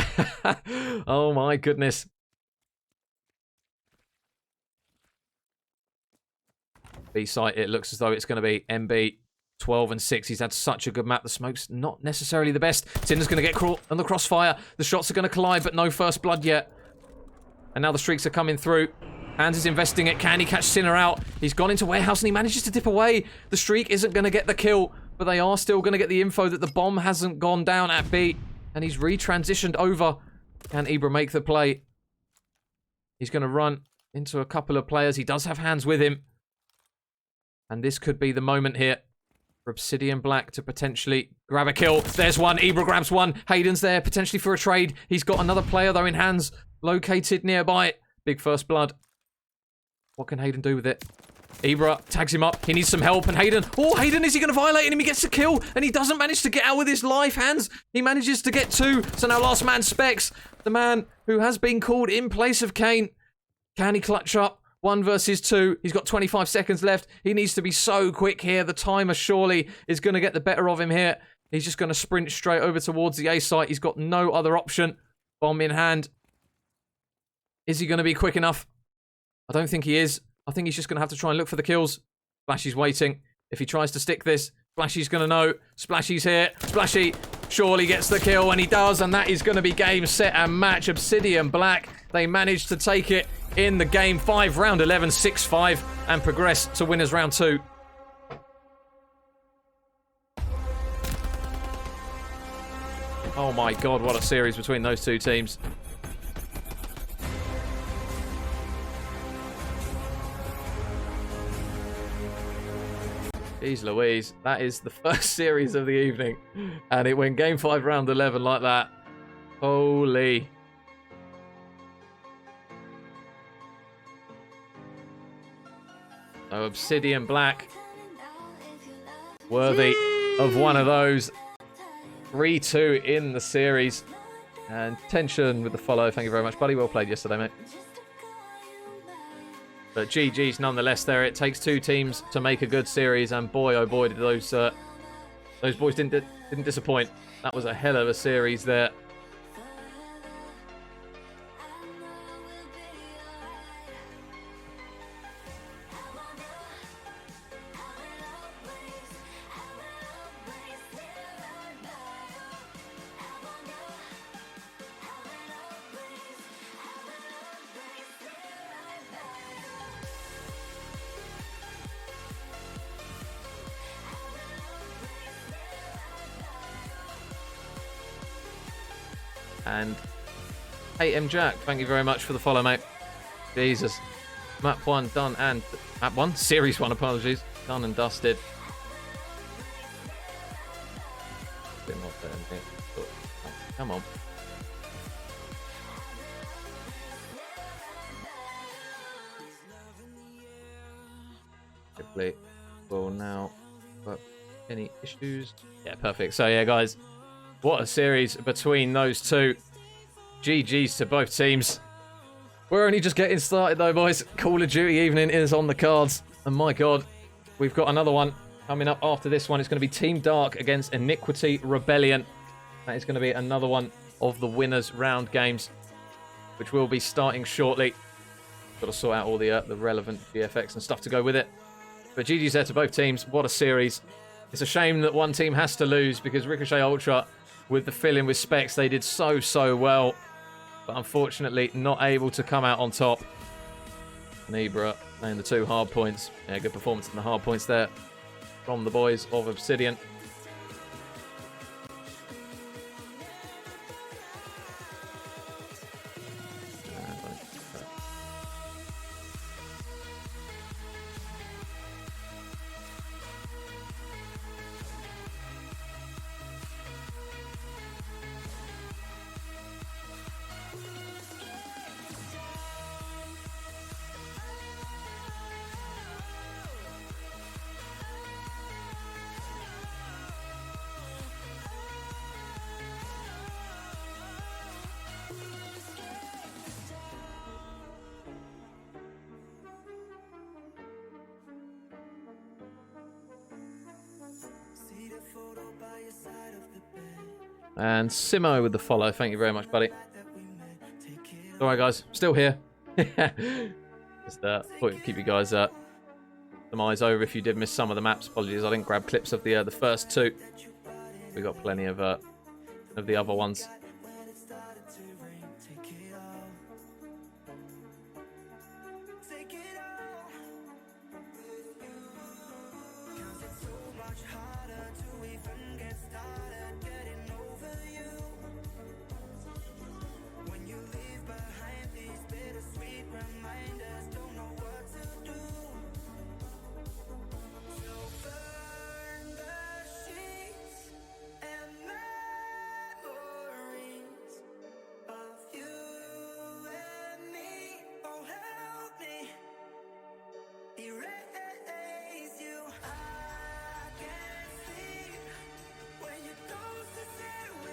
Oh my goodness. B site, it looks as though it's going to be MB 12 and 6. He's had such a good map. The smoke's not necessarily the best. Tinder's going to get caught on the crossfire. The shots are going to collide, but no first blood yet. And now the streaks are coming through. Hans is investing it. Can he catch Sinner out? He's gone into warehouse and he manages to dip away. The streak isn't going to get the kill, but they are still going to get the info that the bomb hasn't gone down at B. And he's retransitioned over. Can Ibra make the play? He's going to run into a couple of players. He does have Hans with him. And this could be the moment here for Obsidian Black to potentially grab a kill. There's one. Ibra grabs one. Hayden's there, potentially for a trade. He's got another player, though, in Hands, located nearby. Big first blood. What can Hayden do with it? Ibra tags him up. He needs some help. And Hayden... Oh, Hayden, is he going to violate him? He gets a kill. And he doesn't manage to get out with his life. Hands, he manages to get 2. So now last man, Specs. The man who has been called in place of Kane. Can he clutch up? 1 versus 2. He's got 25 seconds left. He needs to be so quick here. The timer surely is going to get the better of him here. He's just going to sprint straight over towards the A site. He's got no other option. Bomb in hand. Is he going to be quick enough? I don't think he is. I think he's just going to have to try and look for the kills. Splashy's waiting. If he tries to stick this, Splashy's going to know. Splashy's here. Splashy surely gets the kill, and he does, and that is going to be game, set, and match. Obsidian Black, they managed to take it in the game 5, round 11, 6-5, and progress to winners round 2. Oh my god, what a series between those two teams. Jeez Louise, that is the first series of the evening. And it went game 5, round 11 like that. Holy. So Obsidian Black. Worthy of one of those. 3-2 in the series. And tension with the follow. Thank you very much, buddy. Well played yesterday, mate. But GG's nonetheless there. It takes 2 teams to make a good series. And boy, oh boy, did those boys didn't disappoint. That was a hell of a series there. And AM Jack, thank you very much for the follow, mate. Jesus. Map 1 done and... Map 1? Series 1, apologies. Done and dusted. Come on. Hopefully we'll now... Any issues? Yeah, perfect. So yeah, guys. What a series between those two. GG's to both teams. We're only just getting started though, boys. Call of Duty evening is on the cards. And my god, we've got another one coming up after this one. It's going to be Team Dark against Iniquity Rebellion. That is going to be another one of the winners round games, which will be starting shortly. Got to sort out all the relevant VFX and stuff to go with it. But GG's there to both teams. What a series. It's a shame that one team has to lose because Ricochet Ultra, with the fill-in with Specs, they did so well. But unfortunately, not able to come out on top. Nebra and the 2 hard points. Yeah, good performance in the hard points there from the boys of Obsidian. And Simo with the follow. Thank you very much, buddy. Alright, guys. Still here. Just keep you guys some eyes over if you did miss some of the maps. Apologies, I didn't grab clips of the first 2. We got plenty of the other ones.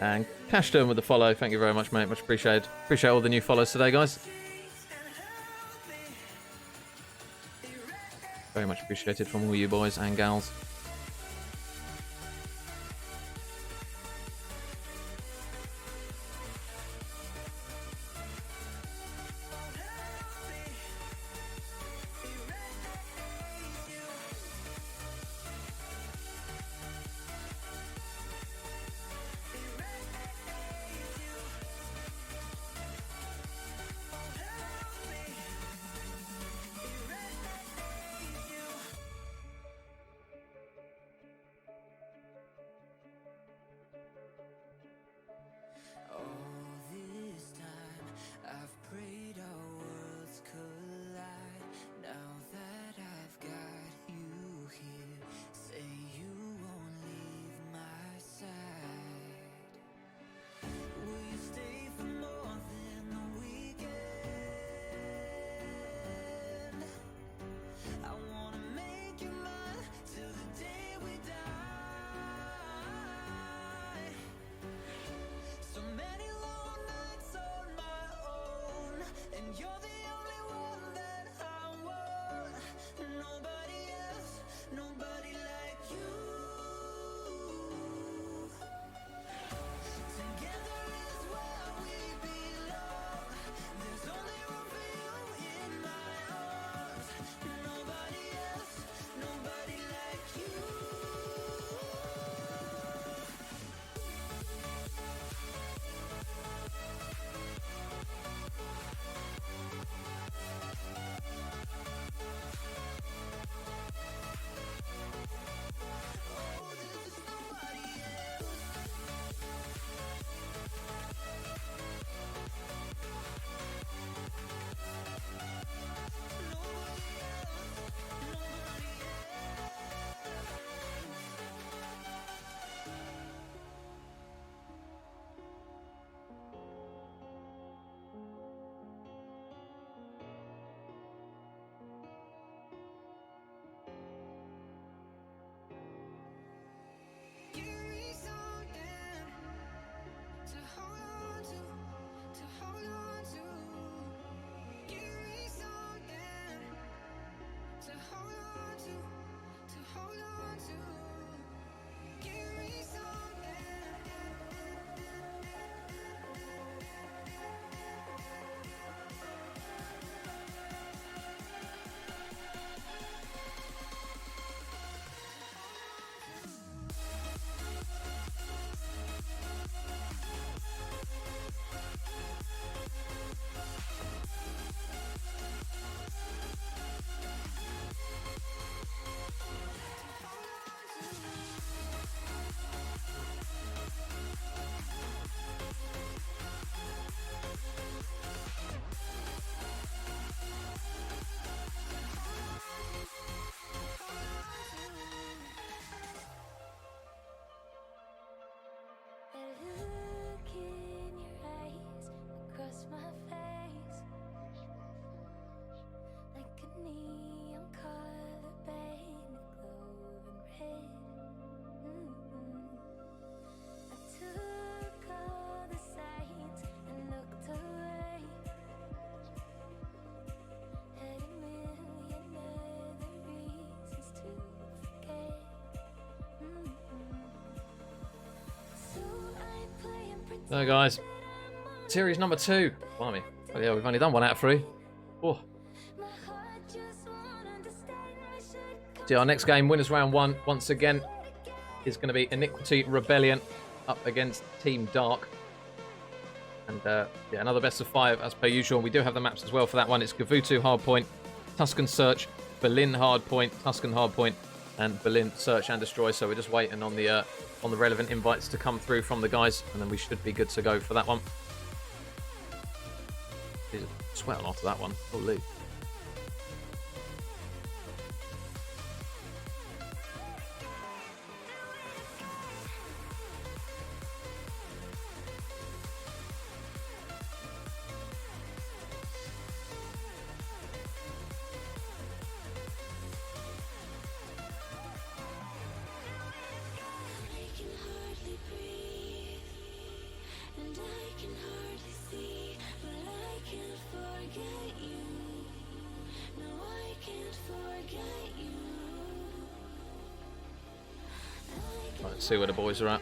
And Cashton with the follow. Thank you very much, mate. Much appreciated. Appreciate all the new follows today, guys. Very much appreciated from all you boys and gals. So, guys, series number 2. Blimey. Oh, yeah, we've only done 1 out of 3. Oh. So, our next game, winners round 1, once again, is going to be Iniquity Rebellion up against Team Dark. And, yeah, another best of 5 as per usual. We do have the maps as well for that one. It's Gavutu Hardpoint, Tuscan Search, Berlin Hardpoint, Tuscan Hardpoint, and Berlin Search and Destroy. So we're just waiting on the relevant invites to come through from the guys, and then we should be good to go for that one. He's sweating after that one. Holy. Let's see where the boys are at.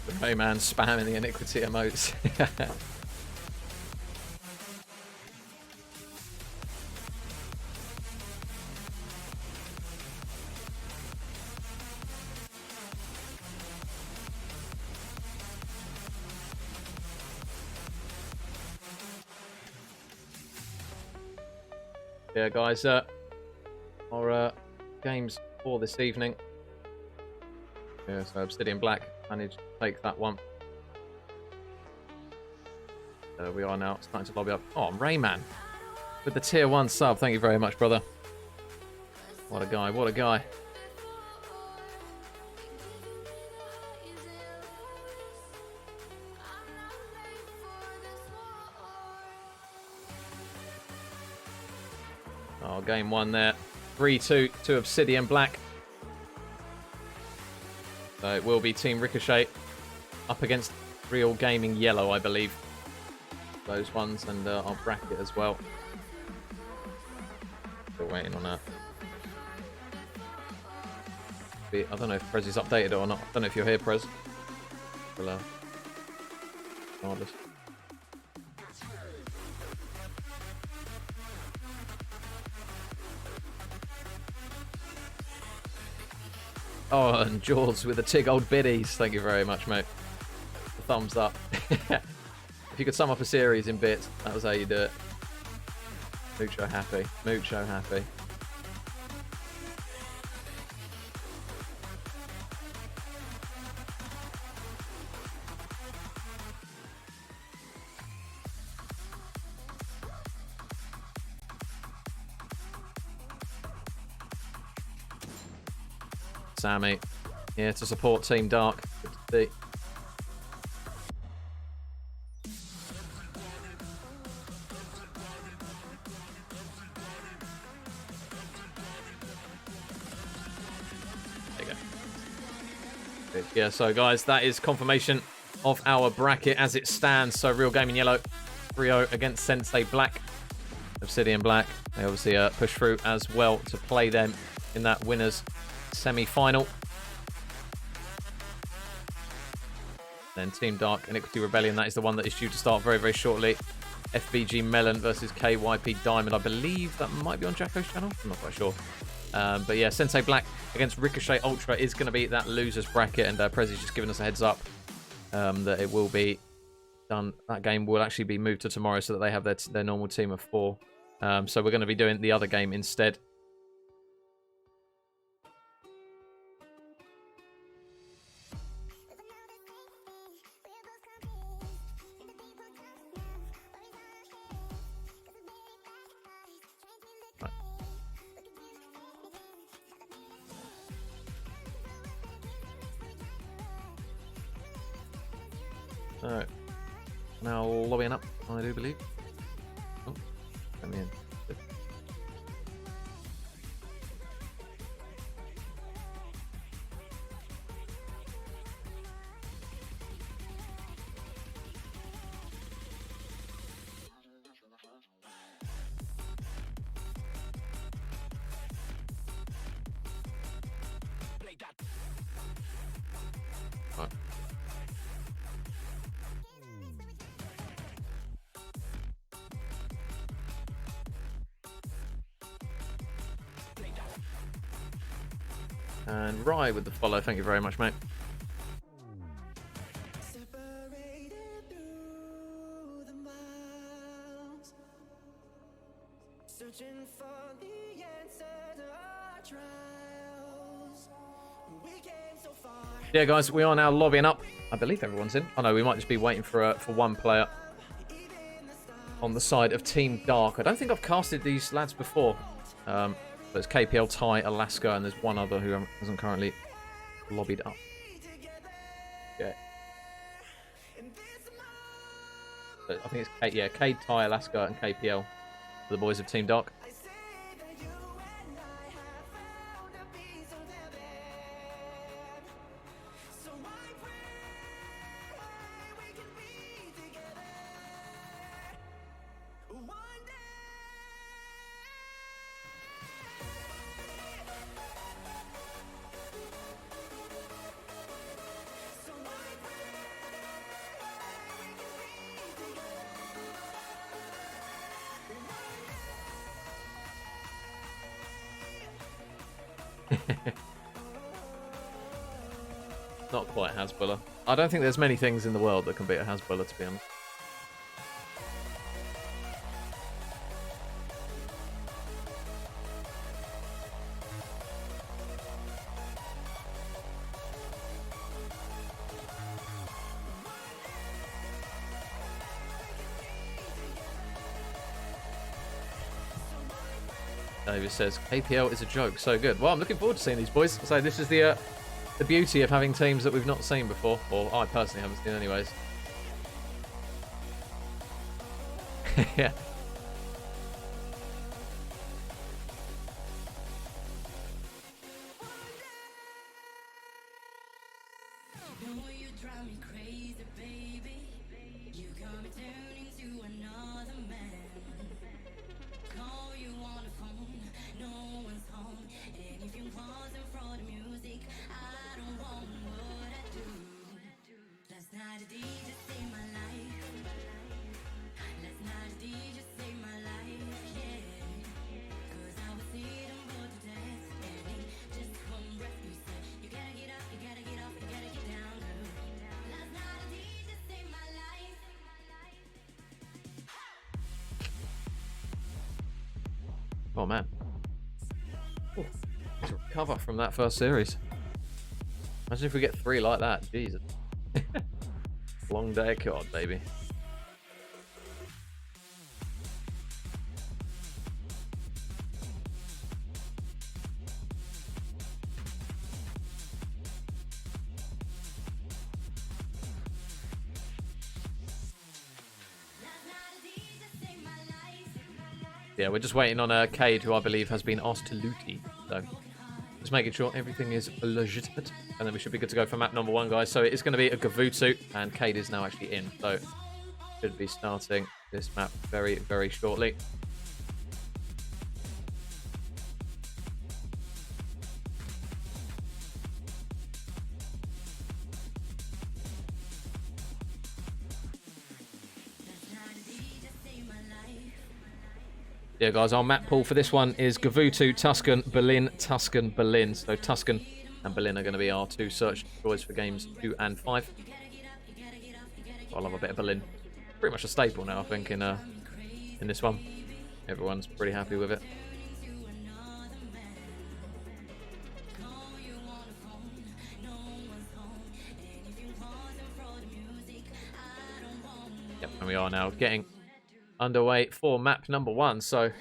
The Rayman spamming the Iniquity emotes. Yeah, guys, our games for this evening. Yeah, so Obsidian Black managed to take that one. We are now starting to lobby up. Oh, Rayman with the tier 1 sub. Thank you very much, brother. What a guy, what a guy. Oh, game 1 there. 3-2 to Obsidian Black. So it will be Team Ricochet up against Real Gaming Yellow, I believe. Those ones, and our bracket as well. Still waiting on that. I don't know if Prez is updated it or not. I don't know if you're here, Prez. Well, regardless. Oh, and Jaws with the TIG old biddies. Thank you very much, mate. The thumbs up. If you could sum up a series in bits, that was how you do it. Mucho happy. Mucho happy. Sammy, here to support Team Dark. Good to see. There you go. Yeah, so guys, that is confirmation of our bracket as it stands. So Real Gaming Yellow, 3-0 against Sensei Black. Obsidian Black, they obviously push through as well to play them in that winners semi-final. Then Team Dark, Iniquity Rebellion, that is the one that is due to start very, very shortly. FBG Melon versus KYP Diamond. I believe that might be on Jacko's channel. I'm not quite sure. But yeah, Sensei Black against Ricochet Ultra is going to be that losers bracket, and Prezi's just giving us a heads up that it will be done. That game will actually be moved to tomorrow so that they have their normal team of 4. So we're going to be doing the other game instead. So, now lobbying up, I do believe. Oh, let me in. Good. Right. And Rye with the follow. Thank you very much, mate. Separated through the miles, searching for the answer to our trials. We came so far. Yeah, guys, we are now lobbying up. I believe everyone's in. Oh no, we might just be waiting for one player on the side of Team Dark. I don't think I've casted these lads before. But it's KPL, Ty, Alaska, and there's one other who hasn't currently lobbied up. Yeah. But I think it's Cade, Ty, Alaska, and KPL for the boys of Team Dark. I say that you and I have found a piece of heaven. So I pray we can be together one day. So I pray we can be together. Not quite Hasbulla. I don't think there's many things in the world that can beat a Hasbulla, to be honest. David says, KPL is a joke, so good. Well, I'm looking forward to seeing these boys. So this is the beauty of having teams that we've not seen before, or I personally haven't seen anyways. Yeah. No, you drive me crazy, baby. You got me turning to another man. Call you on the phone, no one's home. And if you wasn't for the music, I don't want what I do. Last night a DJ saved my life. Last night a DJ saved my life, yeah. 'Cause I was sitting but to dance, and in just one breath you said, you gotta get up, you gotta get off, you gotta get down, girl. Last night a DJ saved my life. Oh man. Ooh, to recover from that first series. Imagine if we get 3 like that. Jesus. Long day of COD, baby. Yeah, we're just waiting on Cade, who I believe has been asked to looty. So just making sure everything is legitimate, and then we should be good to go for map number 1, guys. So it's going to be a Gavutu, and Cade is now actually in. So should be starting this map very, very shortly. Yeah, guys, our map pool for this one is Gavutu, Tuscan, Berlin, Tuscan, Berlin. So Tuscan and Berlin are going to be our 2 search choice for games 2 and 5. I love a bit of Berlin. Pretty much a staple now, I think, in this one. Everyone's pretty happy with it. Yep, and we are now getting underway for map number 1. So it'll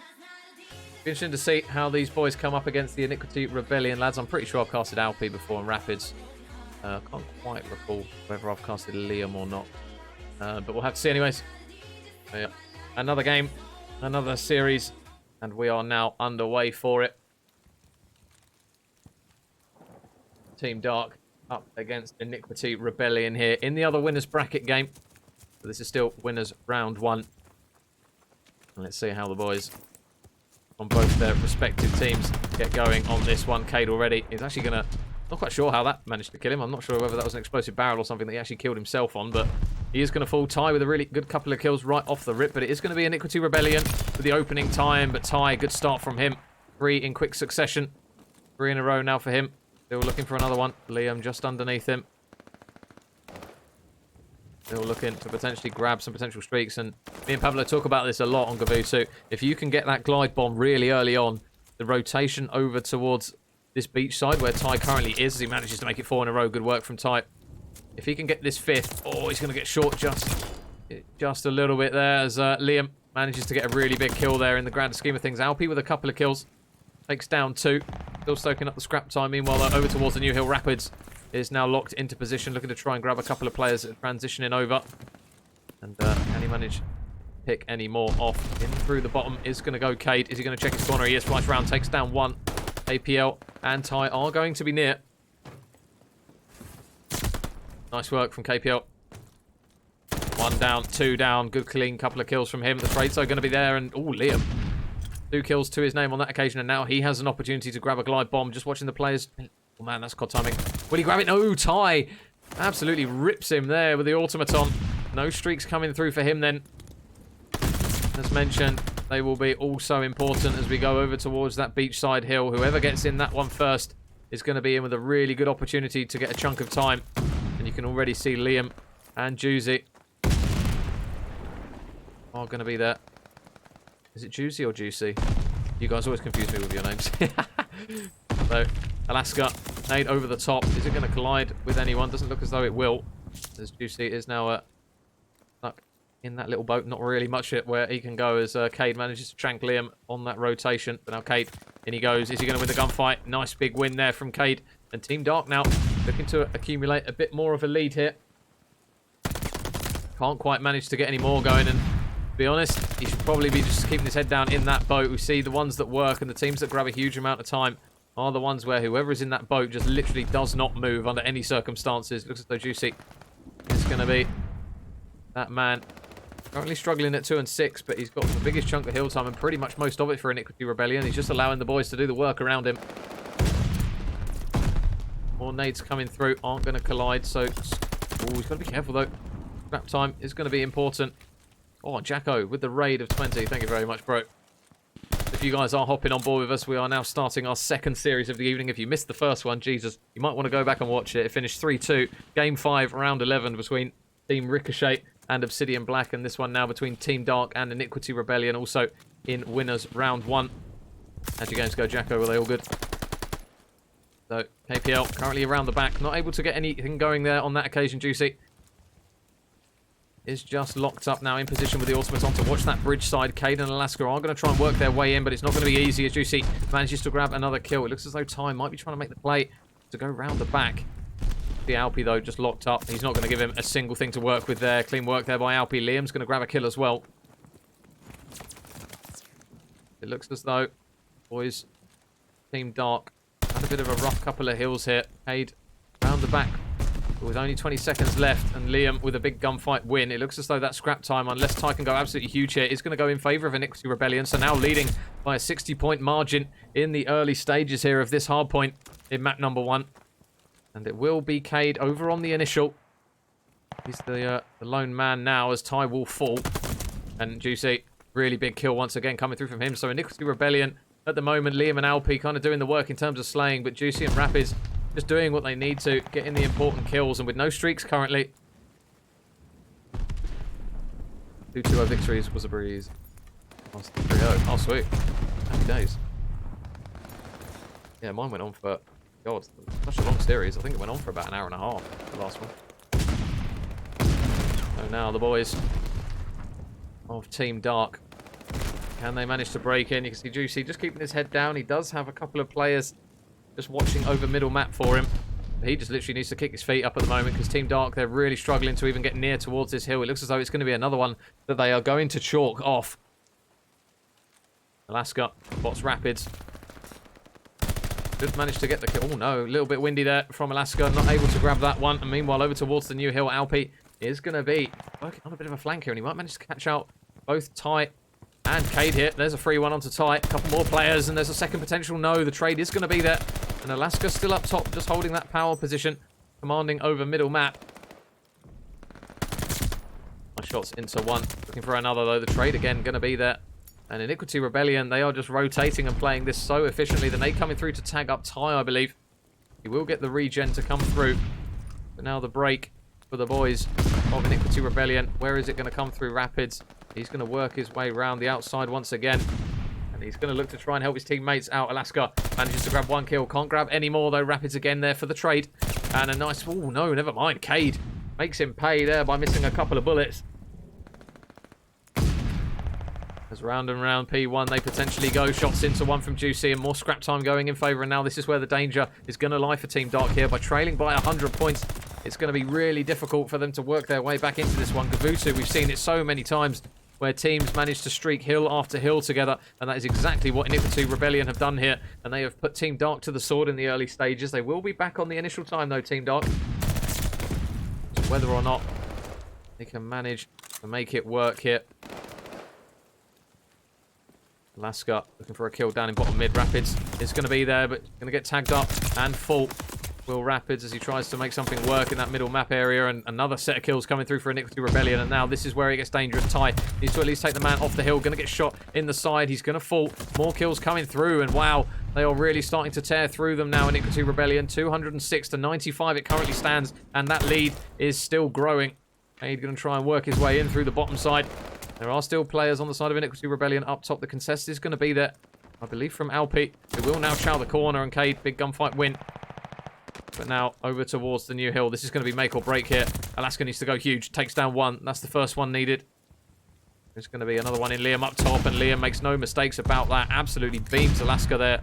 be interesting to see how these boys come up against the Iniquity Rebellion lads. I'm pretty sure I've casted Alpi before in Rapids. Can't quite recall whether I've casted Liam or not. But we'll have to see anyways. Yeah. Another game, another series, and we are now underway for it. Team Dark up against Iniquity Rebellion here in the other winners bracket game. But this is still winners round 1. And let's see how the boys on both their respective teams get going on this one. Cade already is actually going to... Not quite sure how that managed to kill him. I'm not sure whether that was an explosive barrel or something that he actually killed himself on, but he is going to fall. Ty with a really good couple of kills right off the rip, but it is going to be Iniquity Rebellion for the opening time, but Ty, good start from him. 3 in quick succession. 3 in a row now for him. Still looking for another one. Liam just underneath him. Still looking to potentially grab some potential streaks, and me and Pablo talk about this a lot on Gavutu. If you can get that glide bomb really early on, the rotation over towards this beach side where Ty currently is, as he manages to make it 4 in a row. Good work from Ty. If he can get this 5th, oh, he's going to get short just a little bit there as Liam manages to get a really big kill there in the grand scheme of things. Alpi with a couple of kills. Takes down 2. Still soaking up the scrap time. Meanwhile, over towards the New Hill Rapids is now locked into position, looking to try and grab a couple of players transitioning over. And can he manage to pick any more off? In through the bottom is going to go Cade. Is he going to check his corner? He is. Flash round, takes down 1. APL and Ty are going to be near. Nice work from KPL. 1 down, 2 down. Good clean couple of kills from him. The trade's are going to be there. And, oh, Liam. 2 kills to his name on that occasion. And now he has an opportunity to grab a glide bomb. Just watching the players. Oh, man, that's COD timing. Will he grab it? No, Ty absolutely rips him there with the automaton. No streaks coming through for him then. As mentioned, they will be also important as we go over towards that beachside hill. Whoever gets in that one first is going to be in with a really good opportunity to get a chunk of time. And you can already see Liam and Juicy are going to be there. Is it Juicy or Juicy? You guys always confuse me with your names. So, Alaska, nade over the top. Is it going to collide with anyone? Doesn't look as though it will. As Juicy is now stuck in that little boat. Not really much where he can go as Cade manages to trank Liam on that rotation. But now Cade, in he goes. Is he going to win the gunfight? Nice big win there from Cade. And Team Dark now looking to accumulate a bit more of a lead here. Can't quite manage to get any more going. And to be honest, he should probably be just keeping his head down in that boat. We see the ones that work and the teams that grab a huge amount of time are the ones where whoever is in that boat just literally does not move under any circumstances. Looks as though Juicy is going to be that man. Currently struggling at 2 and 6, but he's got the biggest chunk of hill time and pretty much most of it for Iniquity Rebellion. He's just allowing the boys to do the work around him. More nades coming through, aren't going to collide, so... Oh, he's got to be careful, though. Scrap time is going to be important. Oh, Jacko with the raid of 20. Thank you very much, bro. If you guys are hopping on board with us, we are now starting our second series of the evening. If you missed the first one, Jesus, you might want to go back and watch it. It finished 3-2. Game 5, round 11 between Team Ricochet and Obsidian Black, and this one now between Team Dark and Iniquity Rebellion, also in winners round 1. How'd your games go, Jacko? Were they all good? So, KPL currently around the back. Not able to get anything going there on that occasion, Juicy. Is just locked up now in position with the automaton to watch that bridge side. Cade and Alaska are going to try and work their way in, but it's not going to be easy as Juicy manages to grab another kill. It looks as though Ty might be trying to make the play to go round the back. The Alpi, though, just locked up. He's not going to give him a single thing to work with there. Clean work there by Alpi. Liam's going to grab a kill as well. It looks as though, boys, Team Dark had a bit of a rough couple of hills here. Cade round the back with only 20 seconds left, and Liam with a big gunfight win. It looks as though that scrap time, unless Ty can go absolutely huge here, is going to go in favour of Iniquity Rebellion. So now leading by a 60-point margin in the early stages here of this hard point in map number 1. And it will be Cade over on the initial. He's the lone man now as Ty will fall. And Juicy, really big kill once again coming through from him. So Iniquity Rebellion at the moment, Liam and Alpi kind of doing the work in terms of slaying, but Juicy and Rapids just doing what they need to, getting the important kills, and with no streaks currently. 2-2-0 victories was a breeze. 3-0. Oh, sweet. Happy days. Yeah, mine went on for, God, such a long series. I think it went on for about an hour and a half, the last one. So now the boys of Team Dark, can they manage to break in? You can see Juicy just keeping his head down. He does have a couple of players just watching over middle map for him. He just literally needs to kick his feet up at the moment because Team Dark, they're really struggling to even get near towards this hill. It looks as though it's going to be another one that they are going to chalk off. Alaska spots Rapids. Did manage to get the kill. Oh no, a little bit windy there from Alaska. Not able to grab that one. And meanwhile, over towards the new hill, Alpi is going to be working on a bit of a flank here. And he might manage to catch out both Ty and Cade here. There's a free one onto Ty. A couple more players and there's a second potential. No, the trade is going to be there. And Alaska still up top, just holding that power position. Commanding over middle map. Nice shots into one. Looking for another though. The trade again going to be there. And Iniquity Rebellion, they are just rotating and playing this so efficiently. The nade coming through to tag up Ty, I believe. He will get the regen to come through. But now the break for the boys of Iniquity Rebellion. Where is it going to come through? Rapids. He's going to work his way around the outside once again. And he's going to look to try and help his teammates out. Alaska manages to grab one kill. Can't grab any more though. Rapids again there for the trade. And a nice... Oh, no, never mind. Cade makes him pay there by missing a couple of bullets. As round and round P1, they potentially go. Shots into one from Juicy and more scrap time going in favour. And now this is where the danger is going to lie for Team Dark here. By trailing by 100 points, it's going to be really difficult for them to work their way back into this one. Gavutu, we've seen it so many times where teams manage to streak hill after hill together. And that is exactly what Iniquity Rebellion have done here. And they have put Team Dark to the sword in the early stages. They will be back on the initial time though, Team Dark. Whether or not they can manage to make it work here. Alaska looking for a kill down in bottom mid. Rapids is going to be there, but going to get tagged up and full. Will Rapids as he tries to make something work in that middle map area. And another set of kills coming through for Iniquity Rebellion. And now this is where it gets dangerous. Ty needs to at least take the man off the hill. Going to get shot in the side. He's going to fall. More kills coming through. And wow, they are really starting to tear through them now. Iniquity Rebellion 206 to 95 it currently stands. And that lead is still growing. He's going to try and work his way in through the bottom side. There are still players on the side of Iniquity Rebellion up top. The contest is going to be there, I believe, from Alpi, who will now chow the corner. And Cade, big gunfight win. But now over towards the new hill. This is going to be make or break here. Alaska needs to go huge. Takes down one. That's the first one needed. There's going to be another one in Liam up top. And Liam makes no mistakes about that. Absolutely beams Alaska there.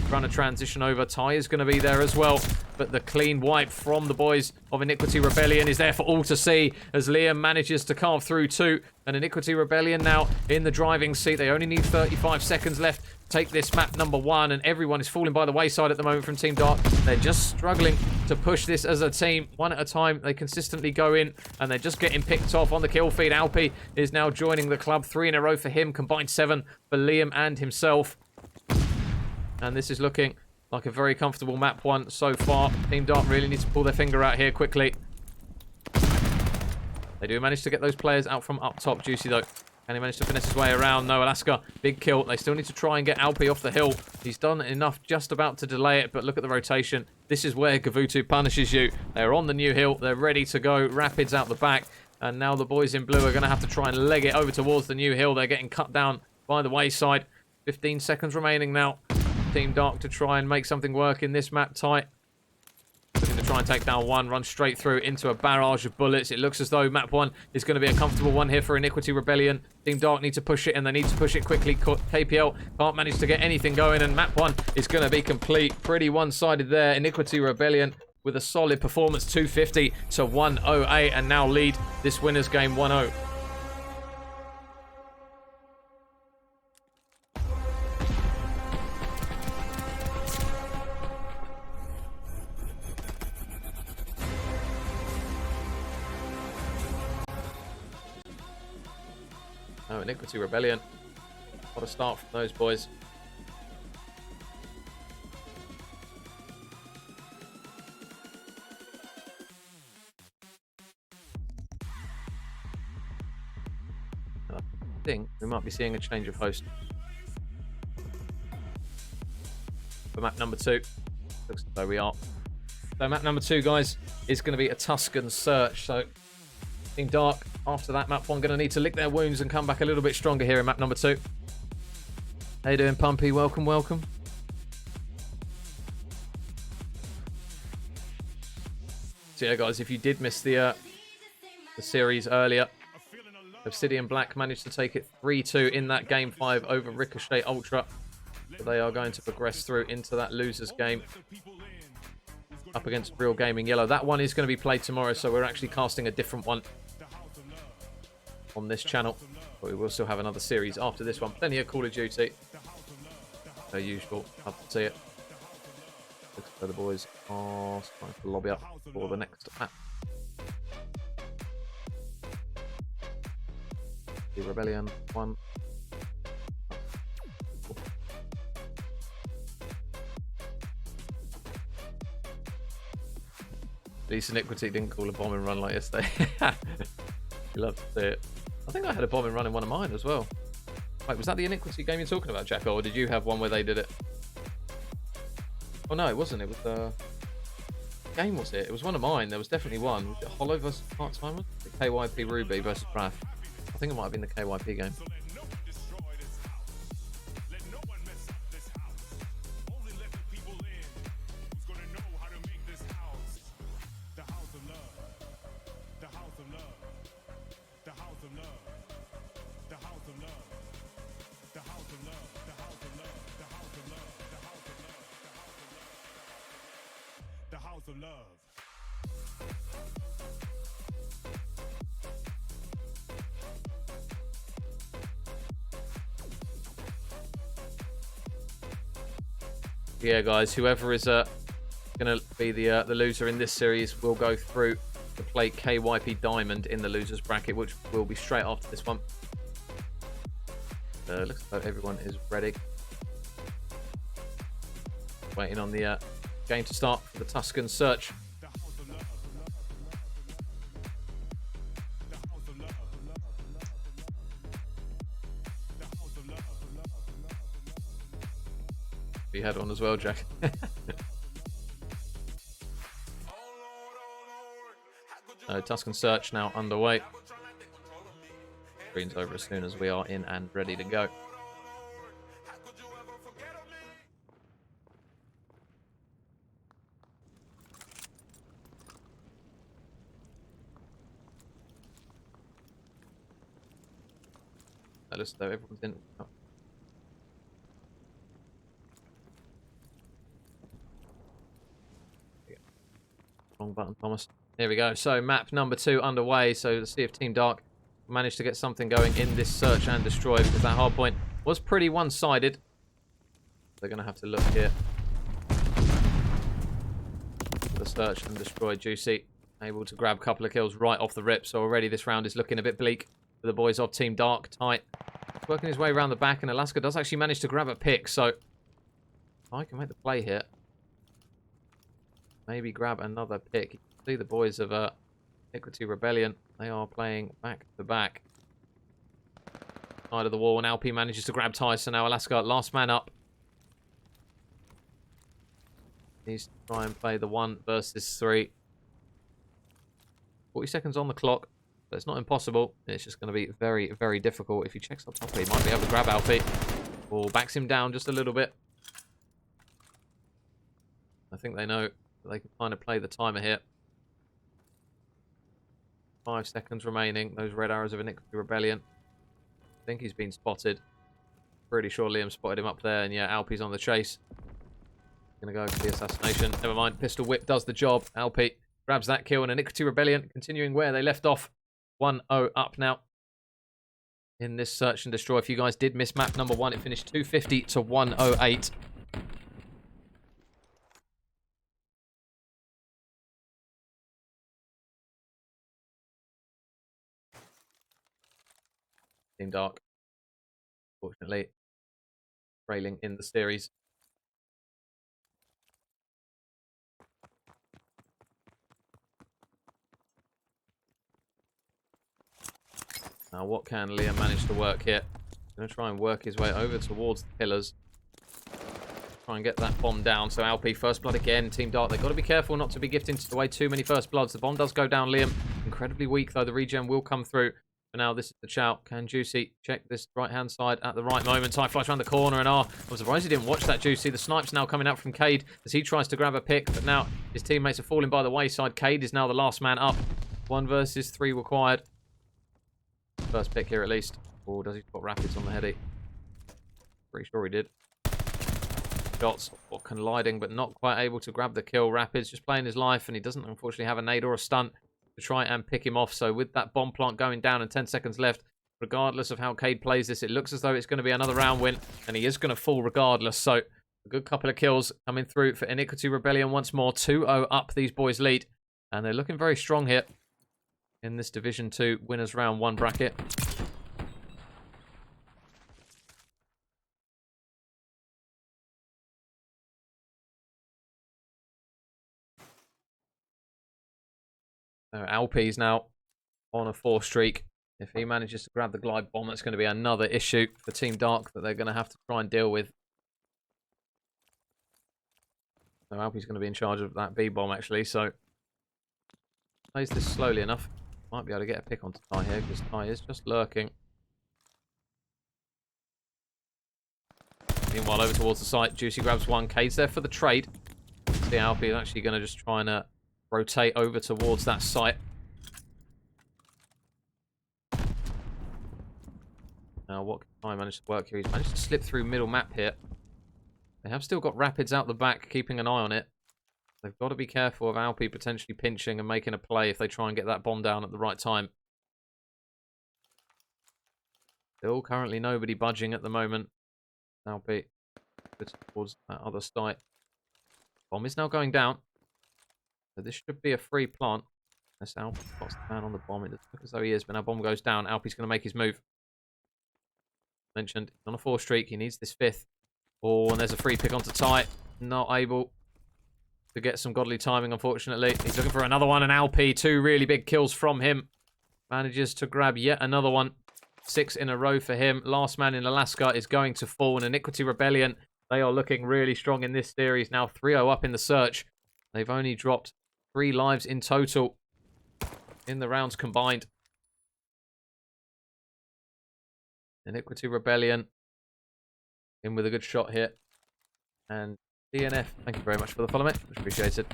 Trying to transition over. Ty is going to be there as well. But the clean wipe from the boys of Iniquity Rebellion is there for all to see as Liam manages to carve through two. And Iniquity Rebellion now in the driving seat. They only need 35 seconds left to take this map number one. And everyone is falling by the wayside at the moment from Team Dark. They're just struggling to push this as a team. One at a time, they consistently go in. And they're just getting picked off on the kill feed. Alpi is now joining the club. 3 in a row for him. Combined 7 for Liam and himself. And this is looking like a very comfortable map one so far. Team Dark really needs to pull their finger out here quickly. They do manage to get those players out from up top. Juicy, though. Can he manage to finesse his way around? No, Alaska. Big kill. They still need to try and get Alpi off the hill. He's done enough just about to delay it, but look at the rotation. This is where Gavutu punishes you. They're on the new hill. They're ready to go. Rapids out the back. And now the boys in blue are going to have to try and leg it over towards the new hill. They're getting cut down by the wayside. 15 seconds remaining now. Team Dark to try and make something work in this map tight. Looking to try and take down one, run straight through into a barrage of bullets. It looks as though map one is going to be a comfortable one here for Iniquity Rebellion. Team Dark need to push it, and they need to push it quickly. KPL can't manage to get anything going, and map one is going to be complete. Pretty one-sided there. Iniquity Rebellion with a solid performance, 250 to 108, and now lead this winners game 1-0. Oh, Iniquity Rebellion. What a start from those boys. I think we might be seeing a change of host for map number 2. Looks as though we are. So map number 2, guys, is going to be a Tuscan search. So Team Dark, after that map 1, going to need to lick their wounds and come back a little bit stronger here in map number 2. How you doing, Pumpy? Welcome, welcome. So yeah, guys, if you did miss the series earlier, Obsidian Black managed to take it 3-2 in that Game 5 over Ricochet Ultra. So they are going to progress through into that losers game. up against Real Gaming Yellow. That one is going to be played tomorrow, so we're actually casting a different one on this channel. But we will still have another series after this one. Plenty of Call of Duty. Per usual. Love to see it. Looks like the boys are starting to lobby up for the next map. The Rebellion one. At Iniquity didn't call a bomb and run like yesterday. You love to see it. I think I had a bomb and run in one of mine as well. Wait, was that the Iniquity game you're talking about, Jacko? Or did you have one where they did it? Oh no, it wasn't. It was the game, was it? It was one of mine. There was definitely one. Was it Hollow versus Part-Timer? KYP Ruby versus Raph. I think it might have been the KYP game. Of love. Yeah, guys, whoever is going to be the loser in this series will go through to play KYP Diamond in the losers bracket, which will be straight after this one. Looks like everyone is ready. Waiting on the game to start for the Tuscan search. You had one as well, Jack. Tuscan search now underway. Screen's over as soon as we are in and ready to go. That looks though everyone's in. Oh. Wrong button, Thomas. Here we go. So map number 2 underway. So let's see if Team Dark managed to get something going in this search and destroy, because that hard point was pretty one-sided. They're going to have to look here. The search and destroy. Juicy able to grab a couple of kills right off the rip. So already this round is looking a bit bleak for the boys of Team Dark. Tight. He's working his way around the back, and Alaska does actually manage to grab a pick. So if I can make the play here, maybe grab another pick. You can see the boys of Iniquity Rebellion. They are playing back to back. Side of the wall, and Alpi manages to grab Tyson. Now Alaska, last man up. Needs to try and play the 1 versus 3. 40 seconds on the clock. But it's not impossible. It's just going to be very, very difficult. If he checks up top, he might be able to grab Alpi. Or backs him down just a little bit. I think they know they can kind of play the timer here. 5 seconds remaining. Those red arrows of Iniquity Rebellion. I think he's been spotted. Pretty sure Liam spotted him up there. And yeah, Alpi's on the chase. Gonna go for the assassination. Never mind. Pistol whip does the job. Alpi grabs that kill. And Iniquity Rebellion continuing where they left off. 1-0 up now in this search and destroy. If you guys did miss map number 1, it finished 250 to 108. Team Dark, fortunately, trailing in the series. Now, what can Liam manage to work here? Going to try and work his way over towards the pillars. Try and get that bomb down. So Alpi, first blood again. Team Dark, they've got to be careful not to be gifting away too many first bloods. The bomb does go down, Liam. Incredibly weak, though. The regen will come through. For now, this is the shout. Can Juicy check this right-hand side at the right moment? Tie flies around the corner, and I'm surprised he didn't watch that, Juicy. The snipe's now coming out from Cade as he tries to grab a pick, but now his teammates are falling by the wayside. Cade is now the last man up. 1 versus 3 required. First pick here, at least. Or does he spot Rapids on the heady? Pretty sure he did. Shots. Oh, colliding, but not quite able to grab the kill. Rapids just playing his life, and he doesn't unfortunately have a nade or a stunt to try and pick him off. So with that bomb plant going down and 10 seconds left, regardless of how Cade plays this, it looks as though it's going to be another round win, and he is going to fall regardless. So a good couple of kills coming through for Iniquity Rebellion once more. 2-0 up these boys lead, and they're looking very strong here in this Division 2 winners round 1 bracket. So Alpy's now on a 4 streak. If he manages to grab the glide bomb, that's going to be another issue for Team Dark that they're going to have to try and deal with. So Alpy's going to be in charge of that B bomb actually. So plays this slowly enough. Might be able to get a pick onto Ty here because Ty is just lurking. Meanwhile, over towards the site, Juicy grabs one. Cade's there for the trade. See, Alpy is actually going to just try and rotate over towards that site. Now, what can Ty manage to work here? He's managed to slip through middle map here. They have still got Rapids out the back, keeping an eye on it. They've got to be careful of Alpy potentially pinching and making a play if they try and get that bomb down at the right time. Still currently nobody budging at the moment. Alpy towards that other site. Bomb is now going down. So this should be a free plant. Unless Alpy spots the man on the bomb. It doesn't look as though he is, but now bomb goes down. Alpy's going to make his move. Mentioned, he's on a 4 streak. He needs this 5th. Oh, and there's a free pick onto Ty. Not able to get some godly timing, unfortunately. He's looking for another one, and Alpy, 2 really big kills from him. Manages to grab yet another one. 6 in a row for him. Last man in Alaska is going to fall. And Iniquity Rebellion, they are looking really strong in this series. Now 3-0 up in the search. They've only dropped 3 lives in total in the rounds combined. Iniquity Rebellion in with a good shot here. And DNF, thank you very much for the follow, mate. Much appreciated.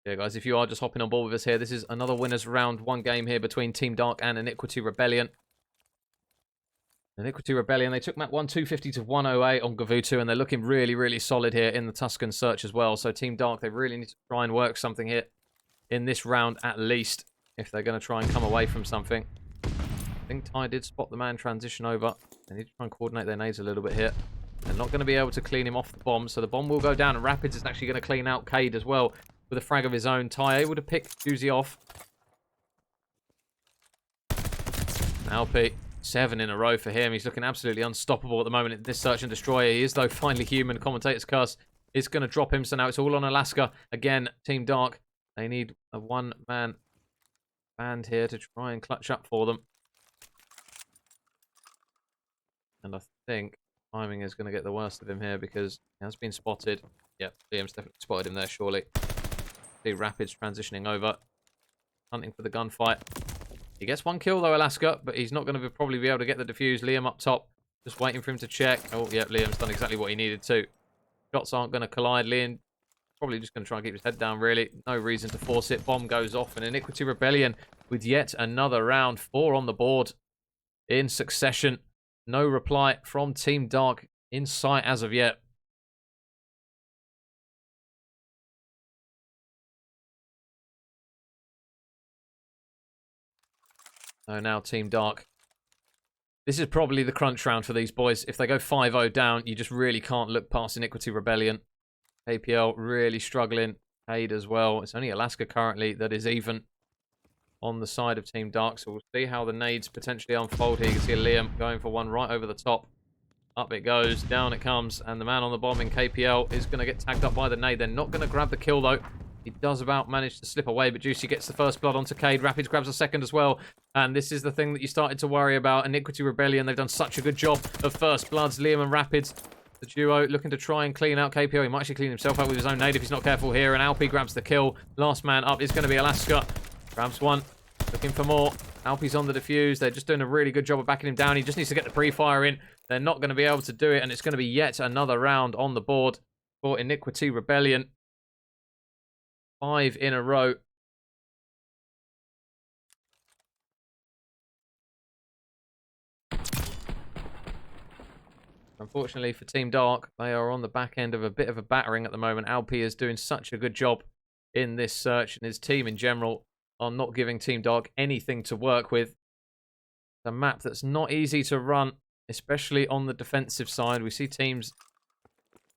Yeah, guys, if you are just hopping on board with us here, this is another winners round 1 game here between Team Dark and Iniquity Rebellion. Iniquity Rebellion, they took map 1 250 to 108 on Gavutu, and they're looking really, really solid here in the Tuscan search as well. So Team Dark, they really need to try and work something here in this round at least, if they're going to try and come away from something. I think Ty did spot the man transition over. They need to try and coordinate their nades a little bit here. They're not going to be able to clean him off the bomb, so the bomb will go down, and Rapids is actually going to clean out Cade as well with a frag of his own. Ty able to pick Juicy off. Alpy, 7 in a row for him. He's looking absolutely unstoppable at the moment in this search and destroy. He is, though, finally human. Commentator's curse is going to drop him, so now it's all on Alaska. Again, Team Dark, they need a 1-man band here to try and clutch up for them. And I think timing is going to get the worst of him here because he has been spotted. Yep, Liam's definitely spotted him there, surely. See Rapids transitioning over. Hunting for the gunfight. He gets 1 kill, though, Alaska, but he's not going to probably be able to get the defuse. Liam up top, just waiting for him to check. Oh, yep, Liam's done exactly what he needed to. Shots aren't going to collide. Liam probably just going to try and keep his head down, really. No reason to force it. Bomb goes off, and Iniquity Rebellion with yet another round. 4 on the board in succession. No reply from Team Dark in sight as of yet. So now Team Dark. This is probably the crunch round for these boys. If they go 5-0 down, you just really can't look past Iniquity Rebellion. APL really struggling. Cade as well. It's only Alaska currently that is even on the side of Team Dark. So we'll see how the nades potentially unfold here. You can see Liam going for one right over the top. Up it goes, down it comes, and the man on the bomb in KPL is going to get tagged up by the nade. They're not going to grab the kill, though. He does about manage to slip away, but Juicy gets the first blood onto Cade. Rapids grabs a second as well. And this is the thing that you started to worry about. Iniquity Rebellion, they've done such a good job of first bloods. Liam and Rapids, the duo, looking to try and clean out KPL. He might actually clean himself out with his own nade if he's not careful here. And Alpy grabs the kill. Last man up is going to be Alaska. Grabs one. Looking for more. Alpy's on the defuse. They're just doing a really good job of backing him down. He just needs to get the pre-fire in. They're not going to be able to do it. And it's going to be yet another round on the board for Iniquity Rebellion. 5 in a row. Unfortunately for Team Dark, they are on the back end of a bit of a battering at the moment. Alpi is doing such a good job in this search, and his team in general are not giving Team Dark anything to work with. It's a map that's not easy to run, especially on the defensive side. We see teams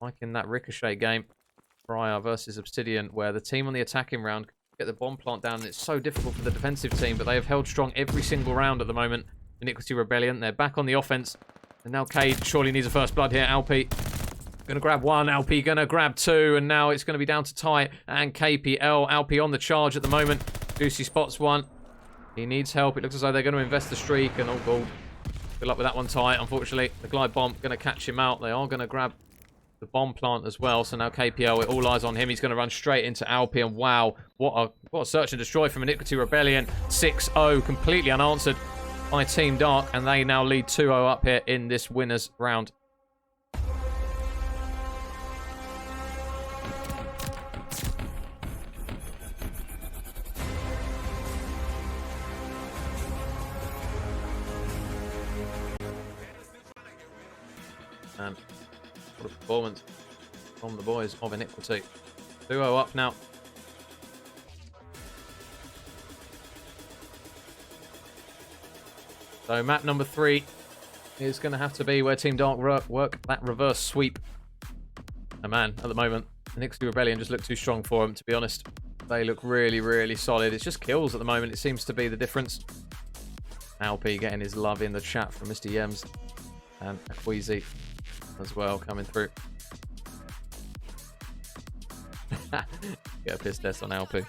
like in that Ricochet game, Briar versus Obsidian, where the team on the attacking round get the bomb plant down, and it's so difficult for the defensive team, but they have held strong every single round at the moment. Iniquity Rebellion, they're back on the offense. And now Cade surely needs a first blood here. Alpi gonna grab one, Alpi gonna grab two, and now it's gonna be down to Ty and KPL. Alpi on the charge at the moment. Juicy spots one. He needs help. It looks as though they're gonna invest the streak, and oh god. Good luck with that one, Ty. Unfortunately, the glide bomb gonna catch him out. They are gonna grab the bomb plant as well. So now KPL, it all eyes on him. He's gonna run straight into Alpi, and wow, what a search and destroy from Iniquity Rebellion. 6-0, completely unanswered by Team Dark, and they now lead 2-0 up here in this winners round. And what a performance from the boys of Iniquity. 2-0 up now. So map number 3 is going to have to be where Team Dark work that reverse sweep. And man, at the moment, Iniquity Rebellion just look too strong for them, to be honest. They look really, really solid. It's just kills at the moment. It seems to be the difference. Alpi getting his love in the chat from Mr. Yems. And Akweezy as well coming through. Get a piss test on Alpi.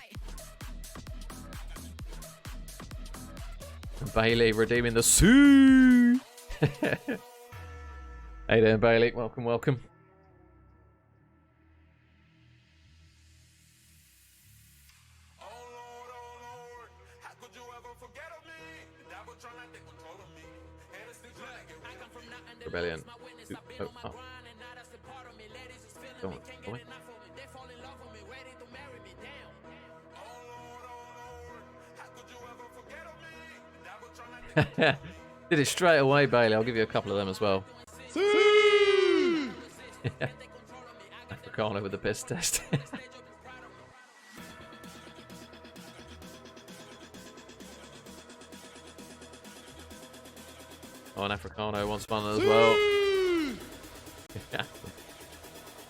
Bailey redeeming the Sue. Hey there, Bailey. Welcome, welcome. Rebellion. Oh, oh. Go on, go on. Did it straight away, Bailey. I'll give you a couple of them as well. Africano with the piss test. Oh, and Africano wants one as well.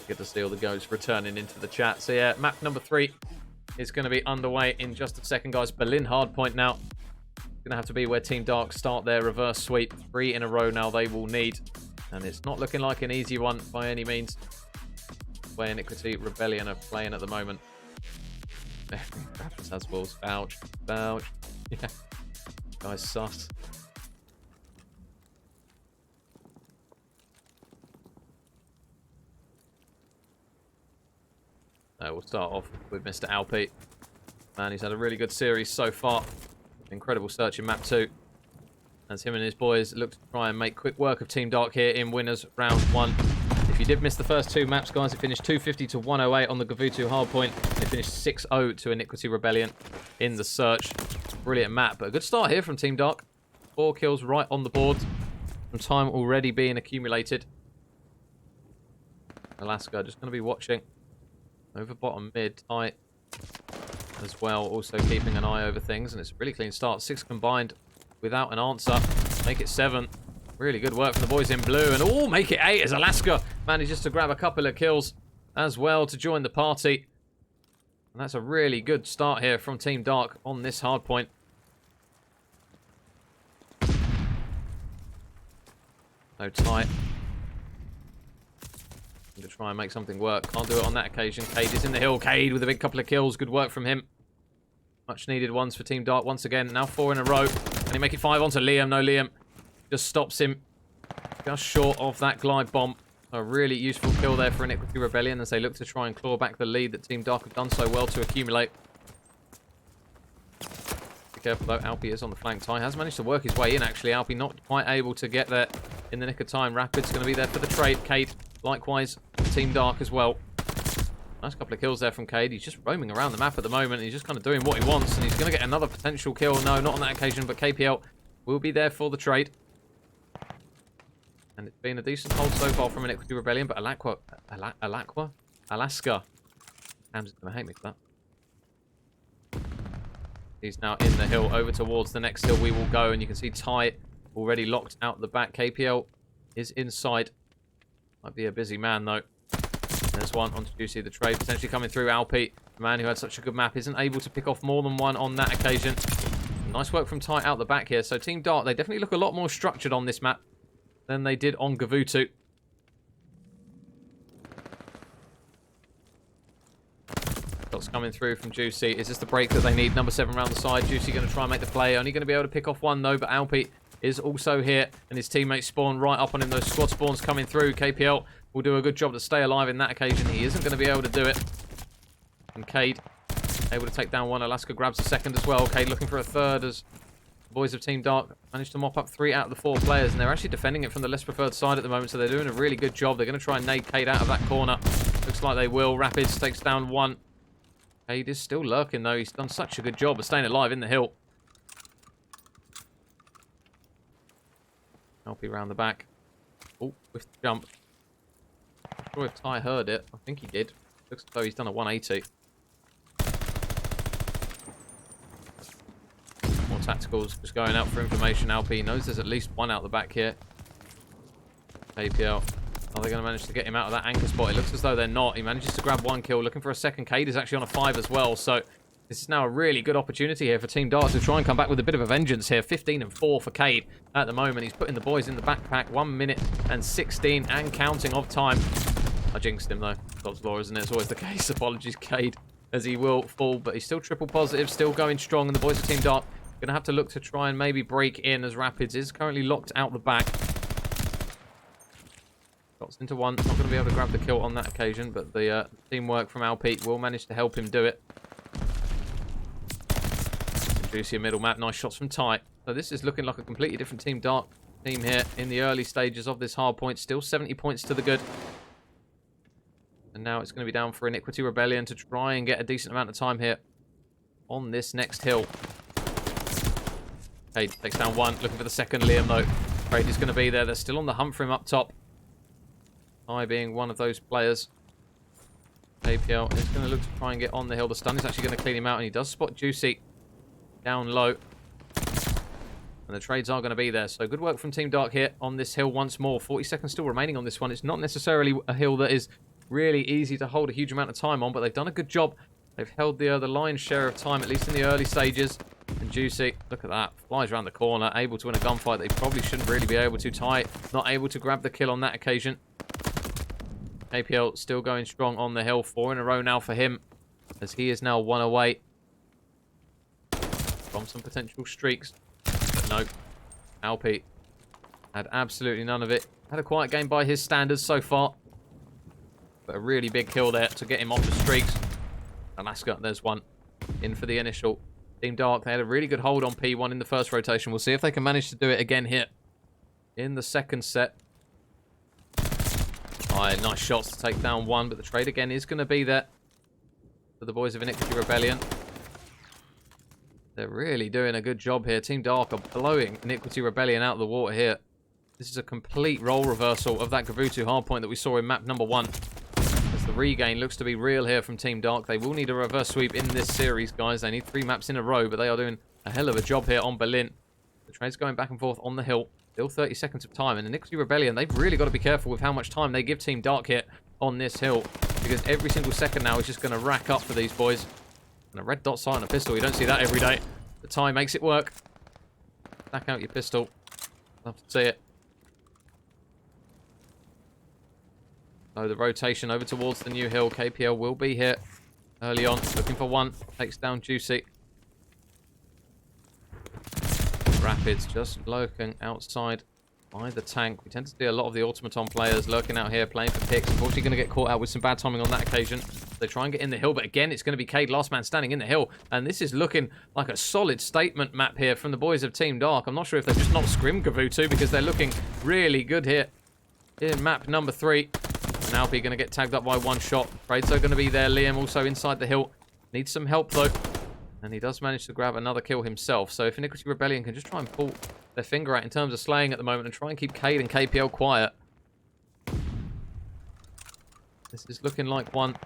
Good to see all the ghosts returning into the chat. So yeah, map number 3 is going to be underway in just a second, guys. Berlin hardpoint now. Going to have to be where Team Dark start their reverse sweep. 3 in a row now they will need. And it's not looking like an easy one by any means. Where Iniquity Rebellion are playing at the moment. Raptors has balls. Ouch. Ouch. Yeah. Guys sus. We'll start off with Mr. Alpi. Man, he's had a really good series so far. Incredible search in map 2. As him and his boys look to try and make quick work of Team Dark here in winners round 1. If you did miss the first 2 maps, guys, it finished 250 to 108 on the Gavutu hardpoint. It finished 6-0 to Iniquity Rebellion in the search. Brilliant map, but a good start here from Team Dark. 4 kills right on the board. Some time already being accumulated. Alaska just going to be watching over bottom mid, tight as well, also keeping an eye over things, and it's a really clean start. 6 combined without an answer. Make it 7. Really good work from the boys in blue, and oh, make it 8 as Alaska manages to grab a couple of kills as well to join the party. And that's a really good start here from Team Dark on this hard point. No tight. To try and make something work. Can't do it on that occasion. Cade is in the hill. Cade with a big couple of kills. Good work from him. Much needed ones for Team Dark once again. Now 4 in a row. Can he make it 5 onto Liam? No, Liam just stops him just short of that glide bomb. A really useful kill there for Iniquity Rebellion as they look to try and claw back the lead that Team Dark have done so well to accumulate. Be careful though. Alpi is on the flank. Ty has managed to work his way in actually. Alpi not quite able to get there in the nick of time. Rapid's going to be there for the trade. Cade likewise, Team Dark as well. Nice couple of kills there from Cade. He's just roaming around the map at the moment. He's just kind of doing what he wants, and he's going to get another potential kill. No, not on that occasion, but KPL will be there for the trade. And it's been a decent hold so far from Iniquity Rebellion, but Alaska. Ham's going to hate me for that. He's now in the hill, over towards the next hill we will go, and you can see Ty already locked out the back. KPL is inside. Might be a busy man, though. There's one onto Juicy, the trade potentially coming through. Alpi, the man who had such a good map, isn't able to pick off more than one on that occasion. Nice work from Ty out the back here. So Team Dark, they definitely look a lot more structured on this map than they did on Gavutu. Shots coming through from Juicy. Is this the break that they need? Number 7 round the side. Juicy going to try and make the play. Only going to be able to pick off one, though, but Alpi is also here, and his teammates spawn right up on him. Those squad spawns coming through. KPL will do a good job to stay alive in that occasion. He isn't going to be able to do it. And Cade able to take down one. Alaska grabs a second as well. Cade looking for a third as the boys of Team Dark managed to mop up 3 out of the 4 players, and they're actually defending it from the less preferred side at the moment, so they're doing a really good job. They're going to try and nade Cade out of that corner. Looks like they will. Rapids takes down one. Cade is still lurking, though. He's done such a good job of staying alive in the hill. Alpi round the back. Oh, with the jump. Not sure if Ty heard it. I think he did. Looks as though he's done a 180. More tacticals just going out for information. Alpi knows there's at least one out the back here. APL. Are they going to manage to get him out of that anchor spot? It looks as though they're not. He manages to grab 1 kill. Looking for a second. Cade is actually on a 5 as well. So this is now a really good opportunity here for Team Dark to try and come back with a bit of a vengeance here. 15 and 4 for Cade at the moment. He's putting the boys in the backpack. 1 minute and 16 and counting of time. I jinxed him, though. God's law, isn't it? It's always the case. Apologies, Cade, as he will fall. But he's still triple positive, still going strong. And the boys of Team Dark going to have to look to try and maybe break in, as Rapids is currently locked out the back. Shots into one. Not going to be able to grab the kill on that occasion, but the teamwork from Alpi will manage to help him do it. Juicy middle map. Nice shots from Ty. So this is looking like a completely different Team Dark team here in the early stages of this hard point. Still 70 points to the good. And now it's going to be down for Iniquity Rebellion to try and get a decent amount of time here on this next hill. Cade takes down one. Looking for the second. Liam, though. Cade is going to be there. They're still on the hunt for him up top. I being one of those players. APL is going to look to try and get on the hill. The stun is actually going to clean him out, and he does spot Juicy down low. And the trades are going to be there. So good work from Team Dark here on this hill once more. 40 seconds still remaining on this one. It's not necessarily a hill that is really easy to hold a huge amount of time on, but they've done a good job. They've held the lion's share of time, at least in the early stages. And Juicy, look at that, flies around the corner, able to win a gunfight that he probably shouldn't really be able to. Ty not able to grab the kill on that occasion. APL still going strong on the hill. 4 in a row now for him, as he is now 1 away from some potential streaks. But no, Alpi had absolutely none of it. Had a quiet game by his standards so far, but a really big kill there to get him off the streaks. Alaska, there's one in for the initial. Team Dark, they had a really good hold on P1 in the first rotation. We'll see if they can manage to do it again here in the second set. Alright, nice shots to take down one, but the trade again is going to be there for the boys of Iniquity Rebellion. They're really doing a good job here. Team Dark are blowing Iniquity Rebellion out of the water here. This is a complete role reversal of that Gavutu hardpoint that we saw in map number 1. As the regain looks to be real here from Team Dark. They will need a reverse sweep in this series, guys. They need 3 maps in a row, but they are doing a hell of a job here on Berlin. The trade's going back and forth on the hill. Still 30 seconds of time. And Iniquity Rebellion, they've really got to be careful with how much time they give Team Dark here on this hill, because every single second now is just going to rack up for these boys. And a red dot sight on a pistol, you don't see that every day. The time makes it work. Back out your pistol. Love to see it. So the rotation over towards the new hill. KPL will be here early on. Looking for one. Takes down Juicy. Rapids just lurking outside by the tank. We tend to see a lot of the automaton players lurking out here playing for picks. Unfortunately going to get caught out with some bad timing on that occasion. They try and get in the hill, but again it's going to be Cade, last man standing in the hill. And this is looking like a solid statement map here from the boys of Team Dark. I'm not sure if they've just not scrimmed Gavutu, because they're looking really good here in map number 3. And Alpi going to get tagged up by one shot. Trades are going to be there. Liam also inside the hill. Needs some help though. And he does manage to grab another kill himself. So if Iniquity Rebellion can just try and pull their finger out in terms of slaying at the moment and try and keep Cade and KPL quiet. This is looking like one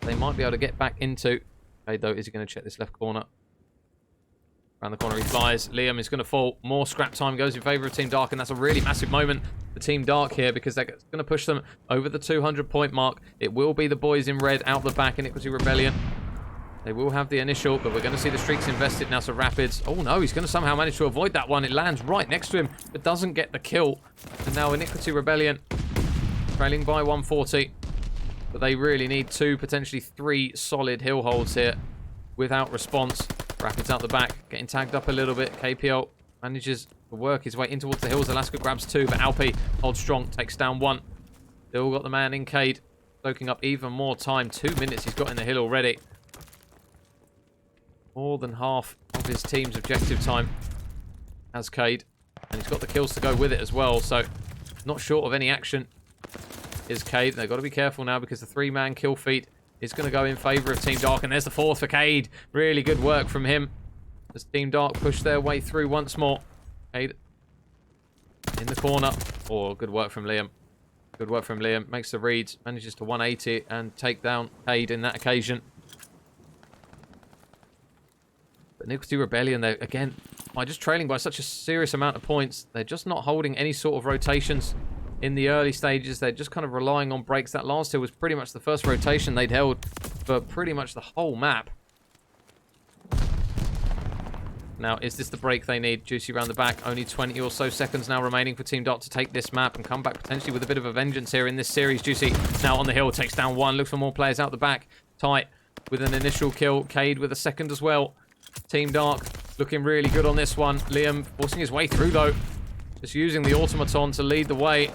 they might be able to get back into. Cade, though, is he going to check this left corner? Around the corner he flies. Liam is going to fall. More scrap time goes in favour of Team Dark, and that's a really massive moment for Team Dark here because they're going to push them over the 200-point mark. It will be the boys in red out the back, Iniquity Rebellion. They will have the initial, but we're going to see the streaks invested now. So Rapids. Oh no, he's going to somehow manage to avoid that one. It lands right next to him, but doesn't get the kill. And now Iniquity Rebellion trailing by 140. But they really need 2, potentially 3 solid hill holds here without response. Rapids out the back, getting tagged up a little bit. KPL manages to work his way in towards the hills. Alaska grabs 2, but Alpi holds strong, takes down 1. Still got the man in Cade, soaking up even more time. 2 minutes he's got in the hill already. More than half of his team's objective time as Cade. And he's got the kills to go with it as well, so not short of any action is Cade. They've got to be careful now because the 3-man kill feat is going to go in favour of Team Dark. And there's the 4th for Cade. Really good work from him as Team Dark push their way through once more. Cade in the corner. Oh, good work from Liam. Good work from Liam. Makes the reads. Manages to 180 and take down Cade in that occasion. But Iniquity Rebellion, they again, by just trailing by such a serious amount of points, they're just not holding any sort of rotations in the early stages. They're just kind of relying on breaks. That last hill was pretty much the first rotation they'd held for pretty much the whole map. Now, is this the break they need? Juicy around the back. Only 20 or so seconds now remaining for Team Dot to take this map and come back potentially with a bit of a vengeance here in this series. Juicy now on the hill, takes down 1. Looks for more players out the back. Tight with an initial kill. Cade with a second as well. Team Dark looking really good on this one. Liam forcing his way through, though. Just using the automaton to lead the way.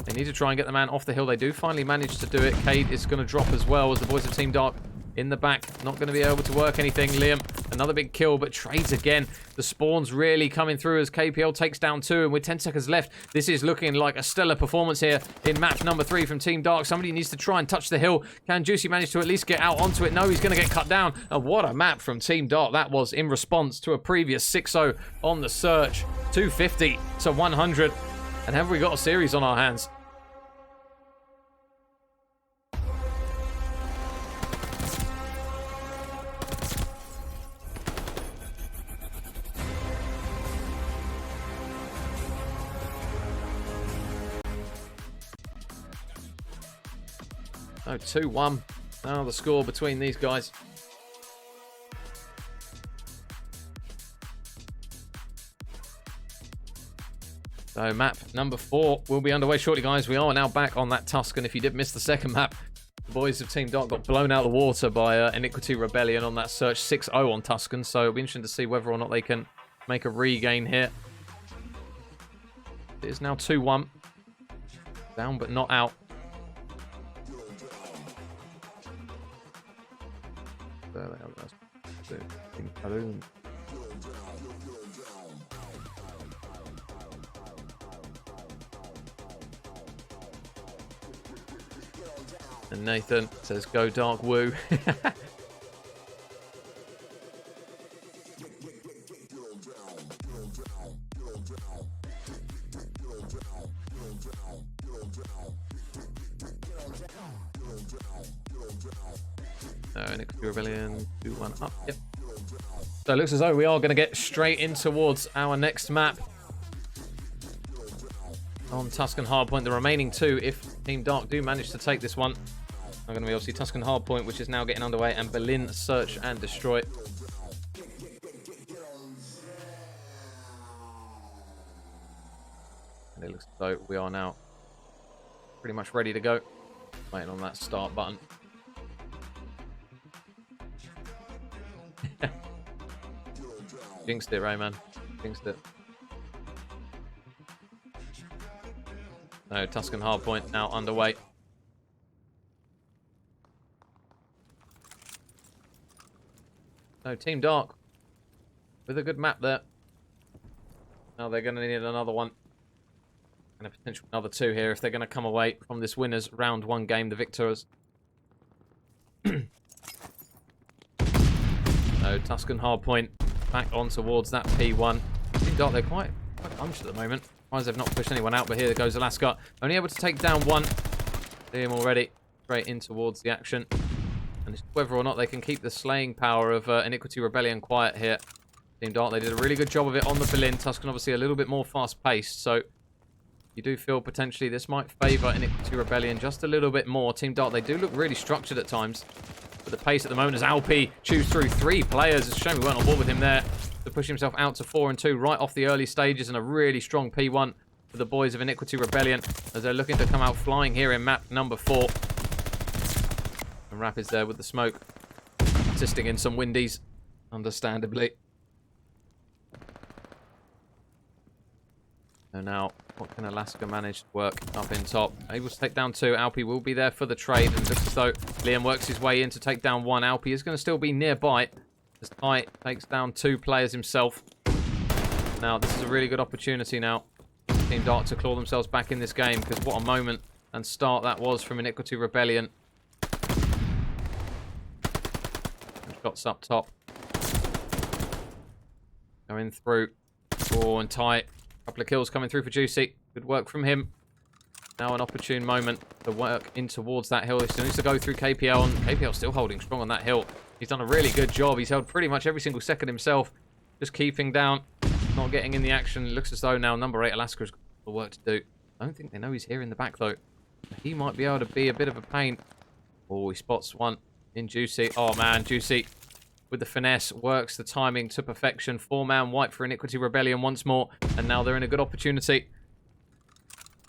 They need to try and get the man off the hill. They do finally manage to do it. Cade is going to drop as well as the boys of Team Dark in the back. Not going to be able to work anything. Liam, another big kill, but trades again. The spawns really coming through as KPL takes down 2. And with 10 seconds left, this is looking like a stellar performance here in map number 3 from Team Dark. Somebody needs to try and touch the hill. Can Juicy manage to at least get out onto it? No, he's going to get cut down. And what a map from Team Dark that was in response to a previous 6-0 on the search. 250 to 100. And have we got a series on our hands? Oh, 2-1. Now the score between these guys. So map number 4 will be underway shortly, guys. We are now back on that Tuscan. If you did miss the second map, the boys of Team Dark got blown out of the water by Iniquity Rebellion on that search 6-0 on Tuscan. So it'll be interesting to see whether or not they can make a regain here. It is now 2-1. Down but not out. There they are. And Nathan says, "Go Dark Woo." Iniquity Rebellion 2-1 up. Yep. So it looks as though we are going to get straight in towards our next map on Tuscan Hardpoint. The remaining 2, if Team Dark do manage to take this one, are going to be obviously Tuscan Hardpoint, which is now getting underway, and Berlin Search and Destroy. And it looks as though we are now pretty much ready to go. Waiting on that start button. Jinxed it, Rayman. Jinxed it. No, Tuscan Hardpoint now underway. No, Team Dark with a good map there. Now they're going to need another one. And a potential another 2 here if they're going to come away from this winners round 1 game, the victors. No, Tuscan hardpoint back on towards that P1. Team Dark, they're quite bunched at the moment. Surprised they've not pushed anyone out, but here goes Alaska. Only able to take down one. See him already. Straight in towards the action. And it's whether or not they can keep the slaying power of Iniquity Rebellion quiet here. Team Dark, they did a really good job of it on the Berlin. Tuscan obviously a little bit more fast-paced, so you do feel potentially this might favour Iniquity Rebellion just a little bit more. Team Dark, they do look really structured at times. But the pace at the moment as Alpi chews through 3 players. It's a shame we weren't on board with him there to push himself out to 4 and 2 right off the early stages, and a really strong P1 for the boys of Iniquity Rebellion as they're looking to come out flying here in map number 4. And Rapids there with the smoke, assisting in some windies, understandably. So now, what can Alaska manage to work up in top? Able to take down 2. Alpi will be there for the trade, and just as though Liam works his way in to take down 1, Alpi is going to still be nearby as Ty takes down 2 players himself. Now, this is a really good opportunity now. Team Dark to claw themselves back in this game, because what a moment and start that was from Iniquity Rebellion. Shots up top. Going through. Oh, and Ty. Couple of kills coming through for Juicy. Good work from him. Now an opportune moment to work in towards that hill. He still needs to go through KPL, and KPL still holding strong on that hill. He's done a really good job. He's held pretty much every single second himself. Just keeping down, not getting in the action. It looks as though now number 8, Alaska's got the work to do. I don't think they know he's here in the back, though. He might be able to be a bit of a pain. Oh, he spots one in Juicy. Oh, man, Juicy with the finesse works the timing to perfection. 4-man wipe for Iniquity Rebellion once more, and now they're in a good opportunity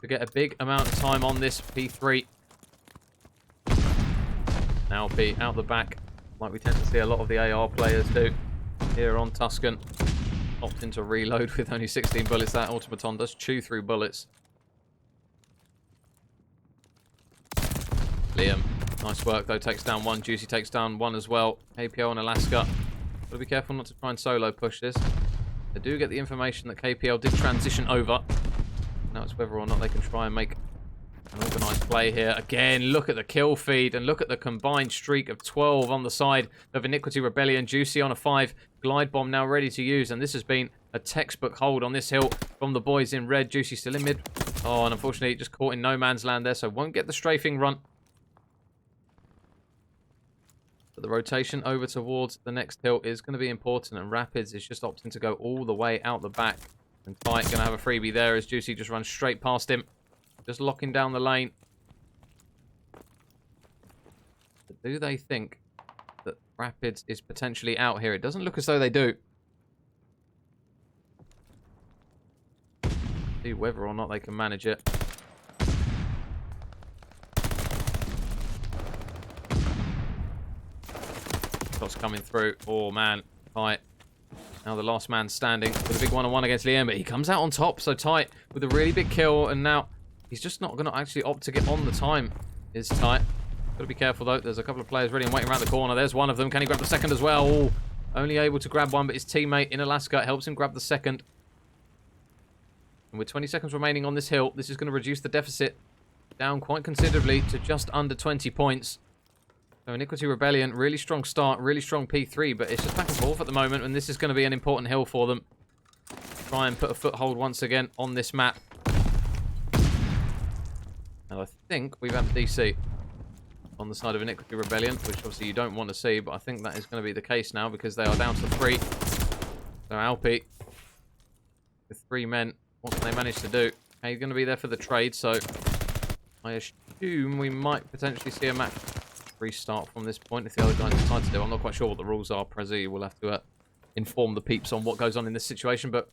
to get a big amount of time on this P3. Now P out the back, like we tend to see a lot of the AR players do here on Tuscan. Opting to reload with only 16 bullets. That automaton does chew through bullets. Liam, nice work though, takes down 1. Juicy takes down 1 as well. KPL and Alaska. Gotta be careful not to try and solo push this. They do get the information that KPL did transition over. Now it's whether or not they can try and make an organised play here. Again, look at the kill feed and look at the combined streak of 12 on the side of Iniquity Rebellion. Juicy on a 5. Glide bomb now ready to use, and this has been a textbook hold on this hill from the boys in red. Juicy still in mid. Oh, and unfortunately just caught in no man's land there, so won't get the strafing run. But the rotation over towards the next hill is going to be important, and Rapids is just opting to go all the way out the back. And Fight going to have a freebie there as Juicy just runs straight past him. Just locking down the lane. But do they think that Rapids is potentially out here? It doesn't look as though they do. See whether or not they can manage it. Shots coming through. Oh, man. Tight. Now the last man standing with a big one-on-one against Liam, but he comes out on top. So Tight with a really big kill, and now he's just not going to actually opt to get on the time. Is Tight. Got to be careful, though. There's a couple of players ready and waiting around the corner. There's one of them. Can he grab the second as well? Oh, only able to grab one, but his teammate in Alaska helps him grab the second. And with 20 seconds remaining on this hill, this is going to reduce the deficit down quite considerably to just under 20 points. So Iniquity Rebellion, really strong start, really strong P3, but it's just back and forth at the moment, and this is going to be an important hill for them. Try and put a foothold once again on this map. And I think we've had DC on the side of Iniquity Rebellion, which obviously you don't want to see, but I think that is going to be the case now because they are down to 3. So Alpi, with 3 men, what can they manage to do? He's going to be there for the trade, so I assume we might potentially see a map restart from this point if the other guys decide to do. I'm not quite sure what the rules are. Prezi will have to inform the peeps on what goes on in this situation, but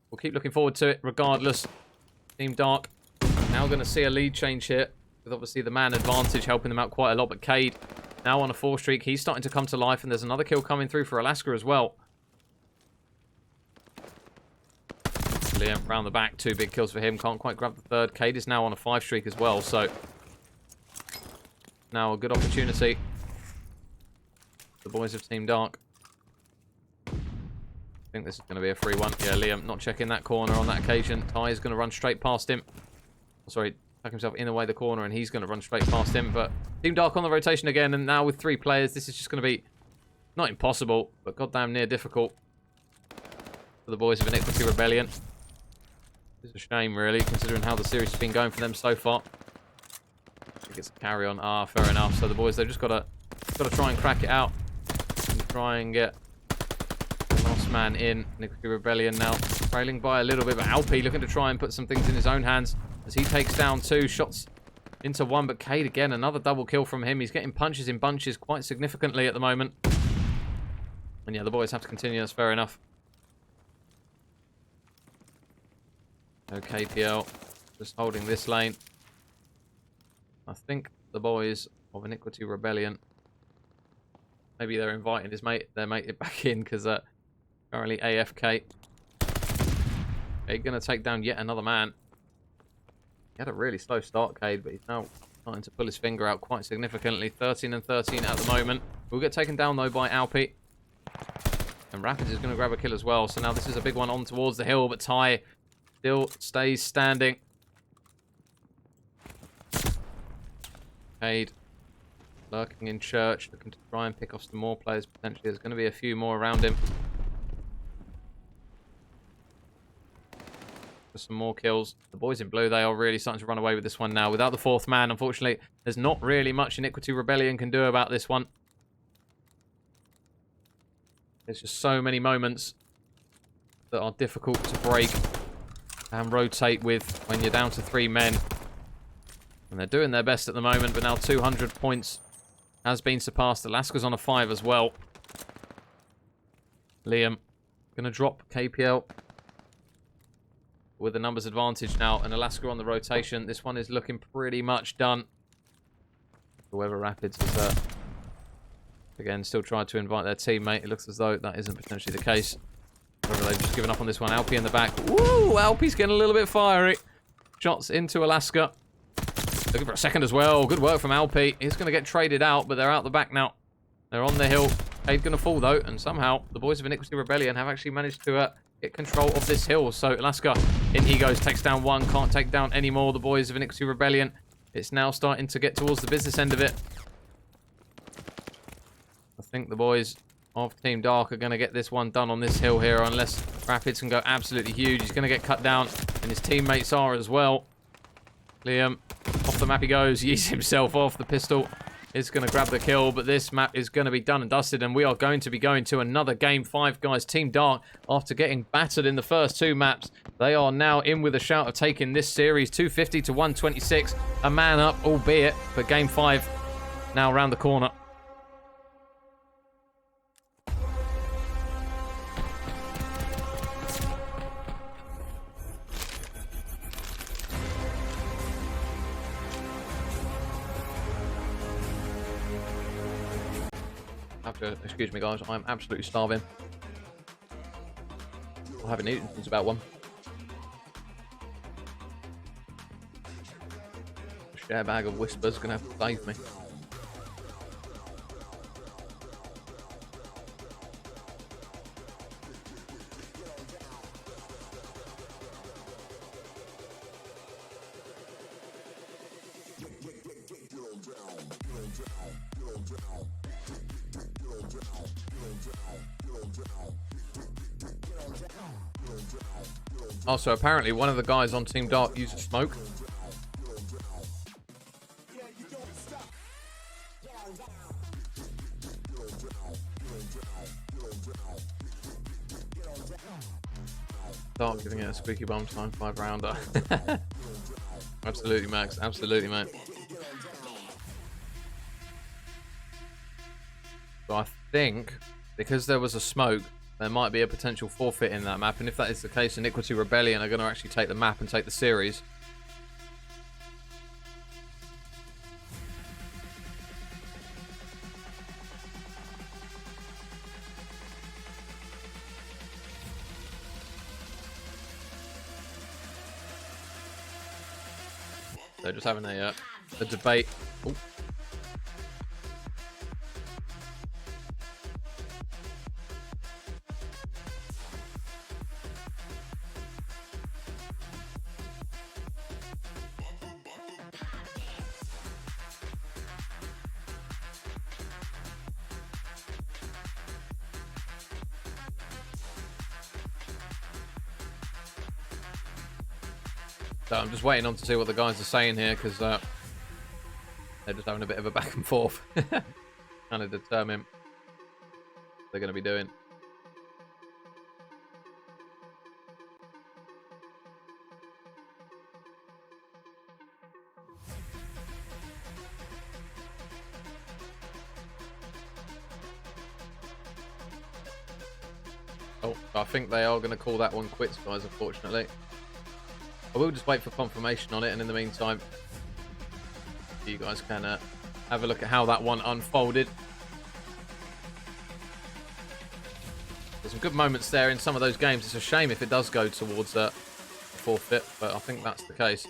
we'll keep looking forward to it regardless. Team Dark now going to see a lead change here with obviously the man advantage helping them out quite a lot, but Cade now on a 4 streak. He's starting to come to life, and there's another kill coming through for Alaska as well. Liam round the back, 2 big kills for him. Can't quite grab the third. Cade is now on a 5 streak as well, so now a good opportunity. The boys of Team Dark. I think this is going to be a free one. Yeah, Liam not checking that corner on that occasion. Ty is going to run straight past him. Sorry, tuck himself in away the corner, and he's going to run straight past him. But Team Dark on the rotation again, and now with 3 players, this is just going to be Not impossible, but goddamn near difficult for the boys of Iniquity Rebellion. It's a shame, really, considering how the series has been going for them so far. I think it's a carry on. Ah, fair enough. So the boys, they've just got to try and crack it out and try and get the last man in. Iniquity Rebellion now trailing by a little bit, but Alpi looking to try and put some things in his own hands as he takes down 2 shots into 1. But Cade again, another double kill from him. He's getting punches in bunches quite significantly at the moment. And yeah, the boys have to continue. That's fair enough. No KPL, just holding this lane. I think the boys of Iniquity Rebellion, maybe they're inviting their mate back in because currently AFK. They're going to take down yet another man. He had a really slow start, Cade, but he's now starting to pull his finger out quite significantly. 13 and 13 at the moment. We'll get taken down though by Alpi. And Rapids is going to grab a kill as well. So now this is a big one on towards the hill, but Ty still stays standing. Cade lurking in church, looking to try and pick off some more players potentially. There's going to be a few more around him. For some more kills. The boys in blue, they are really starting to run away with this one now. Without the 4th man, unfortunately, there's not really much Iniquity Rebellion can do about this one. There's just so many moments that are difficult to break and rotate with when you're down to 3 men. And they're doing their best at the moment, but now 200 points has been surpassed. Alaska's on a 5 as well. Liam going to drop KPL with the numbers advantage now, and Alaska on the rotation. This one is looking pretty much done. However, Rapids is again still trying to invite their teammate. It looks as though that isn't potentially the case. However, they've just given up on this one. Alpi in the back. Woo! Alpi's getting a little bit fiery. Shots into Alaska. Looking for a second as well. Good work from Alpi. He's going to get traded out, but they're out the back now. They're on the hill. Cade's going to fall, though, and somehow the boys of Iniquity Rebellion have actually managed to get control of this hill. So Alaska, in he goes, takes down 1. Can't take down any more. The boys of Iniquity Rebellion. It's now starting to get towards the business end of it. I think the boys of Team Dark are going to get this one done on this hill here, unless Rapids can go absolutely huge. He's going to get cut down, and his teammates are as well. Liam, off the map he goes, yeets himself off. The pistol is going to grab the kill, but this map is going to be done and dusted, and we are going to be going to another Game 5, guys. Team Dark, after getting battered in the first 2 maps, they are now in with a shout of taking this series 250 to 126. A man up, albeit, but Game 5 now around the corner. Excuse me, guys. I'm absolutely starving. I haven't eaten since about 1. A share bag of Whispers gonna have to save me. Also, apparently, one of the guys on Team Dark used smoke. Dark giving it a squeaky bum time 5 rounder. Absolutely, Max. Absolutely, mate. So I think because there was a smoke, there might be a potential forfeit in that map, and if that is the case, Iniquity Rebellion are going to actually take the map and take the series. They're just having a debate. Ooh. So I'm just waiting on to see what the guys are saying here, because they're just having a bit of a back and forth. Trying to determine what they're going to be doing. Oh, I think they are going to call that one quits, guys, unfortunately. I will just wait for confirmation on it, and in the meantime, you guys can have a look at how that one unfolded. There's some good moments there in some of those games. It's a shame if it does go towards a forfeit, but I think that's the case.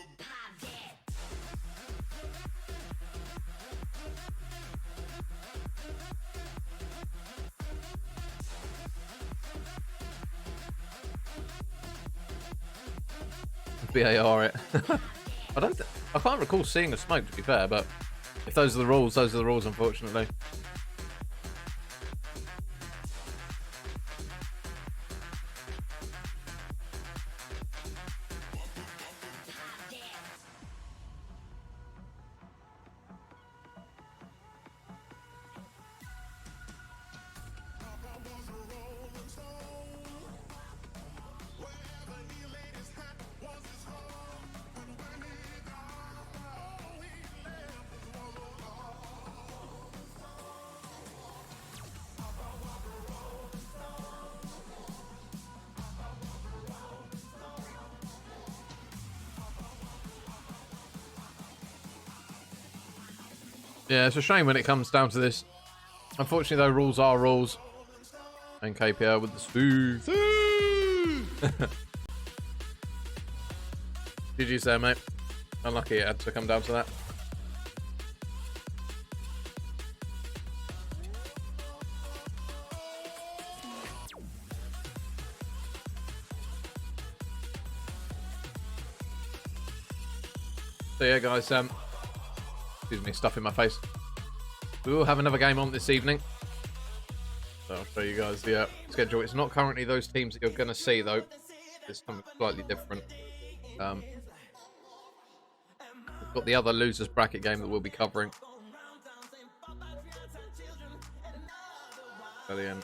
VAR it. I can't recall seeing a smoke, to be fair, but if those are the rules, those are the rules, unfortunately. Yeah, it's a shame when it comes down to this. Unfortunately, though, rules are rules. And KPR with the smooth. GG's there, mate. Unlucky it had to come down to that. So yeah, guys, excuse me, stuff in my face. We will have another game on this evening. So I'll show you guys the schedule. It's not currently those teams that you're going to see, though. It's something slightly different. We've got the other losers bracket game that we'll be covering at the end.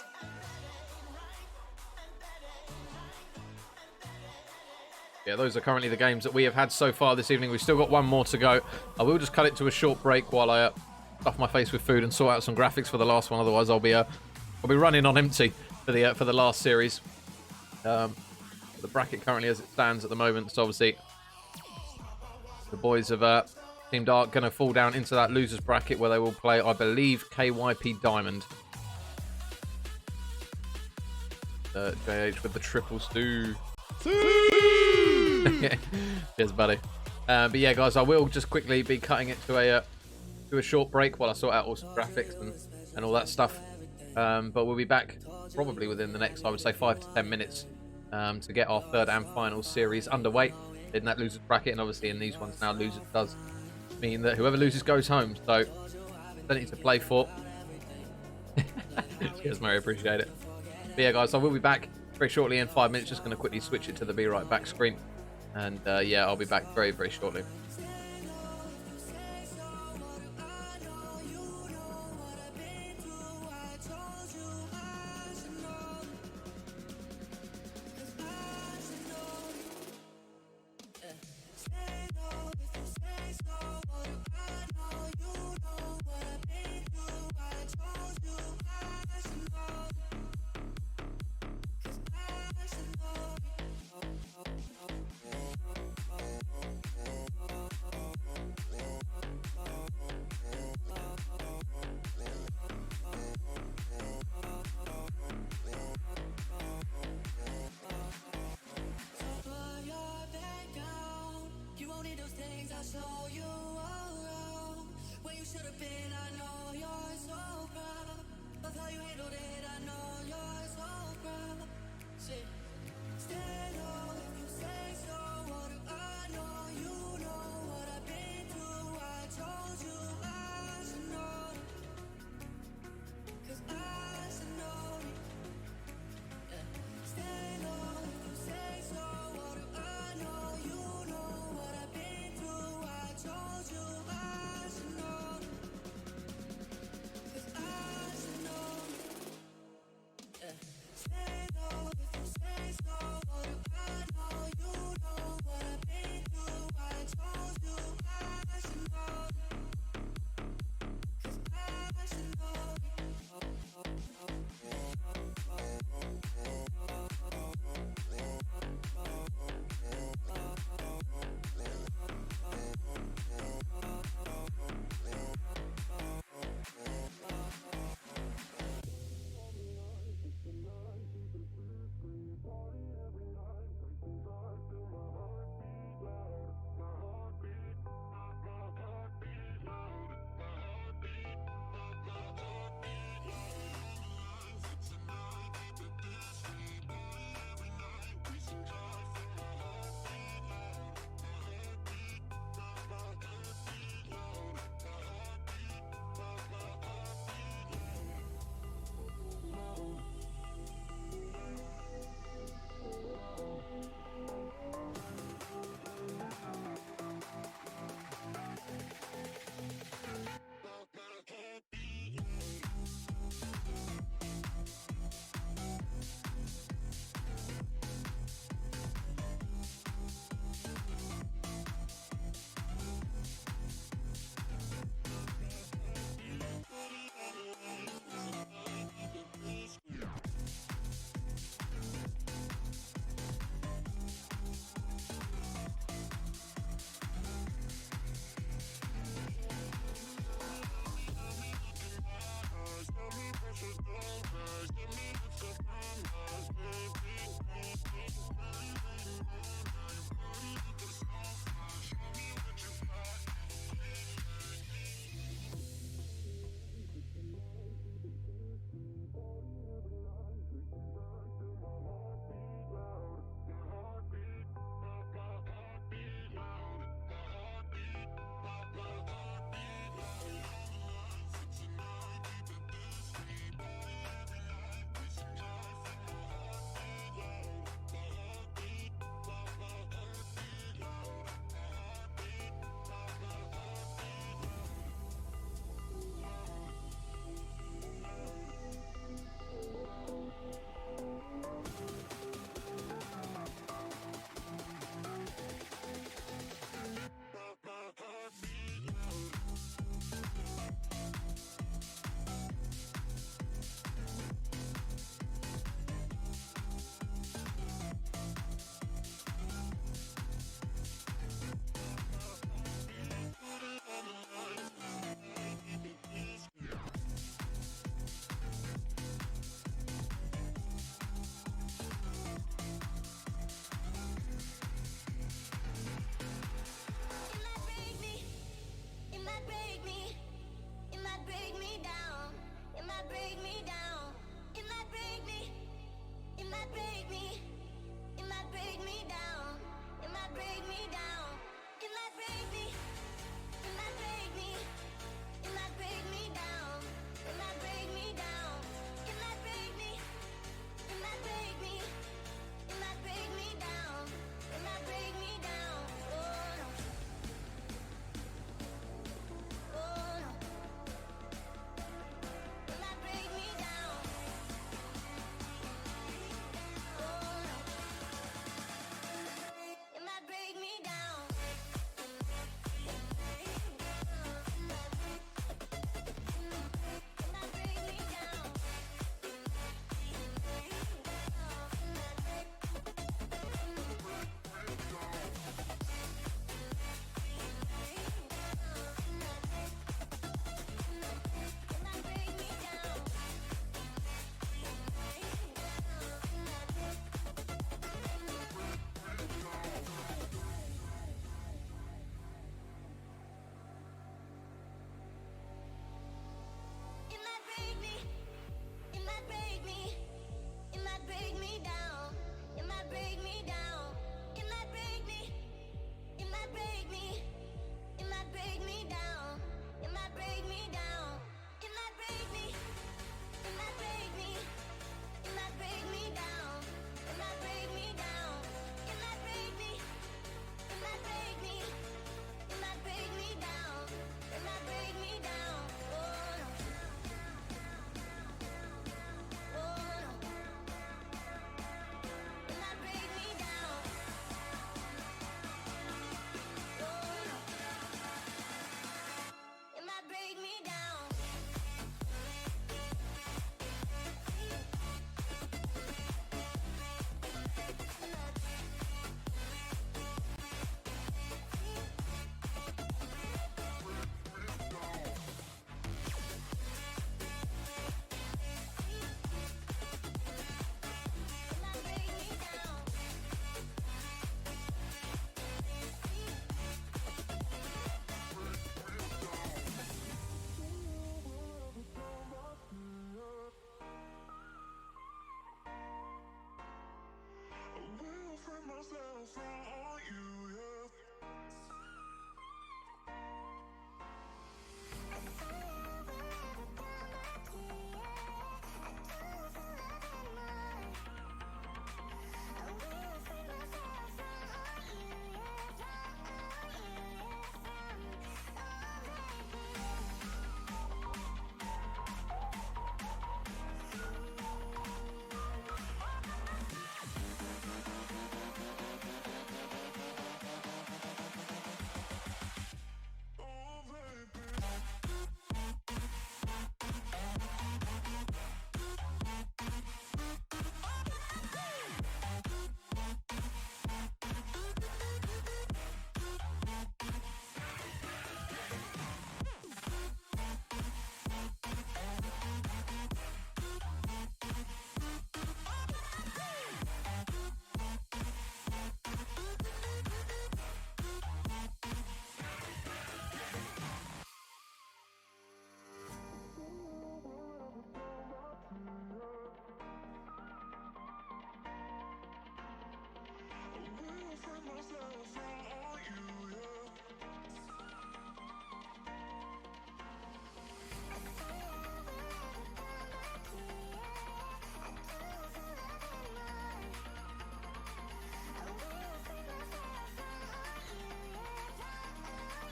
Yeah, those are currently the games that we have had so far this evening. We've still got one more to go. I will just cut it to a short break while I stuff my face with food and sort out some graphics for the last one. Otherwise, I'll be running on empty for the last series. The bracket currently as it stands at the moment. So obviously, the boys of Team Dark going to fall down into that losers bracket where they will play, I believe, KYP Diamond. JH with the triple stew. Cheers, buddy. But yeah, guys, I will just quickly be cutting it to a short break while I sort out all some graphics and all that stuff. But we'll be back probably within the next, I would say, 5 to 10 minutes to get our third and final series underway in that losers bracket. And obviously in these ones now, losers does mean that whoever loses goes home. So plenty to play for. Cheers, Mary, appreciate it. But yeah, guys, I will be back very shortly in 5 minutes. Just going to quickly switch it to the Be Right Back screen. And yeah, I'll be back very, very shortly.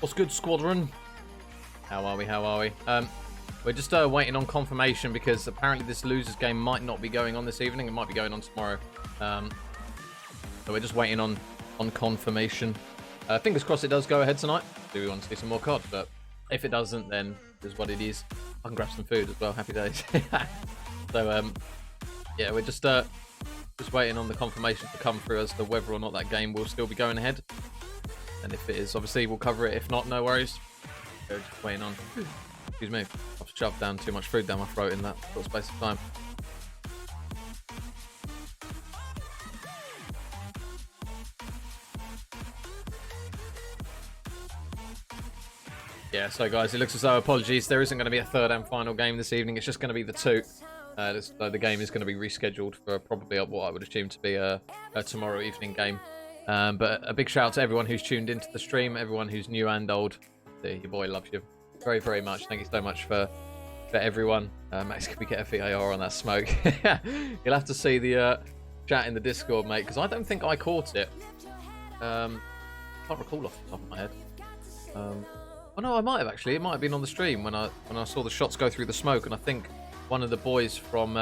What's good, squadron? How are we? How are we? We're just waiting on confirmation because apparently this losers game might not be going on this evening. It might be going on tomorrow. So we're just waiting on confirmation. Fingers crossed it does go ahead tonight. Do we want to see some more COD? But if it doesn't, then it's what it is. I can grab some food as well. Happy days. So yeah, we're just waiting on the confirmation to come through as to whether or not that game will still be going ahead. And if it is, obviously we'll cover it. If not, no worries. We're just waiting on. Excuse me. I've shoved down too much food down my throat in that short space of time. Yeah, so guys, it looks as though, apologies, there isn't going to be a third and final game this evening. It's just going to be the two. The game is going to be rescheduled for probably what I would assume to be a tomorrow evening game. But a big shout out to everyone who's tuned into the stream, everyone who's new and old. Your boy loves you very, very much. Thank you so much for everyone. Max, can we get a VAR on that smoke? You'll have to see the chat in the Discord, mate, because I don't think I caught it. Can't recall off the top of my head. Oh no, I might have actually. It might have been on the stream when I saw the shots go through the smoke, and I think one of the boys from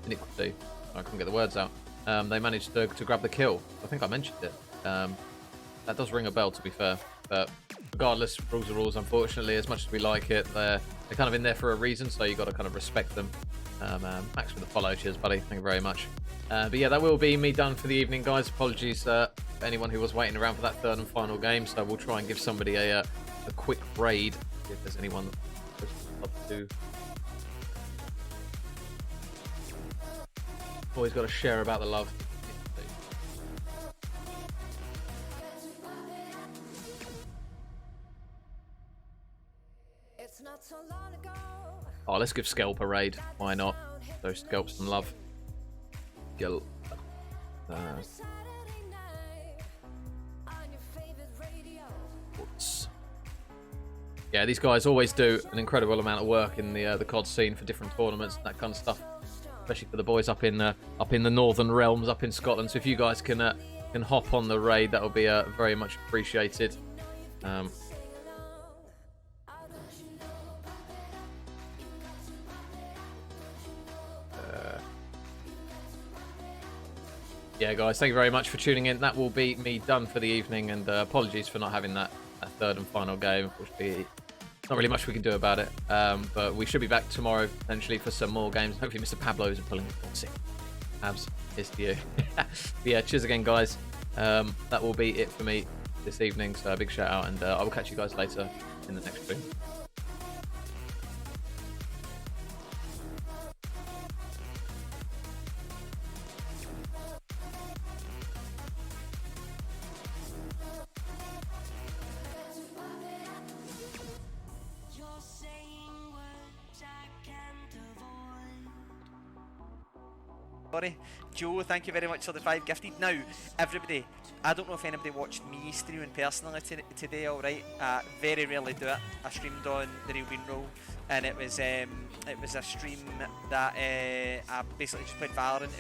Iniquity, I couldn't get the words out. They managed to grab the kill. I think I mentioned it. That does ring a bell, to be fair. But regardless, rules are rules. Unfortunately, as much as we like it, they're kind of in there for a reason, so you got to kind of respect them. Max with the follow, cheers, buddy. Thank you very much. But yeah, that will be me done for the evening, guys. Apologies for anyone who was waiting around for that third and final game. So we'll try and give somebody a quick raid if there's anyone that up to. Always got to share about the love. Oh, let's give Scalp a raid. Why not? So Scalp some love. Yeah, these guys always do an incredible amount of work in the COD scene for different tournaments and that kind of stuff, especially for the boys up in the northern realms, up in Scotland. So if you guys can hop on the raid, that will be very much appreciated. Yeah, guys, thank you very much for tuning in. That will be me done for the evening, and apologies for not having that third and final game. Unfortunately, not really much we can do about it, but we should be back tomorrow, potentially, for some more games. Hopefully Mr. Pablo isn't pulling it. Sick. Abs, here's to you. But yeah, cheers again, guys. That will be it for me this evening, so a big shout out, and I will catch you guys later in the next stream. Joe, thank you very much for the 5 gifted. Now, everybody, I don't know if anybody watched me streaming personally today, alright? Very rarely do it. I streamed on the Real Bean Roll, and it was a stream that I basically just played Valorant.